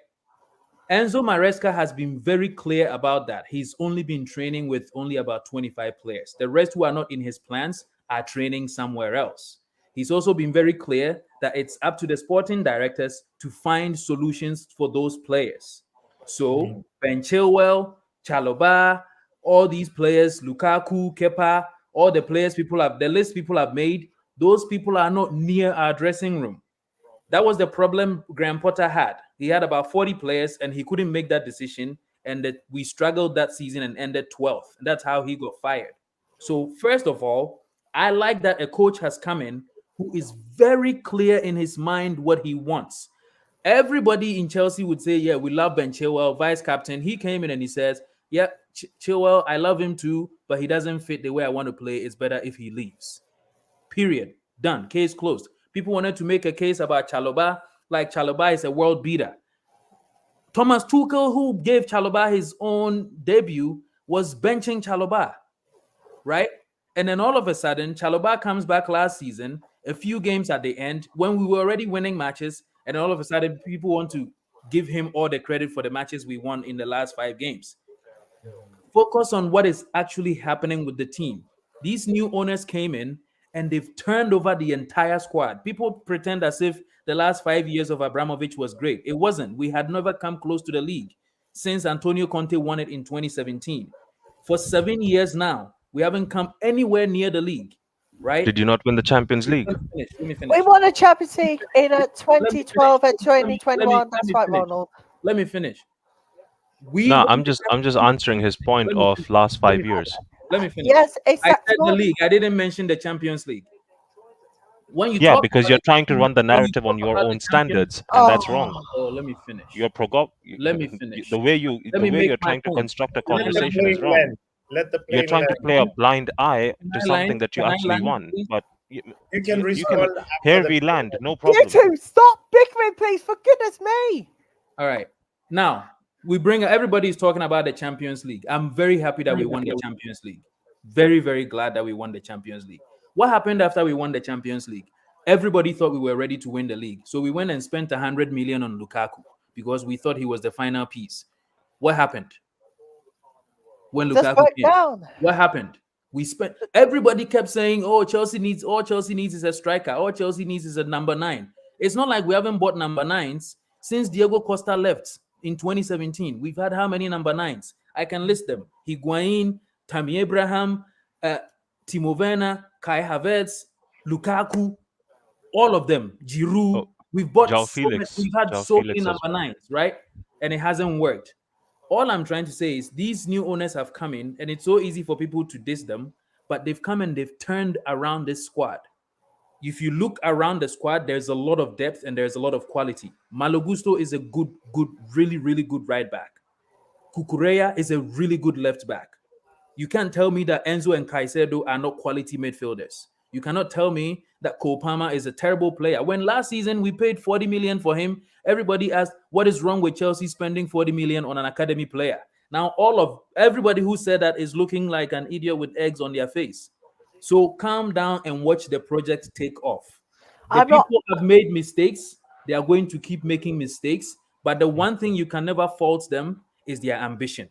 Enzo Maresca has been very clear about that. He's only been training with only about 25 players. The rest who are not in his plans are training somewhere else. He's also been very clear that it's up to the sporting directors to find solutions for those players. So, Ben Chilwell, Chaloba, all these players, Lukaku, Kepa, all the players people have, the list people have made, those people are not near our dressing room. That was the problem Graham Potter had. He had about 40 players and he couldn't make that decision. And that we struggled that season and ended 12th. That's how he got fired. So, first of all, I like that a coach has come in who is very clear in his mind what he wants. Everybody in Chelsea would say, yeah, we love Ben Chilwell, vice captain. He came in and he says, yeah, Chilwell, I love him too, but he doesn't fit the way I want to play. It's better if he leaves. Period. Done. Case closed. People wanted to make a case about Chaloba, like Chaloba is a world beater. Thomas Tuchel, who gave Chaloba his own debut, was benching Chaloba, right? And then all of a sudden, Chaloba comes back last season, a few games at the end, when we were already winning matches, and all of a sudden, people want to give him all the credit for the matches we won in the last 5 games. Focus on what is actually happening with the team. These new owners came in and they've turned over the entire squad. People pretend as if the last 5 years of Abramovich was great. It wasn't. We had never come close to the league since Antonio Conte won it in 2017. For 7 years now, we haven't come anywhere near the league, right? Did you not win the Champions League? Let me finish. We won a Champions League in Let me 2012 and finish. Let me 2021. That's right, finish. Ronald. Let me finish. We No, won I'm the just answering his point Let me of finish. last Let me 5 years. Let me finish. Yes, I said exactly. the league. I didn't mention the Champions League. When you Yeah, talk because about you're the trying to run the when you narrative talk on your about the own Champions, standards, and that's Oh, wrong. let me finish. You're progo- Let me finish. the way you Let the me way make you're my trying to point. construct a Can I Let the land? conversation is plane wrong. land. Let the You're plane trying to land. play a blind eye Can to I land? something that you Can I actually land, won. please? But You can you can. respond after Here the we plane land, no you problem. two, stop bickering, please, for goodness me. All right. Now we bring everybody's talking about the Champions League. I'm very happy that we won the Champions League. Very, very glad that we won the Champions League. What happened after we won the Champions League? Everybody thought we were ready to win the league. So we went and spent 100 million on Lukaku because we thought he was the final piece. What happened when Just Lukaku broke came? down. What happened? We spent everybody kept saying, oh, all Chelsea needs is a striker, all Chelsea needs is a number 9. It's not like we haven't bought number 9s since Diego Costa left in 2017. We've had how many number 9s? I can list them. Higuain, Tammy Abraham, Timo Werner, Kai Havertz, Lukaku, all of them, Giroud. Oh, We've bought João so many, Felix, we've had João so many Felix as number well. 9s, right? And it hasn't worked. All I'm trying to say is these new owners have come in, and it's so easy for people to diss them, but they've come and they've turned around this squad. If you look around the squad, there's a lot of depth and there's a lot of quality. Malogusto is a good, really, really good right back. Kukureya is a really good left back. You can't tell me that Enzo and Caicedo are not quality midfielders. You cannot tell me that Cole Palmer is a terrible player. When last season we paid 40 million for him, everybody asked, what is wrong with Chelsea spending 40 million on an academy player? Now, everybody who said that is looking like an idiot with eggs on their face. So calm down and watch the project take off. The I'm not. people have made mistakes. They are going to keep making mistakes. But the one thing you can never fault them is their ambition.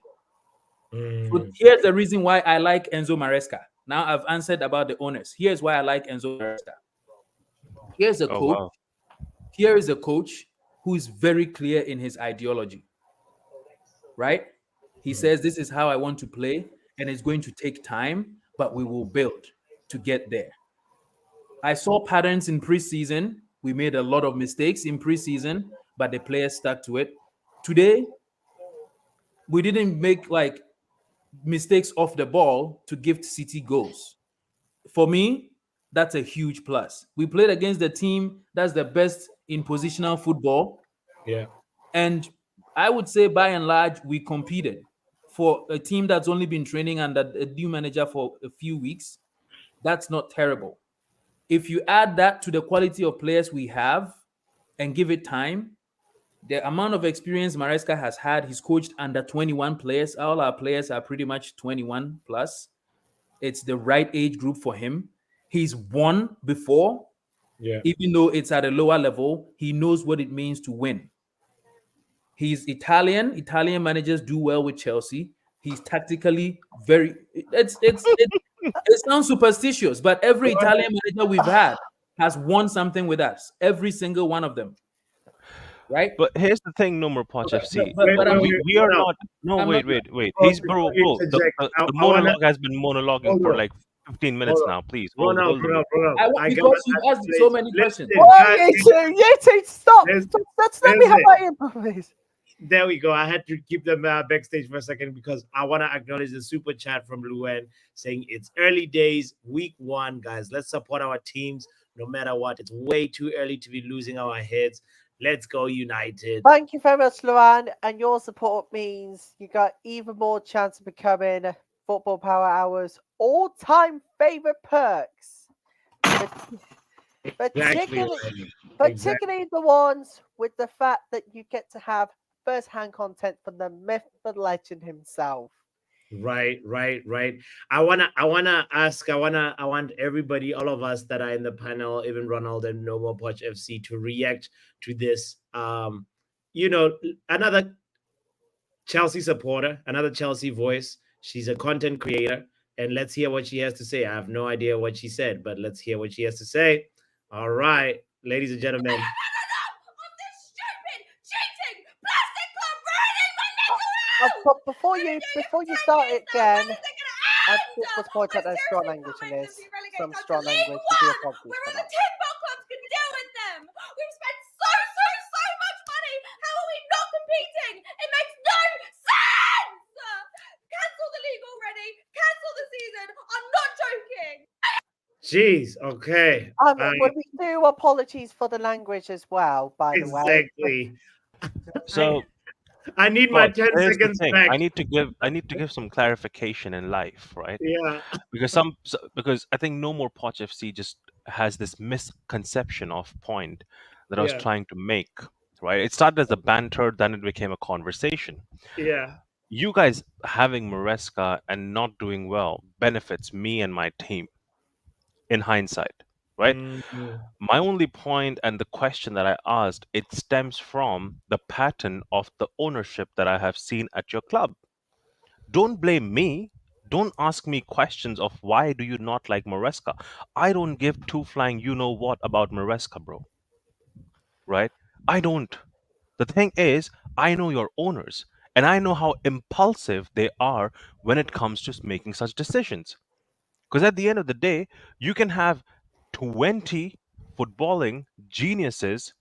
So Mm, here's the reason why I like Enzo Maresca. Now I've answered about the owners. Here's why I like Enzo Maresca. Here's a Oh coach. wow. Here is a coach who is very clear in his ideology, right? He says, this is how I want to play, and it's going to take time, but we will build to get there. I saw patterns in preseason. We made a lot of mistakes in preseason, but the players stuck to it. Today, we didn't make like mistakes off the ball to gift City goals. For me, that's a huge plus. We played against the team that's the best in positional football. yeah. And I would say by and large, we competed. For a team that's only been training under a new manager for a few weeks, that's not terrible. If you add that to the quality of players we have and give it time, the amount of experience Maresca has had, he's coached under 21 players. All our players are pretty much 21 plus. It's the right age group for him. He's won before, Yeah. even though it's at a lower level. He knows what it means to win. He's Italian. Italian managers do well with Chelsea. He's tactically very. It sounds superstitious, but every Italian manager we've had has won something with us. Every single one of them, right? But here's the thing, no more Poch FC. Wait, But wait, I'm wait, We are hold on. not. No, I'm not. wait. Bro, He's before bro, you bro. interject, The I wanna monologue has been monologuing hold for on, like 15 hold minutes on. now. Please Hold on, hold bro, it. bro. I gotta Because you've asked so please many questions. listen, Oh, guys, you two, stop. listen, Let's let me have listen. my input, please. There we go. I had to keep them backstage for a second because I want to acknowledge the super chat from Luen saying it's early days, week one, guys. Let's support our teams no matter what. It's way too early to be losing our heads. Let's go, United. Thank you very much, Luan. And your support means you got even more chance of becoming Football Power Hour's all-time favorite perks. Exactly. Particularly, Exactly. particularly the ones with the fact that you get to have first-hand content from the myth, the legend himself. Right. I want everybody, all of us that are in the panel, even Ronald and Nomo Poch FC, to react to this. Another Chelsea supporter, another Chelsea voice. She's a content creator, and let's hear what she has to say. I have no idea what she said, but let's hear what she has to say. All right, ladies and gentlemen. But before you start it again, I just was point out there's strong language in this. Some strong language. We do apologize for that. We've spent so much money. How are we not competing? It makes no sense. Cancel the league already. Cancel the season. I'm not joking. Jeez. Okay. Well, we do apologies for the language as well, by the way. Exactly. So I need my Poch, 10 here's the seconds thing. back. I need to give some clarification in life, right? Yeah. Because I think no more Poch FC just has this misconception of point that I was Yeah. trying to make, right? It started as a banter, then it became a conversation. Yeah. You guys having Maresca and not doing well benefits me and my team in hindsight, right? Mhm. My only point and the question that I asked, it stems from the pattern of the ownership that I have seen at your club. Don't blame me. Don't ask me questions of why do you not like Maresca. I don't give two flying you know what about Maresca, bro. Right? I don't. The thing is, I know your owners and I know how impulsive they are when it comes to making such decisions. Because at the end of the day, you can have 20 footballing geniuses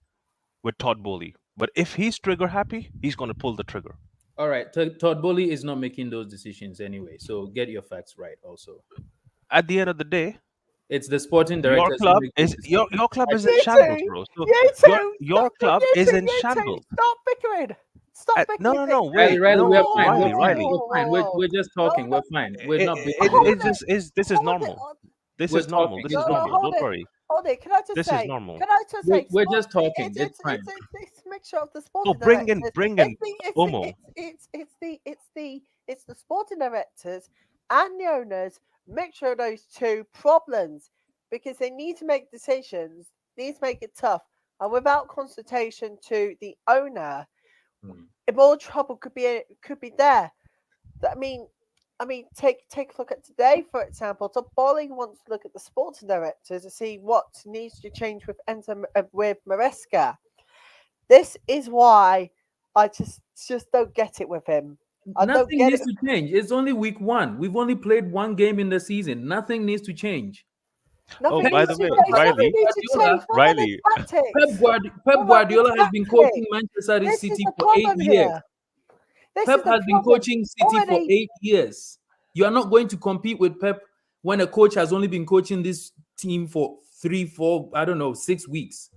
with Todd Bowley. But if he's trigger happy, he's going to pull the trigger. All right. Todd Bowley is not making those decisions anyway. So get your facts right also. At the end of the day, It's the sporting Your directors who club make those is decisions. your club is in You shambles, two, bro. So you your two, your club is in you two, shambles. stop bickering. Stop No, bickering, no, big no. man. Riley, Wait, Riley, we're no, fine. We're Riley, fine. Riley. We're fine. We're just talking. We're fine. We're not bickering. Hold It's it, just this is hold it, normal. This We're is normal. talking. This It's is no, no, normal. normal. Don't worry. hold it. Can I just This is say? normal. Can I just say? We're just Sport, talking. It's fine. it's a mixture of the Oh, sporting bring in, directors. bring in Omo. It's the sporting directors and the owners. Mixture of those two problems because they need to make decisions. Need to make it tough, and without consultation to the owner, more trouble could be there. I mean, take a look at today, for example. So Bolling wants to look at the sporting directors to see what needs to change with with Maresca. This is why I just don't get it with him. I don't Nothing get needs it. to change. It's only week 1. We've only played one game in the season. Nothing needs to change. Oh, Nothing by needs the to way, change. Nothing Riley, needs to change. Guardiola, What about the Riley, tactics? Pep What about the Guardiola has been coaching tactics? Manchester This is City the for 8 problem years. here. This Pep is the has been problem. coaching City for Already, 8 years. You are not going to compete with Pep when a coach has only been coaching this team for 3, 4, I don't know, 6 weeks.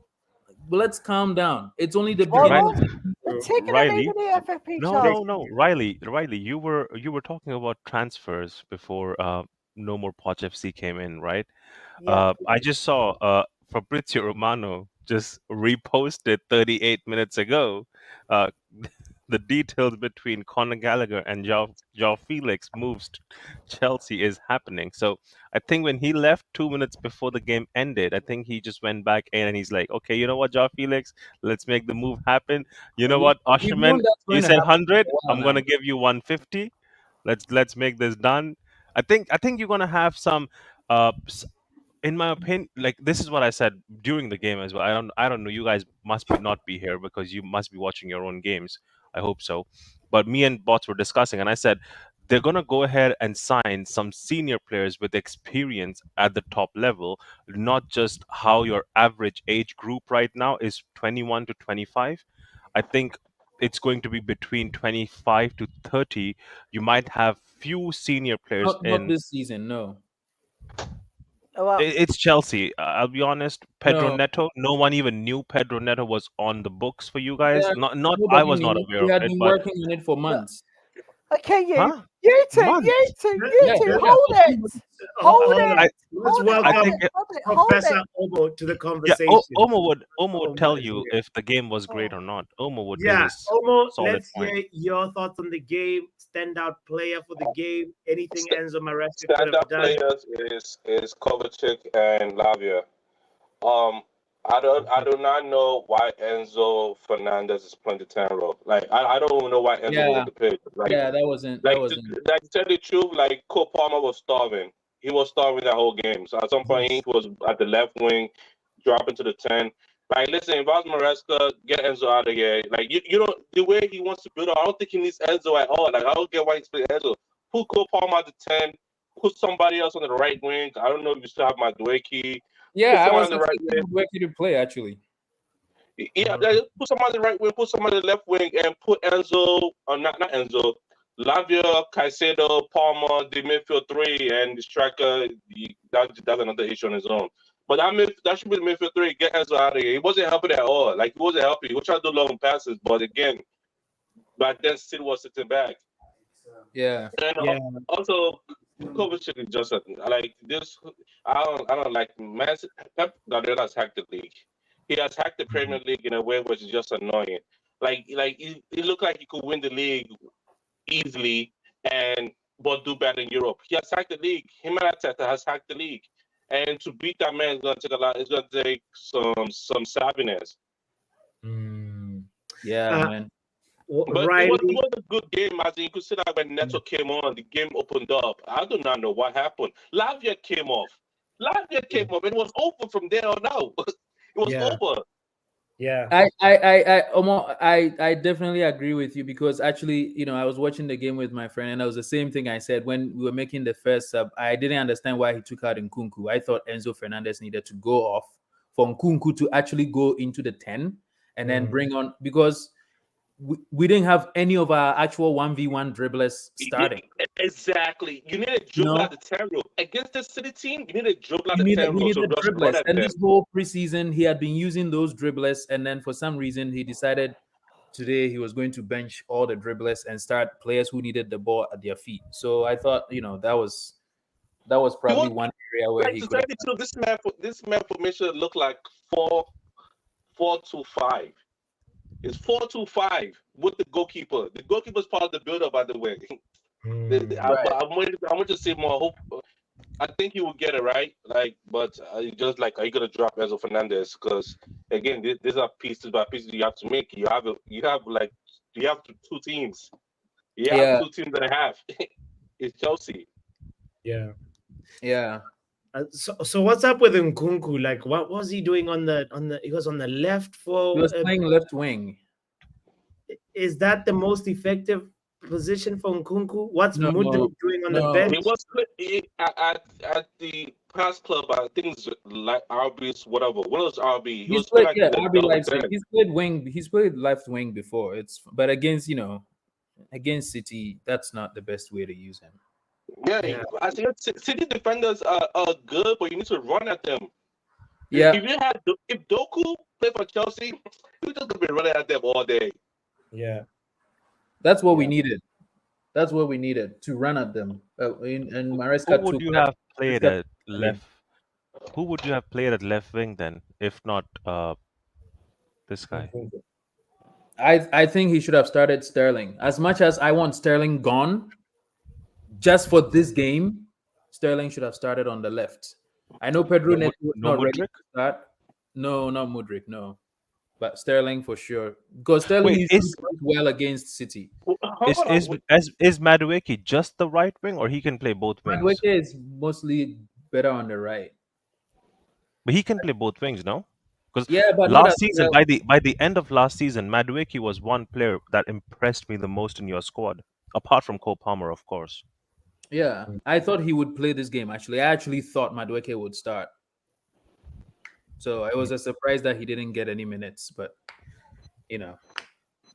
But let's calm down. It's only the beginning right, of the they're season. taking them Riley. even the FFP No, chance. no, no, Riley. You were talking about transfers before No More Poch FC came in, right? Yeah. I just saw Fabrizio Romano just reposted 38 minutes ago uh, the details between Conor Gallagher and João Felix moves to Chelsea is happening. So I think when he left 2 minutes before the game ended, I think he just went back in and he's like, okay, you know what, João Felix, let's make the move happen. You know We, what, we've known Osherman, that's you going to said happen 100, for a while I'm now. gonna give you 150. Let's make this done. I think you're gonna have some in my opinion, like this is what I said during the game as well. I don't know. You guys must be not be here because you must be watching your own games. I hope so. But me and Bots were discussing, and I said they're gonna go ahead and sign some senior players with experience at the top level, not just how your average age group right now is 21 to 25. I think it's going to be between 25 to 30. You might have few senior players Not in this season, no. Well, it's Chelsea. I'll be honest. Pedro No. Neto. No one even knew Pedro Neto was on the books for you guys. Yeah, Not. I nobody was not knew. aware We of had it. been But working on it for months. okay, huh? you Months. Yeah, two, yeah. hold For it, somebody, hold Hold on. it, I Let's hold it, I hold welcome think it, it, hold it, hold Professor it. Obo to the yeah. conversation. Omo would Omo tell is you here. if the game was great Oh. or not. Omo would make Yeah, his Omo, solid let's point. hear your thoughts on the game. Standout player for the game. Anything St- Enzo Maresca could have Standout done. players is Kovacic and Lavia. Um, I do not know why Enzo Fernandez is playing the 10 role. Like I don't even know why Enzo was yeah, on the pitch. yeah, that wasn't Like to tell the truth, like Cole Palmer was starving. He was starving that whole game. So at some point he was at the left wing, dropping to the 10. Like listen, if I was Maresca, get Enzo out of here. Like you know the way he wants to build up, I don't think he needs Enzo at all. Like I don't get why he's playing Enzo. Put Cole Palmer at the 10. Put somebody else on the right wing. I don't know if you still have Madueke. Put Yeah, I someone was on the right wing. expecting Weki to play actually. Yeah, like, put someone on the right wing, put someone on the left wing, and put Enzo, or not Enzo, Lavia, Caicedo, Palmer, the midfield three, and the striker. That's another issue on his own. But that should be the midfield three. Get Enzo out of here. He wasn't helping at all. Like he wasn't helping. He was trying to do long passes, but again, back then still was sitting back. Yeah. And Yeah. also, Kovacic is just like this. I don't like man. Pep Guardiola has hacked the league. He has hacked the Premier League in a way which is just annoying. Like it looked like he could win the league easily and but do bad in Europe. He has hacked the league. Him and Arteta has hacked the league. And to beat that man is gonna take a lot. It's gonna take some savviness. Yeah, Uh, man. But it Riley, was a good game, as in you could see that when Neto came on, the game opened up. I do not know what happened. Lavia came off. Lavia came off. It was over from there on out. It was yeah, over. yeah. I definitely agree with you because actually, I was watching the game with my friend and that was the same thing I said when we were making the first sub. I didn't understand why he took out Nkunku. I thought Enzo Fernandez needed to go off for Nkunku to actually go into the 10 and then bring on because we didn't have any of our actual 1v1 dribblers starting. Exactly. You need a You dribble know, at the 10 row. Against the City team, you need a dribble at we the 10 row. So needed just run dribblers, at and them. this whole preseason he had been using those dribblers, and then for some reason he decided today he was going to bench all the dribblers and start players who needed the ball at their feet. So I thought, that was He probably was one area where like he to could tell have. you too, this man formation looked like 4-4-2-5. It's 4-2-5 with the goalkeeper. The goalkeeper's part of the build-up, by the way. Right. I want to see more. Hope I think he will get it right. Like, but just like, are you gonna drop Enzo Fernandez? Because again, these are pieces by pieces you have to make. You have two teams. You have Yeah, two teams that have. It's Chelsea. Yeah. yeah. So what's up with Nkunku? Like, what was he doing on the? He was on the left He for. was playing left wing. Is that the most effective position for Nkunku? What's No, Mudrik doing on the no. bench? It was at the past club. I think it's like RB's whatever. What was RB? He He's was playing played, like yeah, the RB number Leipzig. 10. He's played wing. He's played left wing before. But against against City, that's not the best way to use him. Yeah, Yeah. I think City defenders are good, but you need to run at them. Yeah, If Doku played for Chelsea, he was just gonna be running at them all day. Yeah. that's what we Yeah. needed. That's what we needed to run at them. And Who Maresca would took you that. have played Maresca at took left? Who would you have played at left wing then, if not this guy? Nkunku. I think he should have started Sterling. As much as I want Sterling gone, just for this game, Sterling should have started on the left. I know Pedro No, Neto was no not ready to Mudrik. start. No, not Mudrik, no. But Sterling for sure. Because Sterling Wait, usually plays well against City. Hold on. is Madueke just the right wing, or he can play both wings? Madueke is mostly better on the right. But he can play both wings, no? Because Yeah, but not as last season, well. by the end of last season, Madueke was one player that impressed me the most in your squad, apart from Cole Palmer, of course. Yeah, I thought he would play this game. Actually, I actually thought Madueke would start. So it was a surprise that he didn't get any minutes. But you know,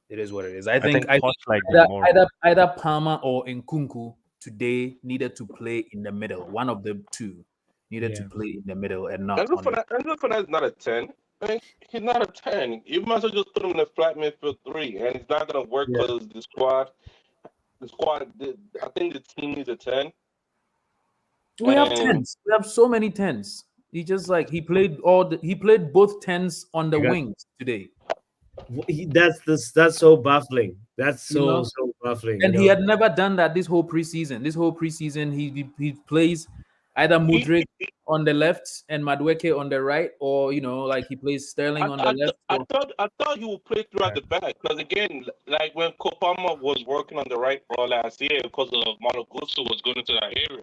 it is what it is. I I think think I think Poch liked him more. either Palmer or Nkunku today needed to play in the middle. One of the two needed to Yeah. play in the middle and not on the. Enzo Fernandez is not a 10. Like, he's not a 10. You might as well just put him in a flat midfield 3, and it's not gonna work Yeah. because I think the team needs a 10. We have And tens. We have so many tens. He just like he played both tens on the You got- wings today. That's so baffling. That's You know, so baffling. and he had never done that this whole preseason. This whole preseason, he plays either he, Mudrik on the left and Madueke on the right, or like he plays Sterling on the left. I thought he would play throughout the back because again, like when Kopama was working on the right ball last year because of Monogusu was going into that area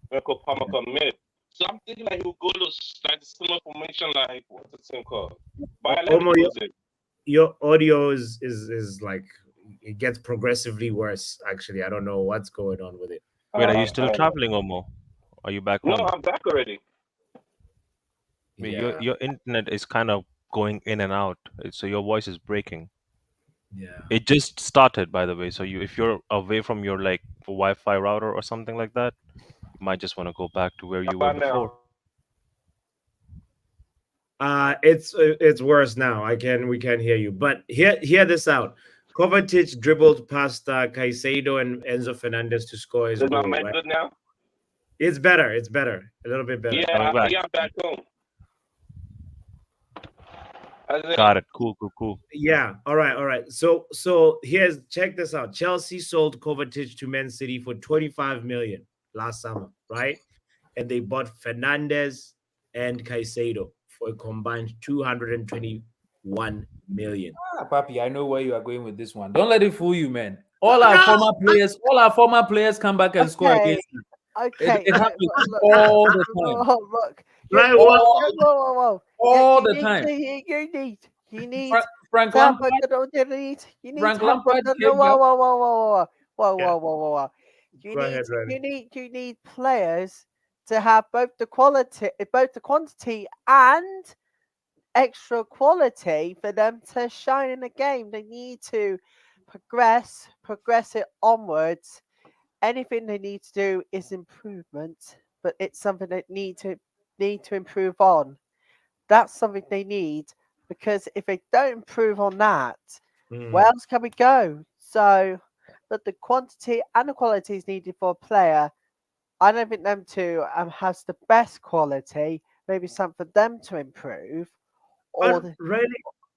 when Kopama come in. So I'm thinking like he would go to like similar formation like what's the team called? Bayer Omo, Leverkusen. your audio is like it gets progressively worse. Actually, I don't know what's going on with it. Wait, are you still traveling, Omo? Are you back No, home? I'm back already. I mean, Yeah. your internet is kind of going in and out, so your voice is breaking. Yeah. It just started, by the way. So if you're away from your like Wi-Fi router or something like that, you might just want to go back to where you were About now. before. It's worse now. We can hear you. But hear this out. Kovacic dribbled past Caicedo and Enzo Fernandez to score his Is my goal. mic Right? good now? It's better. It's better. A little bit better. Yeah, Coming back. I'm back home. Got it. Cool. Yeah. All right. So check this out. Chelsea sold Kovacic to Man City for 25 million last summer, right? And they bought Fernandez and Caicedo for a combined 221 million. Papi, I know where you are going with this one. Don't let it fool you, man. All our former players come back and score Okay. against you. Okay. It happens look, all the time. Look. Right, Whoa. All You the time. You need Frank Tampa Lampard, you need Frank Tampa Lampard came whoa. Yeah. You Go need ahead, Riley. you need players to have both the quantity and extra quality for them to shine in the game. They need to progress it onwards. Anything they need to do is improvement, but it's something they need to improve on. That's something they need because if they don't improve on that, where Mm. else can we go? So, but the quantity and the quality is needed for a player. I don't think them two has the best quality. Maybe something for them to improve, or But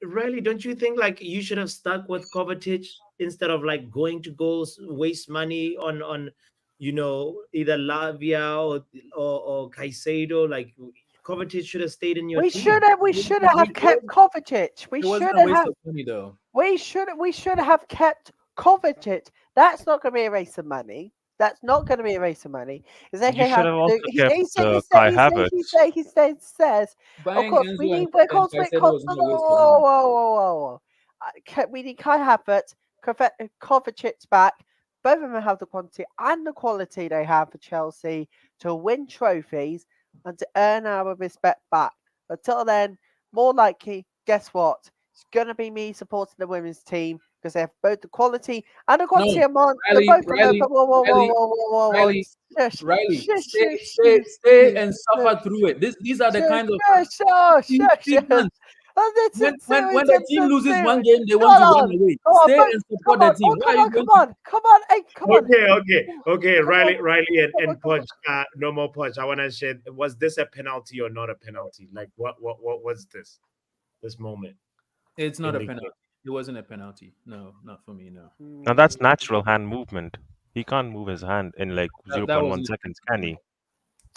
really, don't you think like you should have stuck with Kovacic instead of like going to goals, waste money on either Lavia or Caicedo? Like Kovacic should have stayed in your we team. should have we It, should it, have it, kept Kovacic. We it wasn't should a waste have of money though. we should have kept Kovacic. That's not going to be a waste of money. That's not going to be a waste of money. Is that You he should has have to? also kept Kai Havertz. Says. Of Buying course, we Enzo need. Of and course, we. Caicedo Whoa, was not a waste of whoa, money. whoa, whoa, whoa, whoa. We need Kai Havertz, Kovacic back. Both of them have the quantity and the quality they have for Chelsea to win trophies and to earn our respect back. Until then, more likely, guess what? It's gonna be me supporting the women's team because they have both the quality and the No, quantity among the Riley, both of them. Riley, Whoa, whoa, whoa, Riley, whoa, whoa, whoa, whoa! Riley, Shush, Riley, shush, stay, shush, stay, shush, stay, shush, and shush. suffer through it. These are the Shush, kind of shush, shush, see, shush, see, shush. man, Oh, when the team loses one game, they come want to run on, away. come on, Stay folks, and come support the on, team. oh, Why come are you on, going come to? on, come on, hey, come on, Okay, come on, Riley, come on, and come Punch. on. No more Punch. I want to share. Was this a penalty or not a penalty? Like, what was this moment It's not in a the game? penalty. It wasn't a penalty. No, not for me. No, Now that's natural hand movement. He can't move his hand in like that 0.1 wasn't. seconds, can he?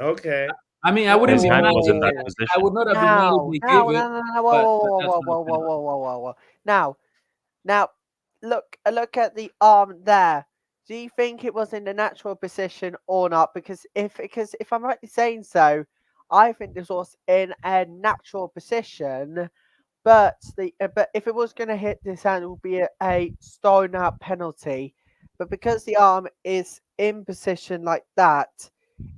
Okay. I mean, I wouldn't His be hand mad was in if that Oh, I would position. not have been mad if now, they now, gave no, it, no, no, whoa, but whoa, whoa, that's whoa, not a whoa, whoa, penalty. whoa, whoa, whoa, whoa. Now, look at the arm there. Do you think it was in the natural position or not? Because if I'm rightly saying so, I think this was in a natural position. But if it was going to hit this hand, it would be a thrown out penalty. But because the arm is in position like that,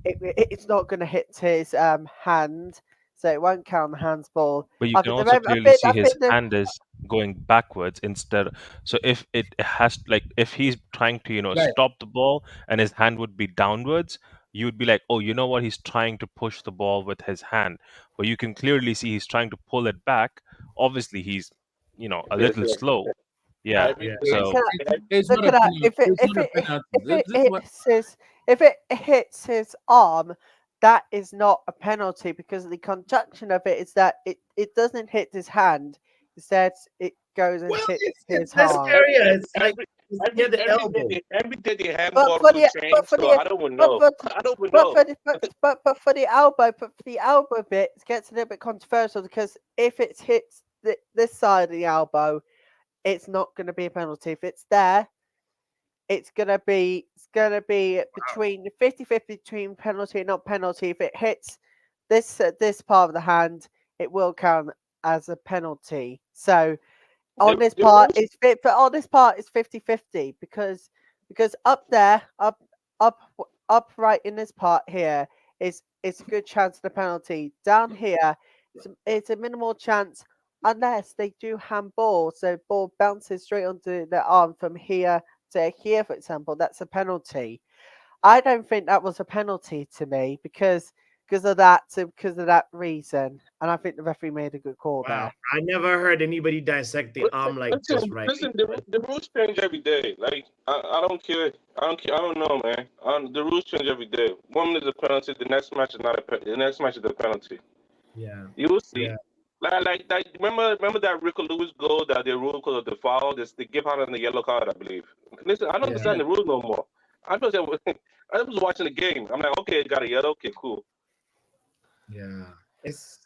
it's not going to hit his hand, so it won't count the handball. But you I can think the also ref- clearly see I his think the hand is going backwards instead. So if it has like if he's trying to, Right. stop the ball and his hand would be downwards, you would be like, oh, you know what? He's trying to push the ball with his hand. But you can clearly see he's trying to pull it back. Obviously, he's, a little slow. Yeah. Every Yeah. day, So It's look not a at that. penalty. It's not a penalty. If it hits his arm, that is not a penalty because the conjunction of it is that it doesn't hit his hand. Instead, it goes and Well, hits it's his this arm. area. It's like every it's near the elbow. every day they have But ball for to the train, but for so the I don't even but know. but I don't even but know. for the elbow bit it gets a little bit controversial because if it hits this side of the elbow, it's not going to be a penalty. If it's there, it's gonna be between 50-50 between penalty and not penalty. If it hits this part of the hand, it will count as a penalty. So The, on this the part rules, it's fit but on this part it's 50-50 because up there up right in this part here is it's a good chance of the penalty. Down here it's a minimal chance unless they do handball, so ball bounces straight onto their arm from here to here, for example. That's a penalty. I don't think that was a penalty to me because of that reason, and I think the referee made a good call Wow, there. I never heard anybody dissect the arm like this, Riley. the rules change every day. Like I don't care. I don't care. I don't know, man. The rules change every day. One minute is a penalty, the next match is not the next match is a penalty. Yeah, You will see. yeah, Like remember that Rico Lewis goal that they ruled because of the foul. They give out on the yellow card, I believe. Listen, I don't yeah, understand the rules no more. I was I was watching the game. I'm like, okay, got a yellow. Okay, cool. yeah. It's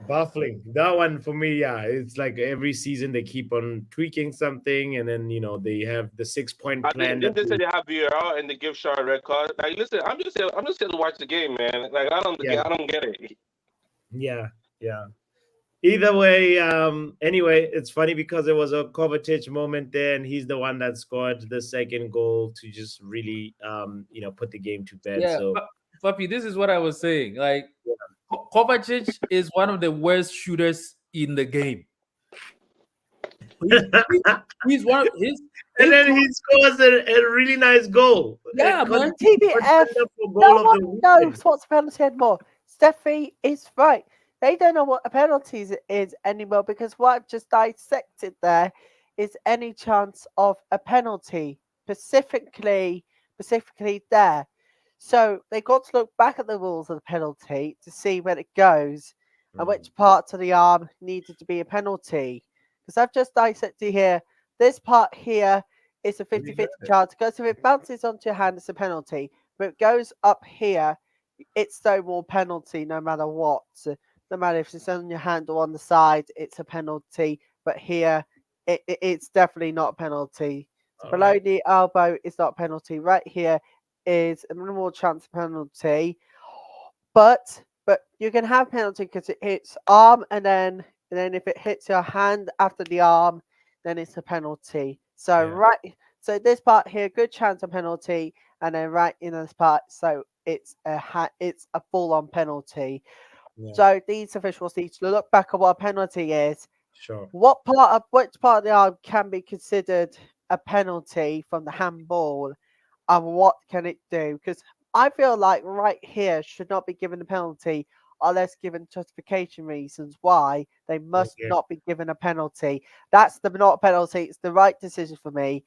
baffling. That one for me, yeah. It's like every season they keep on tweaking something, and then they have the 6 point I plan then that they say they, they have VAR and they give Shaw a red card. Like, listen, I'm just here to watch the game, man. Like, yeah, I don't get it. yeah, yeah. Either way, anyway, it's funny because it was a Kovacic moment there, and he's the one that scored the second goal to just really, put the game to bed. Yeah, So, Papi, this is what I was saying. Like yeah, Kovacic is one of the worst shooters in the game. He's one of his. And then If, he scores a really nice goal. yeah, man. TBF, Contender for no goal of one the weekend. knows what's a penalty anymore. Steffi is right. They don't know what a penalty is anymore because what I've just dissected there is any chance of a penalty, specifically there. So they got to look back at the rules of the penalty to see when it goes and which parts of the arm needed to be a penalty. Because I've just dissected here. This part here is a 50-50 chance because if it bounces onto your hand, it's a penalty. But it goes up here, it's no more penalty no matter what. So no matter if it's on your hand or on the side, it's a penalty. But here, it's definitely not a penalty. So below the elbow is not a penalty. Right here is a minimal chance of penalty. But you can have penalty because it hits arm and then if it hits your hand after the arm, then it's a penalty. So so this part here, good chance of penalty, and then right in this part, so it's a full-on penalty. So these officials need to look back at what a penalty is. Sure. Which part of the arm can be considered a penalty from the handball, and what can it do? Because I feel like right here should not be given a penalty unless given justification reasons why they must not be given a penalty. That's not a penalty. It's the right decision for me.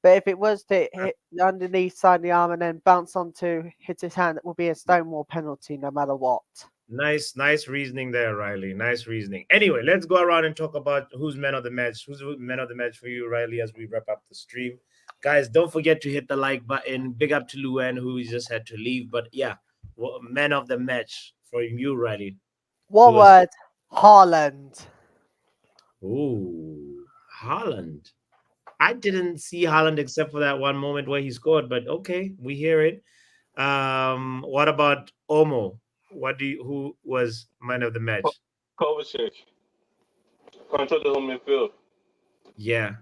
But if it was to hit underneath side of the arm and then bounce onto hit his hand, it will be a stonewall penalty no matter what. Nice reasoning there, Riley. Nice reasoning. Anyway, let's go around and talk about who's man of the match. Who's man of the match for you, Riley, as we wrap up the stream. Guys, don't forget to hit the like button. Big up to Luan, who just had to leave. But yeah, man of the match for you, Riley. One word, Haaland. Ooh, Haaland. I didn't see Haaland except for that one moment where he scored, but okay, we hear it. What about Omo? Who was man of the match? Kovacic. Control the home midfield. Yeah.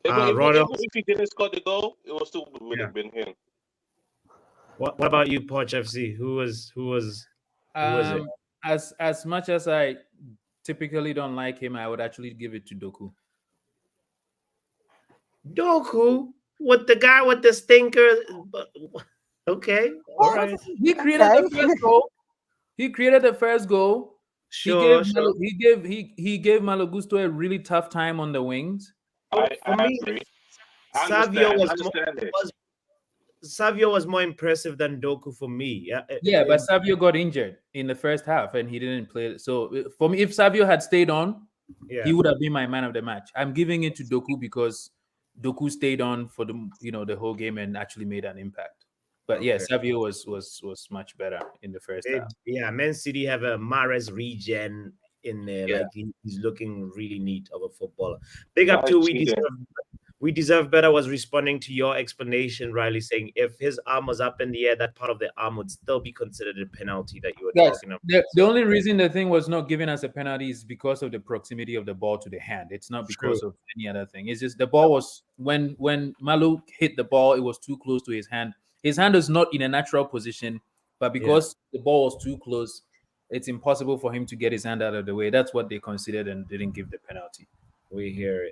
If he didn't score the goal, it would still have been him. What about you, Poch FC? Who was it? As much as I typically don't like him, I would actually give it to Doku. Doku? With the guy with the stinker? Okay. All right. He created the first goal. He created the first goal. Sure. He gave Malo Gusto a really tough time on the wings. I agree. Savio was more impressive than Doku for me. But Savio got injured in the first half and he didn't play. So for me, if Savio had stayed on, he would have been my man of the match. I'm giving it to Doku because Doku stayed on for the whole game and actually made an impact. But Savio was much better in the first half. Yeah, Man City have a Mahrez regen in there. Like he's looking really neat of a footballer. Big up to We Deserve Better was responding to your explanation, Riley, saying if his arm was up in the air, that part of the arm would still be considered a penalty that you were talking about. The only reason the thing was not given as a penalty is because of the proximity of the ball to the hand. It's not because of any other thing. It's just the ball was when Malu hit the ball, it was too close to his hand. His hand is not in a natural position, but because the ball was too close, it's impossible for him to get his hand out of the way. That's what they considered and didn't give the penalty. We hear it.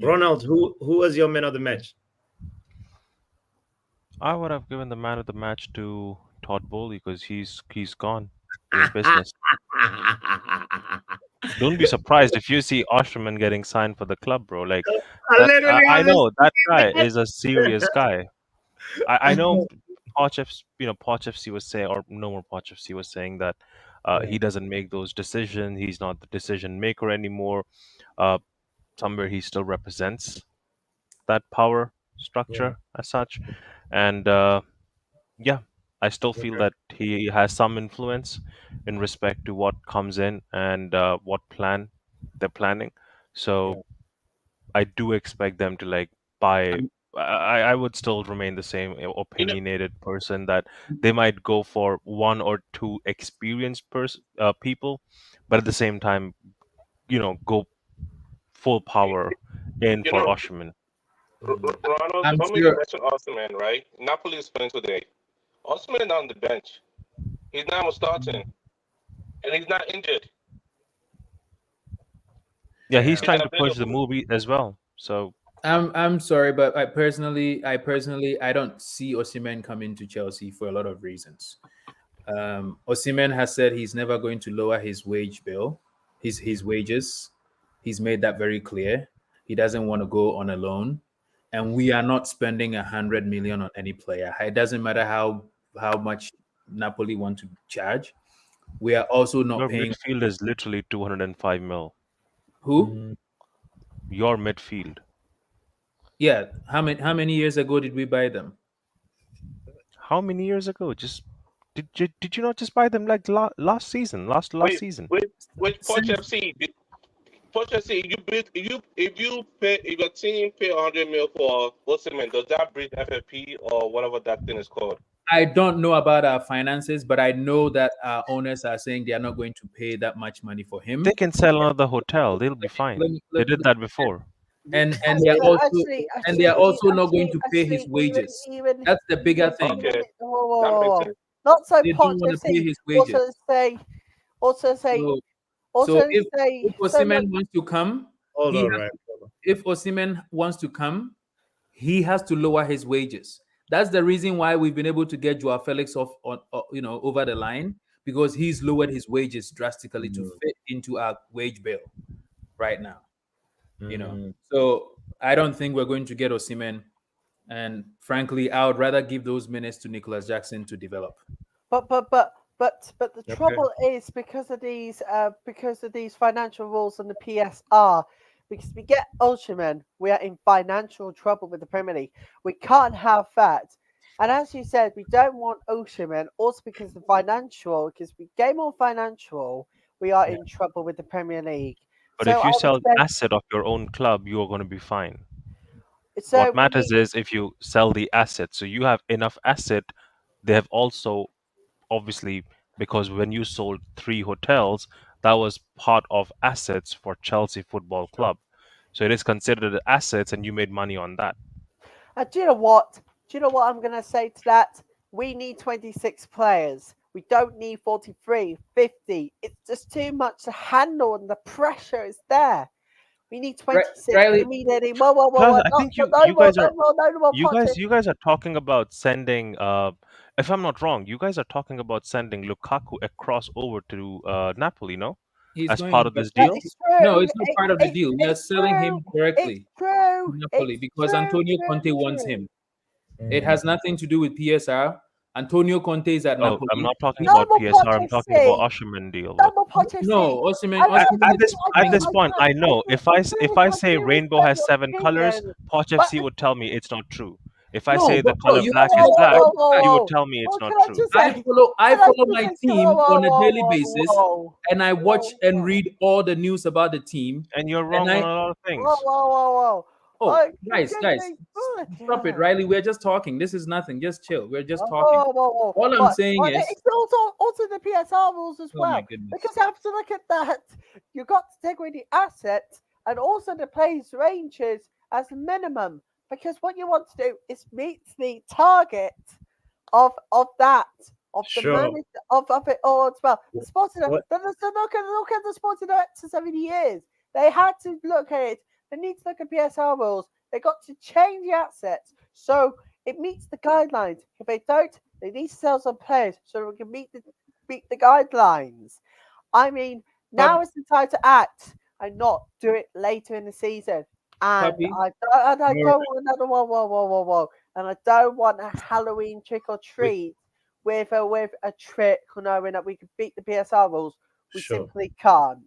Ronald, who was your man of the match? I would have given the man of the match to Todd Bowley because he's gone. His business. Don't be surprised if you see Osterman getting signed for the club, bro. Like I know that guy is a serious guy. I know Poch FC was saying, or no more Poch FC was saying that he doesn't make those decisions. He's not the decision maker anymore. Somewhere he still represents that power structure as such, and I still feel that he has some influence in respect to what comes in and what plan they're planning. So I do expect them to like buy. I would still remain the same opinionated person that they might go for one or two experienced people, but at the same time, go full power in for Osimhen. Ronald, when you mentioned Osimhen, right? Napoli is playing today. Osimhen on the bench. He's now starting, and he's not injured. Yeah, he's Yeah. trying to push the movie as well. So I'm sorry, but I personally I don't see Osimhen coming to Chelsea for a lot of reasons. Osimhen has said he's never going to lower his wage bill, his wages. He's made that very clear. He doesn't want to go on a loan, and we are not spending 100 million on any player. It doesn't matter how much Napoli want to charge. We are also not your paying midfield is literally 205 mil. who? Your midfield. Yeah, how many years ago did we buy them? How many years ago? Just did you not just buy them like last season, last Wait, season? with Poch Since FC, Poch FC, you bid, if your team pay 100 mil for Osimhen, does that breach FFP or whatever that thing is called? I don't know about our finances, but I know that our owners are saying they are not going to pay that much money for They him. can sell another hotel. They'll be Let fine. me- They let- did that before. and they are Actually, also actually, and they are actually, also not going to pay his actually, wages. even, That's the bigger thing. Okay, whoa, whoa, that whoa, makes whoa. sense. Not so They Poch don't want to pay FC. his wages. Also say, So, also if say, so look, Osimhen wants to come, Hold he on, has, right? if Osimhen wants to come, he has to lower his wages. That's the reason why we've been able to get Joao Felix off on over the line, because he's lowered his wages drastically to fit into our wage bill right now. So I don't think we're going to get Osimhen, and frankly, I would rather give those minutes to Nicholas Jackson to develop. but the trouble is because of these financial rules and the PSR. Because we get Ultraman, we are in financial trouble with the Premier League. We can't have that. And as you said, we don't want Ultraman also because of the financial, because we get more financial, we are in trouble with the Premier League. But So if I you would sell say, asset of your own club, you are going to be fine. so What we matters need, is if you sell the asset. So you have enough asset. They have also obviously, because when you sold 3 hotels, that was part of assets for Chelsea Football Club. So it is considered assets, and you made money on that. do you know what? Do you know what I'm going to say to that? We need 26 players. We don't need 43, 50. It's just too much to handle, and the pressure is there. We need 26. Riley, We need any. Whoa, whoa, whoa, Plus, whoa. I think No, you no you more, guys no are more, no more Potter. you guys are talking about sending. If I'm not wrong, you guys are talking about sending Lukaku across over to Napoli, no? he's As part going. of this That deal. is true. No, it's not part of the deal. We are It's selling true. him It's directly true. to Napoli It's because true. Antonio True. Conte wants True. him. It has nothing to do with PSR. Antonio Conte is at Oh, I'm Napoli. not talking No about more PSR. I'm Potter talking about FC. Osimhen deal. No What? more Potter FC. No, Osimhen. I At, Osimhen at is this I at do, this coming. point, I know if really if I say do rainbow respect has your 7 colors, opinion. Poch But FC would tell me it's not true. If I No, say the bro, color you whoa, black have to is whoa, let black, whoa, bro, whoa, relax. you would whoa. tell me it's Well, not can I true. just say? I Can I follow just my say? team Whoa, on whoa, a whoa, daily whoa, basis, whoa, and I watch whoa, and whoa. read all the news about the team. And you're And wrong on a lot of Whoa, things. whoa, whoa, whoa. oh, Oh, guys, stop it, Riley. We're just talking. This is nothing. Just chill. We're just talking. whoa, whoa, whoa. All I'm saying But is, it's also the PSR rules as oh my well. goodness. Because you have to look at that. You've got to take away the assets and also the players' ranges as a minimum. Because what you want to do is meet the target of that. Of the Sure. manager of it all as well. The sporting What? look at the sporting directors over the years. They had to look at it. They need to look at PSR rules. They got to change the assets so it meets the guidelines. If they don't, they need to sell some players so we can meet the guidelines. I mean, now Pup- is the time to act and not do it later in the season. And Puppy, I don't you're- want another one, whoa. And I don't want a Halloween trick or treat with a trick, knowing that we can beat the PSR rules. We Sure. simply can't.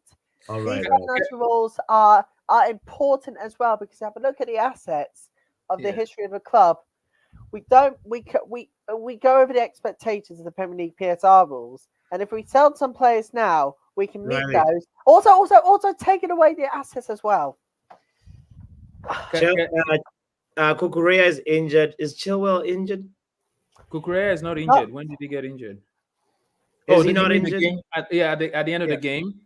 All These right. financial rules are important as well because have a look at the assets of the Yeah. history of the club. We don't we go over the expectations of the Premier League PSR rules, and if we sell some players now, we can meet Right. those. Also taking away the assets as well. Kukurea is injured. Is Chilwell injured? Kukurea is not injured. When did he get injured? Is he did you not mean the injured? game? At the end of Yeah. the game.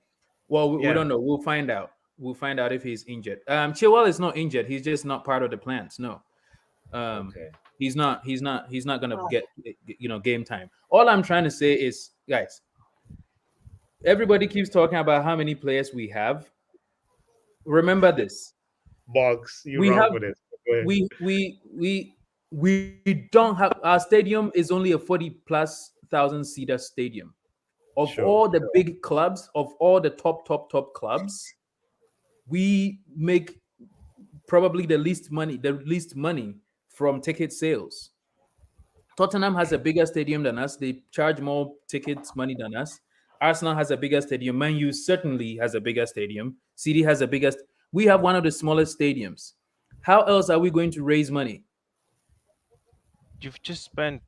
Well, we Yeah. don't know. We'll find out. We'll find out if he's injured. Chilwell is not injured. He's just not part of the plans. No. Okay. He's not gonna get game time. All I'm trying to say is, guys, everybody keeps talking about how many players we have. remember this. Box, you We wrong have for this. Go ahead. we don't have, our stadium is only a 40 plus thousand seater stadium. Of Sure. all the big clubs, of all the top clubs, we make probably the least money from ticket sales. Tottenham has a bigger stadium than us. They charge more tickets money than us. Arsenal has a bigger stadium. Man U certainly has a bigger stadium. City has the biggest. We have one of the smallest stadiums. How else are we going to raise money? You've just spent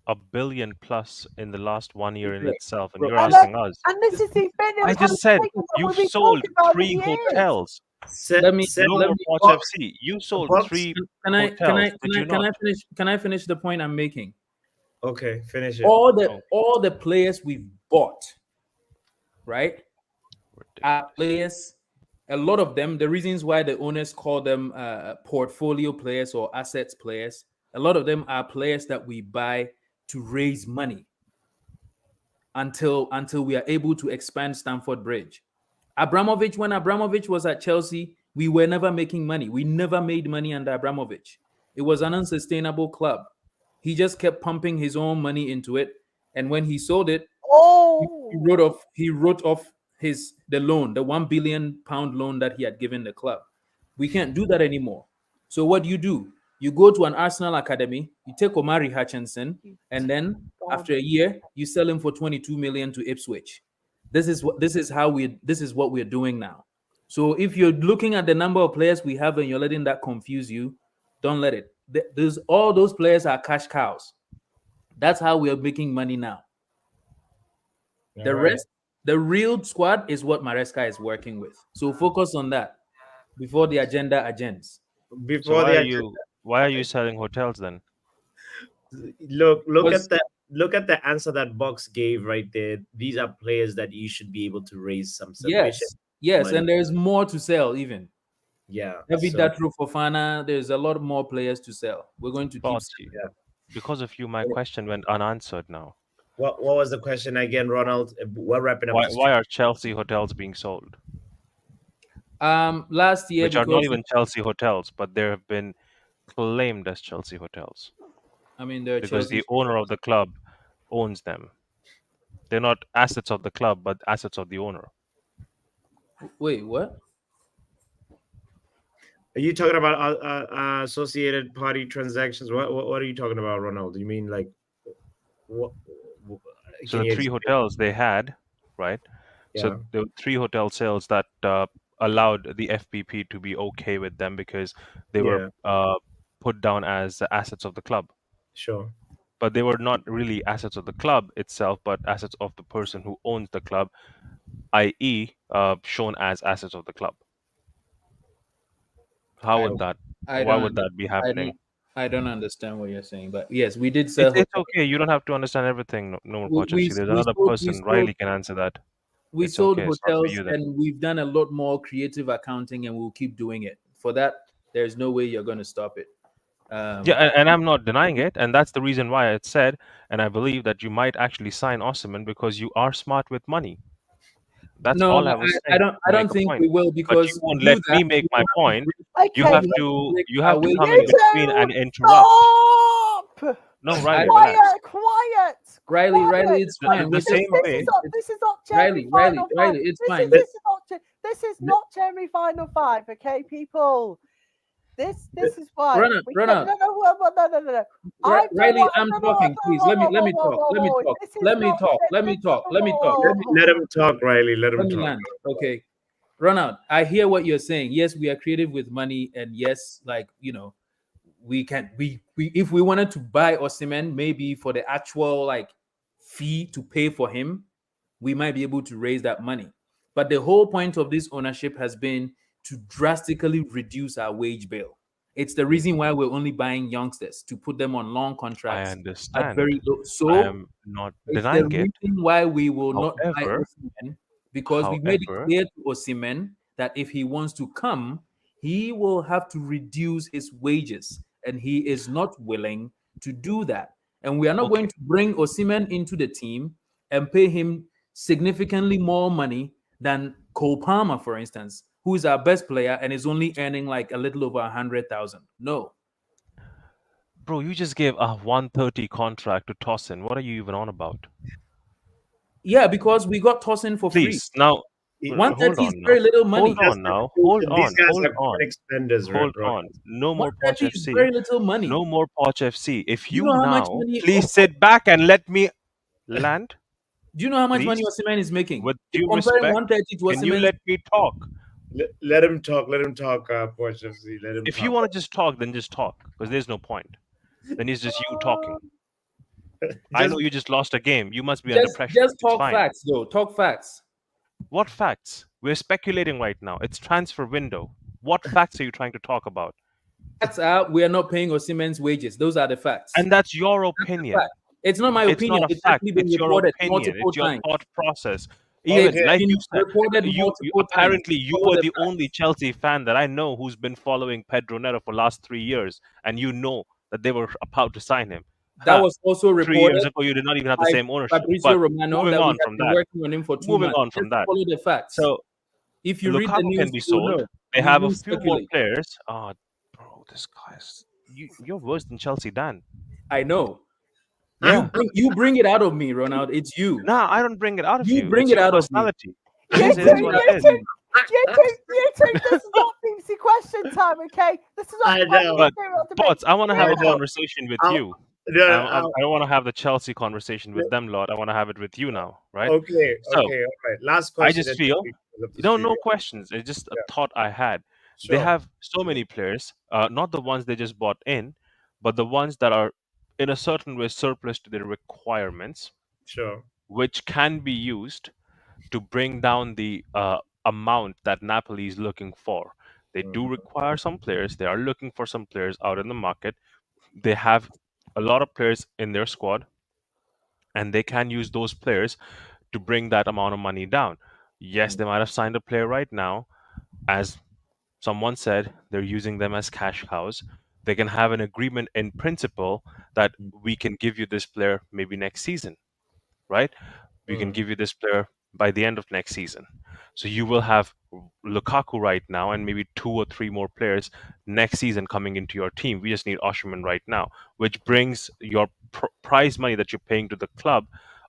1 billion plus in the last 1 year in itself, and Bro, you're And, asking us. and this is the I billion pound just said stadium that you've we've been sold talking about for 3 years. hotels. Set, let me set, let No me Watch box, FC. You sold box. 3 hotels, did you not? can I finish the point I'm making? Okay, finish it. Oh, All the players we've bought, right, are ridiculous. players. A lot of them, the reasons why the owners call them portfolio players or assets players, a lot of them are players that we buy to raise money until we are able to expand Stamford Bridge. When Abramovich was at Chelsea, we were never making money. We never made money under Abramovich. It was an unsustainable club. He just kept pumping his own money into it, and when he sold it, he Oh, wrote off the loan, the £1 billion loan that he had given the club. We can't do that anymore. So what do? You go to an Arsenal academy, you take Omari Hutchinson, and then God. after a year, you sell him for 22 million to Ipswich. This is what we're doing now. So if you're looking at the number of players we have and you're letting that confuse you, don't let it. All those players are cash cows. That's how we are making money now. The All right. rest, the real squad is what Maresca is working with. So focus on that before the agenda agends. So Before the agenda, why are you selling hotels then? look Was at the answer that Box gave right there. These are players that you should be able to raise some sufficient yes, money. and there's more to sell even. Yeah. Every So Datro Fofana, there's a lot more players to sell. We're going to keep Boss, selling. yeah. because of you, my question went unanswered now. What was the question again, Ronald? We're wrapping up Why the why stream. are Chelsea hotels being sold? Last year Which are not because even Chelsea hotels, but they have been claimed as Chelsea hotels they're because the Chelsea's owner of hotels. the club owns them. They're not assets of the club, but assets of the owner. Wait, what? Are you talking about associated party transactions? What are you talking about, Ronald? You mean like what? what- So Can the you three explain? hotels they had, right? So Yeah. there were 3 hotel sales that allowed the FPP to be okay with them because they were Yeah. put down as assets of the club. Sure. But they were not really assets of the club itself, but assets of the person who owns the club, i.e., shown as assets of the club. How I would that? I Why don't would under- that be I happening? don't I don't understand what you're saying, but yes, we did sell It's hotels. okay. You don't have to understand everything. No more We Poch we, FC. There's we another sold we person. sold Riley can answer that. we It's sold okay. It's not for hotels, you then. and we've done a lot more creative accounting, and we'll keep doing it. For that, there's no way you're going to stop it. Yeah, Um, and I'm not denying it, and that's the reason why I said, and I believe that you might actually sign Osimhen because you are smart with money. That's no, all I was I saying don't. to I make don't a think point. we will, But you because to won't do let that, me make we my have to point. break, You Okay, have we have to to break you our have to come wages. in you between two, and interrupt. stop! No, Riley, I, relax. Quiet, Riley, quiet. it's fine. We're The just same talking. way, This is not January Riley, final five. it's This is fine. this is not this is not January final five. Okay, people. This is why we Run can't. out. No. I don't Riley, want. I'm talking. Please let me talk. Let me talk. This is not. Let me talk. Let me talk. Let him talk, Riley. Let Let him me talk. land. Okay. Ronald, I hear what you're saying. Yes, we are creative with money, and yes, we can we if we wanted to buy Osimhen, maybe for the actual fee to pay for him, we might be able to raise that money. But the whole point of this ownership has been to drastically reduce our wage bill. It's the reason why we're only buying youngsters to put them on long I contracts at understand. very low. I So am not it's the denying it. reason why we will not buy However, Osimhen, because we made it however, clear to Osimhen that if he wants to come, he will have to reduce his wages, and he is not willing to do that. And we are not okay, going to bring Osimhen into the team and pay him significantly more money than Cole Palmer, for instance. who is our best player and is only earning like a little over 100,000. No. Bro, you just gave a 130 contract to Tossin. What are you even on about? Yeah, because we got Tosin for free. Please, now, hold 130 is on now. very little Hold money. on now. Hold These on. guys Hold are on. chronic spenders, Hold bro. on. No more Poch 130 is FC. very little money. No more Poch FC. If Do you you know how much now, money? please sit back and let me land, Do you know how much money please. Osimhen is making? With If due comparing respect, 130 to can you Osimhen's, let me talk? Let him talk. Let him talk. Porsche FC. Let him If you talk. want to just talk, then just talk, because there's no point. Then it's just you talking. I Just know you just lost a game. You must be under pressure. just It's talk fine. facts though. Talk facts. What facts? We're speculating right now. It's transfer window. What facts are you trying to talk about? Facts are we are not paying Osimhen's wages. Those are the facts. And that's your That's the opinion. fact. It's not my It's not opinion. a It's fact. actually been It's your reported opinion. multiple It's your times. thought process. It's Even Okay. like been you said, reported you multiple times. apparently you Follow were the the facts. only Chelsea fan that I know who's been following Pedro Neto for last 3 years, and you know that they were about to sign him. That Ha! was also 3 years reported ago, you did not even have the by same ownership. Fabrizio But Romano moving that we on have from been that, working on him for 2 months. from Just that. follow the facts. So If you read the Lukaku can news, be you will sold. know. They We have a won't few more speculate. players. Oh, bro, this guy's you're worse than Chelsea, Dan. I know. Yeah. You bring it out of me, Ronald. It's you. Nah, I don't bring it out of You you. bring It's it your out of me. personality. It You is. You It two, is bring it what out it you of is. two, me. this is not BBC question time, okay? This is not I public know. But material debate. Bots, I want to have I a know. conversation with I'll, you. no, no, I don't want to have the Chelsea conversation with them, Lord. I want to have it with you now, right? okay. So Okay. All right. Last I question, just and feel, we close up the no, stream. no questions. It's just a Yeah. thought I had. They Sure. have so many players, not the ones they just bought in, but the ones that are in a certain way surplus to their requirements, Sure. which can be used to bring down the amount that Napoli is looking for. They do Mhm. require some players. They are looking for some players out in the market. They have a lot of players in their squad, and they can use those players to bring that amount of money down. Yes, they might have signed a player right now. As someone said, they're using them as cash cows. They can have an agreement in principle that we can give you this player maybe next season, right? We can Mm. give you this player by the end of next season. So you will have Lukaku right now and maybe two or three more players next season coming into your team. We just need Osherman right now, which brings your prize money that you're paying to the club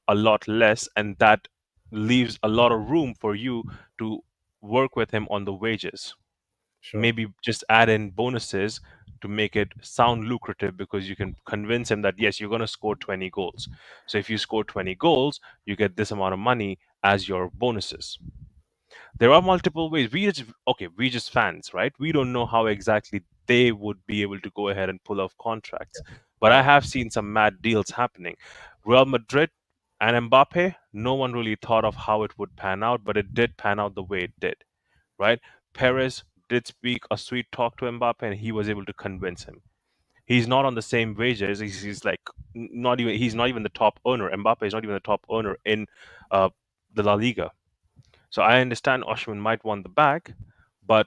a lot less, and that leaves a lot of room for you to work with him on the wages. Sure. Maybe just add in bonuses to make it sound lucrative, because you can convince him that yes, you're going to score 20 goals. So if you score 20 goals, you get this amount of money as your bonuses. There are multiple ways. We just fans, right? We don't know how exactly they would be able to go ahead and pull off contracts. But I Yeah. have seen some mad deals happening. Real Madrid and Mbappe, no one really thought of how it would pan out, but it did pan out the way it did, right? Perez did speak a sweet talk to Mbappe, and he was able to convince him. He's not on the same wages. He's like not even. He's not even the top earner. Mbappe is not even the top earner in uh, the La Liga. So I understand Oshman might want the bag, but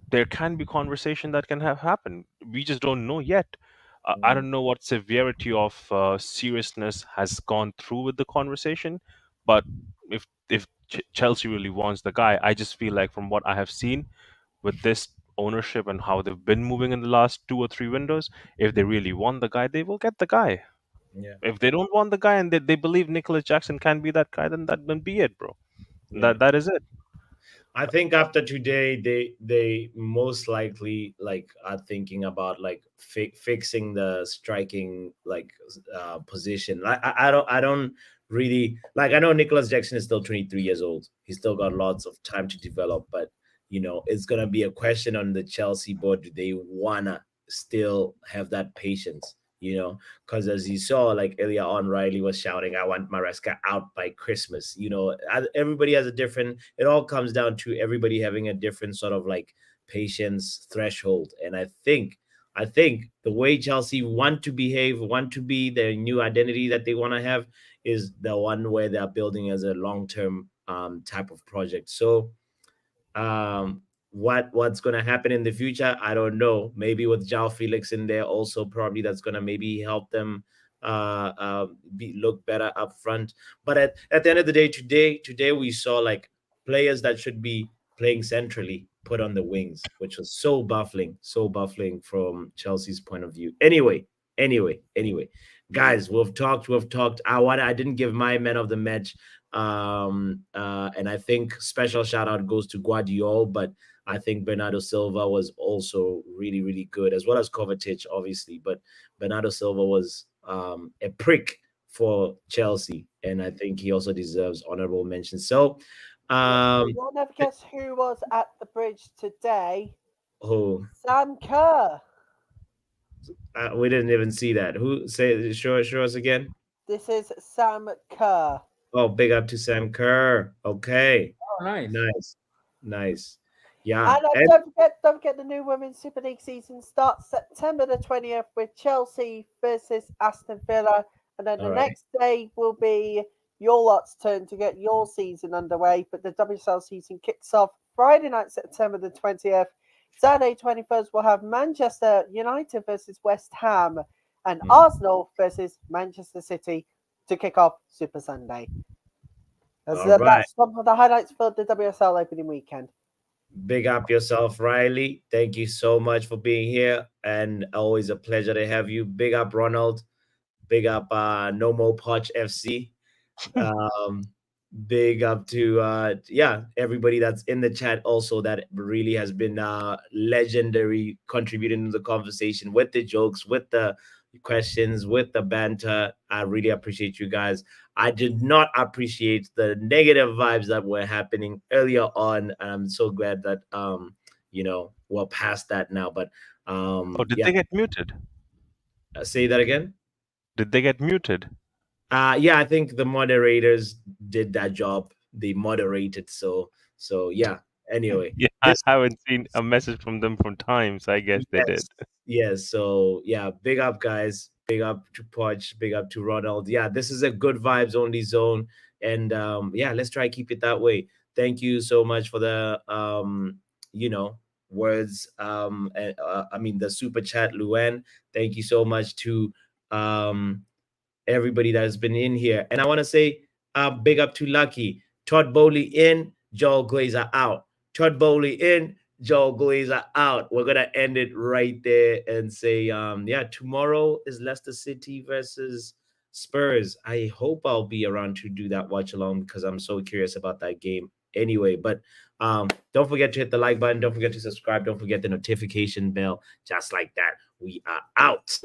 there can be conversation that can have happened. We just don't know yet. I Mm. don't know what severity of seriousness has gone through with the conversation, but if Chelsea really wants the guy, I just feel like from what I have seen with this ownership and how they've been moving in the last 2 or 3 windows, if they really want the guy, they will get the guy. Yeah. If they don't want the guy and they believe Nicholas Jackson can be that guy, then be it, bro. Yeah. That is it. I think after today, they most likely like are thinking about like fixing the striking like position. I don't really like. I know Nicholas Jackson is still 23 years old. He's still got lots of time to develop, but it's gonna be a question on the Chelsea board. Do they wanna still have that patience? Because as you saw, like earlier on, Riley was shouting, "I want Maresca out by Christmas." Everybody has a different. It all comes down to everybody having a different sort of like patience threshold, and I think the way Chelsea want to behave, want to be their new identity that they want to have, is the one where they're building as a long term type of project. So what's gonna happen in the future, I don't know. Maybe with Jao Felix in there also, probably that's gonna maybe help them look better up front. But at the end of the day, today we saw like players that should be playing centrally, put on the wings, which was so baffling from Chelsea's point of view. Anyway, guys, we've talked. I didn't give my man of the match, and I think special shout out goes to Guardiola, but I think Bernardo Silva was also really good, as well as Kovacic, obviously. But Bernardo Silva was a prick for Chelsea, and I think he also deserves honorable mention. So, You'll never guess who was at the bridge today. who Sam Kerr. we didn't even see that. Who say show us again? This is Sam Kerr. Oh, big up to Sam Kerr. Okay, Oh, nice. nice. Yeah, And and don't forget the new Women's Super League season starts September the 20th with Chelsea versus Aston Villa. And then the all right. next day will be your lot's turn to get your season underway. But the WSL season kicks off Friday night, September the 20th. Saturday 21st, we'll have Manchester United versus West Ham and Arsenal versus Manchester City to kick off Super Sunday. All right. That's some of the highlights for the WSL opening weekend. Big up yourself, Riley. Thank you so much for being here, and always a pleasure to have you. Big up, Ronald. Big up, No More Poch FC. Um, big up to everybody that's in the chat also, that really has been legendary, contributing to the conversation with the jokes, with the questions, with the banter. I really appreciate you guys. I did not appreciate the negative vibes that were happening earlier on. I'm so glad that we're past that now. But Oh, did they get muted? say that again. Did they get muted? Yeah, I think the moderators did that job. They moderated, so yeah. Anyway, Yeah, I haven't seen a message from them from time, so I guess they did. Yes, so yeah, big up, guys. Big up to Poch, big up to Ronald. Yeah, this is a good vibes only zone. And yeah, let's try keep it that way. Thank you so much for the words. I mean the super chat, Luan. Thank you so much to everybody that has been in here. And I want to say big up to Lucky. Todd Bowley in, Joel Glazer out. Todd Bowley in, Joel Glazer out. We're gonna end it right there and say, tomorrow is Leicester City versus Spurs. I hope I'll be around to do that watch along because I'm so curious about that game. Anyway, but don't forget to hit the like button. Don't forget to subscribe. Don't forget the notification bell. Just like that, we are out.